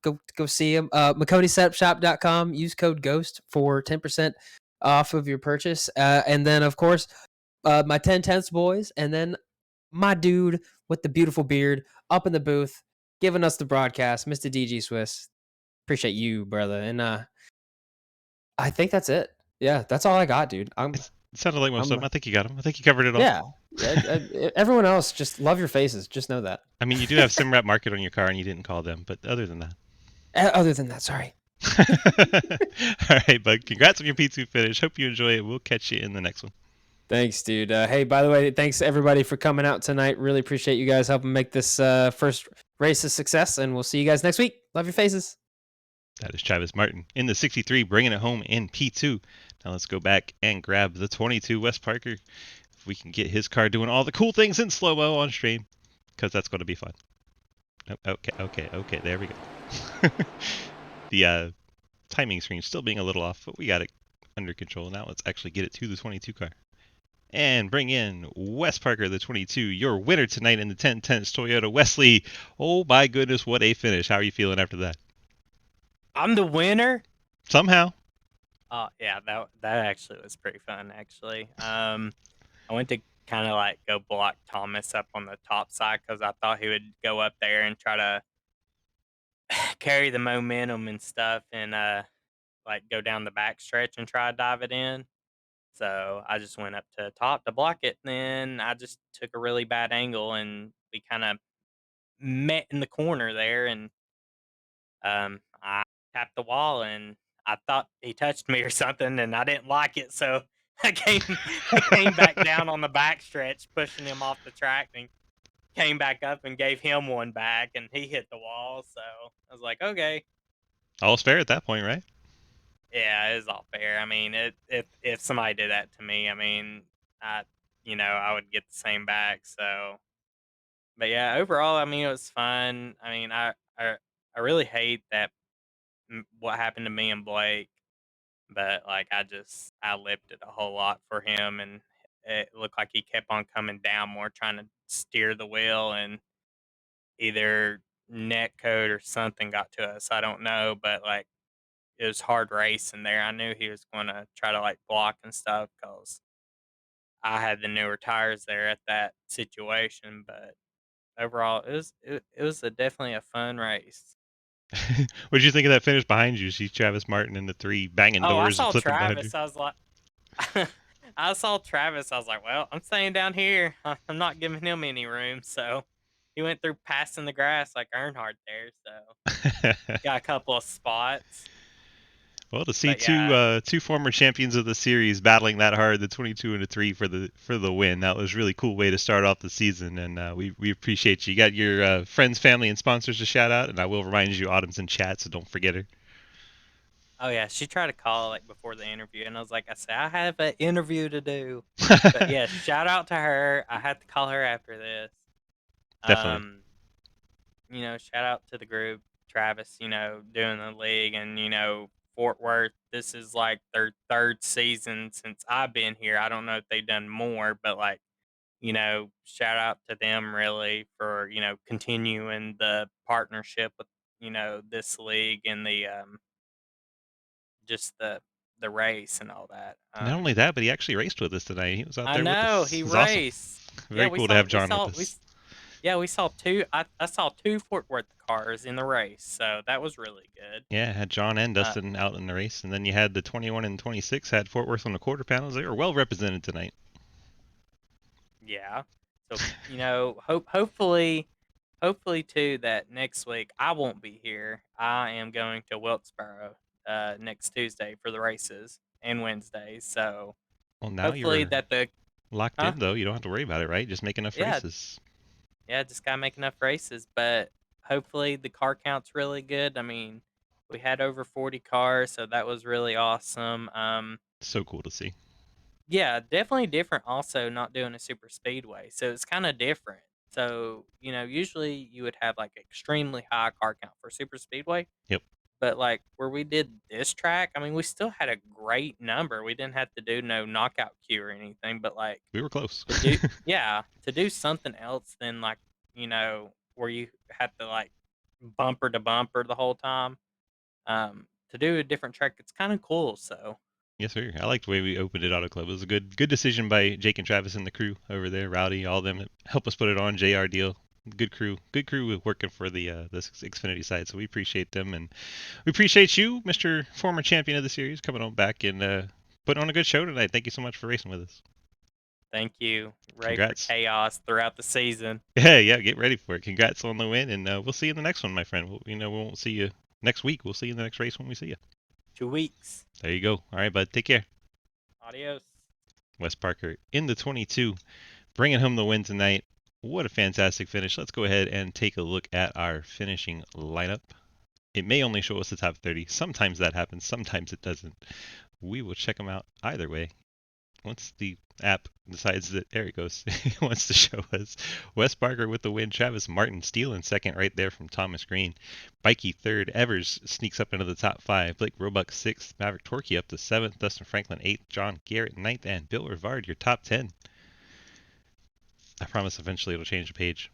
see them. McCodySetupShop.com. Use code GHOST for 10% off of your purchase. And then, of course, my 10/10ths boys, and then my dude with the beautiful beard up in the booth giving us the broadcast, Mr. DG Swiss. Appreciate you, brother. And I think that's it. Yeah, that's all I got, dude. It sounded like most of I'm- them. I think you got them. I think you covered it all. Yeah. Everyone else, just love your faces. Just know that. I mean, you do have SimRap Market on your car, and you didn't call them. But other than that. Other than that, sorry. All right, bud. Congrats on your P2 finish. Hope you enjoy it. We'll catch you in the next one. Thanks, dude. Hey, by the way, thanks everybody for coming out tonight. Really appreciate you guys helping make this first race a success, and we'll see you guys next week. Love your faces. That is Travis Martin in the 63, bringing it home in P2. Now let's go back and grab the 22, Wes Parker. If we can get his car doing all the cool things in slow-mo on stream, because that's going to be fun. Oh, okay. There we go. The timing screen still being a little off, but we got it under control. Now let's actually get it to the 22 car. And bring in Wes Parker, the 22, your winner tonight in the 1010 Toyota Wesley. Oh my goodness, what a finish. How are you feeling after that? I'm the winner? Somehow. Oh, yeah, that actually was pretty fun, actually. I went to kind of like go block Thomas up on the top side because I thought he would go up there and try to carry the momentum and stuff and like go down the back stretch and try to dive it in. So I just went up to the top to block it, and then I just took a really bad angle, and we kind of met in the corner there, and I tapped the wall, and I thought he touched me or something, and I didn't like it, so I came back down on the back stretch, pushing him off the track, and came back up and gave him one back, and he hit the wall. So I was like, okay. All's fair at that point, right? Yeah, it's all fair. I mean, if somebody did that to me, I mean, I would get the same back. So, but yeah, overall, I mean, it was fun. I mean, I really hate that what happened to me and Blake, but like I lipped it a whole lot for him, and it looked like he kept on coming down more, trying to steer the wheel, and either net code or something got to us. I don't know, but like it was hard racing there. I knew he was going to try to like block and stuff because I had the newer tires there at that situation. But overall, it was definitely a fun race. What did you think of that finish behind you? See Travis Martin in the 3 banging Oh, I doors and saw flipping behind you. Travis. I was like, I saw Travis. I was like, well, I'm staying down here. I'm not giving him any room. So he went through passing the grass like Earnhardt there. So got a couple of spots. Well, to see But yeah. two former champions of the series battling that hard, the 22 and the 3 for the win, that was a really cool way to start off the season, and we appreciate you. You got your friends, family, and sponsors to shout out, and I will remind you, Autumn's in chat, so don't forget her. Oh yeah, she tried to call like before the interview, and I was like, I said I have an interview to do. But yeah, shout out to her. I had to call her after this. Definitely. Shout out to the group, Travis. Doing the league, and Fort Worth. This is like their third season since I've been here. I don't know if they've done more, but like, shout out to them really for continuing the partnership with this league and the just the race and all that. Not only that, but he actually raced with us tonight. He was out I there with know us. he It was awesome. raced. Very cool to have John with us. We saw two. I saw two Fort Worth cars in the race, so that was really good. Yeah, had John and Dustin out in the race, and then you had the 21 and 26 had Fort Worth on the quarter panels. They were well represented tonight. Yeah. So hopefully too that next week I won't be here. I am going to Wilkesboro next Tuesday for the races and Wednesday. So Well, now hopefully you're that the locked in, though. You don't have to worry about it, right? Just make enough races. Yeah, just gotta make enough races. But hopefully the car count's really good. I mean, we had over 40 cars, so that was really awesome. So cool to see. Yeah, definitely different. Also, not doing a super speedway, so it's kind of different. So usually you would have like extremely high car count for super speedway. Yep. But like where we did this track, I mean, we still had a great number. We didn't have to do no knockout queue or anything, but like we were close. to do something else than like where you had to like bumper to bumper the whole time. To do a different track, it's kind of cool. So. Yes, sir. I liked the way we opened it Auto Club. It was a good decision by Jake and Travis and the crew over there. Rowdy, all of them help us put it on. JR Deal, good crew working for the Xfinity side. So we appreciate them, and we appreciate you, Mr. Former Champion of the series, coming on back and putting on a good show tonight. Thank you so much for racing with us. Thank you. Ready Congrats. for chaos throughout the season. Yeah, get ready for it. Congrats on the win, and we'll see you in the next one, my friend. We won't see you next week. We'll see you in the next race when we see you. 2 weeks. There you go. All right, bud. Take care. Adios. Wes Parker in the 22, bringing home the win tonight. What a fantastic finish. Let's go ahead and take a look at our finishing lineup. It may only show us the top 30. Sometimes that happens. Sometimes it doesn't. We will check them out either way. Once the app decides that, there it goes, it wants to show us Wes Parker with the win, Travis Martin stealing second right there from Thomas Green, Bikey third, Evers sneaks up into the top 5, Blake Roebuck 6th, Maverick Torquay up to 7th, Dustin Franklin 8th, John Garrett 9th, and Bill Rivard your top 10. I promise eventually it'll change the page.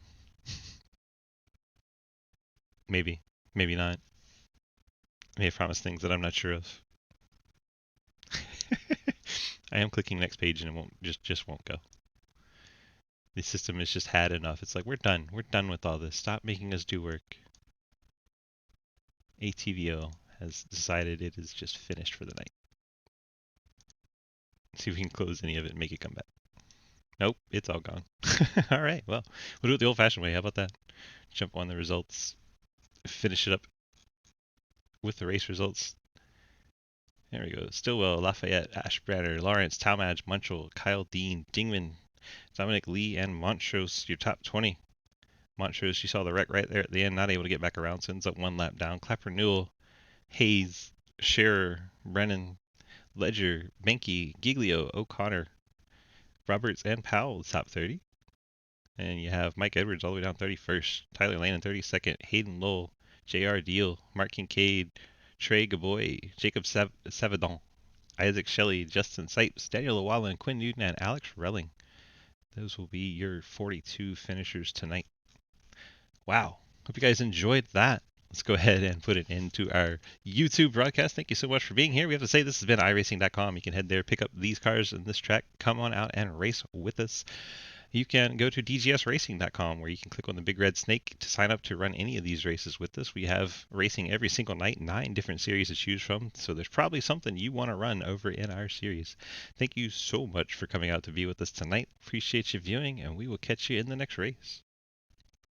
Maybe not. I may promise things that I'm not sure of. I am clicking next page and it won't just won't go. The system has just had enough. It's like we're done. We're done with all this. Stop making us do work. ATVO has decided it is just finished for the night. See if we can close any of it and make it come back. Nope, it's all gone. All right, well, we'll do it the old-fashioned way. How about that? Jump on the results. Finish it up with the race results. There we go. Stillwell, Lafayette, Ashbranner, Lawrence, Talmadge, Munchell, Kyle Dean, Dingman, Dominic Lee, and Montrose, your top 20. Montrose, you saw the wreck right there at the end, not able to get back around, so ends up one lap down. Clapper, Newell, Hayes, Scherer, Brennan, Ledger, Benke, Giglio, O'Connor, Roberts, and Powell, top 30. And you have Mike Edwards all the way down 31st, Tyler Lane in 32nd, Hayden Lowell, J.R. Deal, Mark Kincaid, Trey Gaboy, Jacob Savadon, Isaac Shelley, Justin Sipes, Daniel Lawala, Quinn Newton, and Alex Relling. Those will be your 42 finishers tonight. Wow. Hope you guys enjoyed that. Let's go ahead and put it into our YouTube broadcast. Thank you so much for being here. We have to say this has been iRacing.com. You can head there, pick up these cars in this track, come on out and race with us. You can go to dgsracing.com where you can click on the big red snake to sign up to run any of these races with us. We have racing every single night, 9 different series to choose from, so there's probably something you want to run over in our series. Thank you so much for coming out to be with us tonight. Appreciate you viewing, and we will catch you in the next race.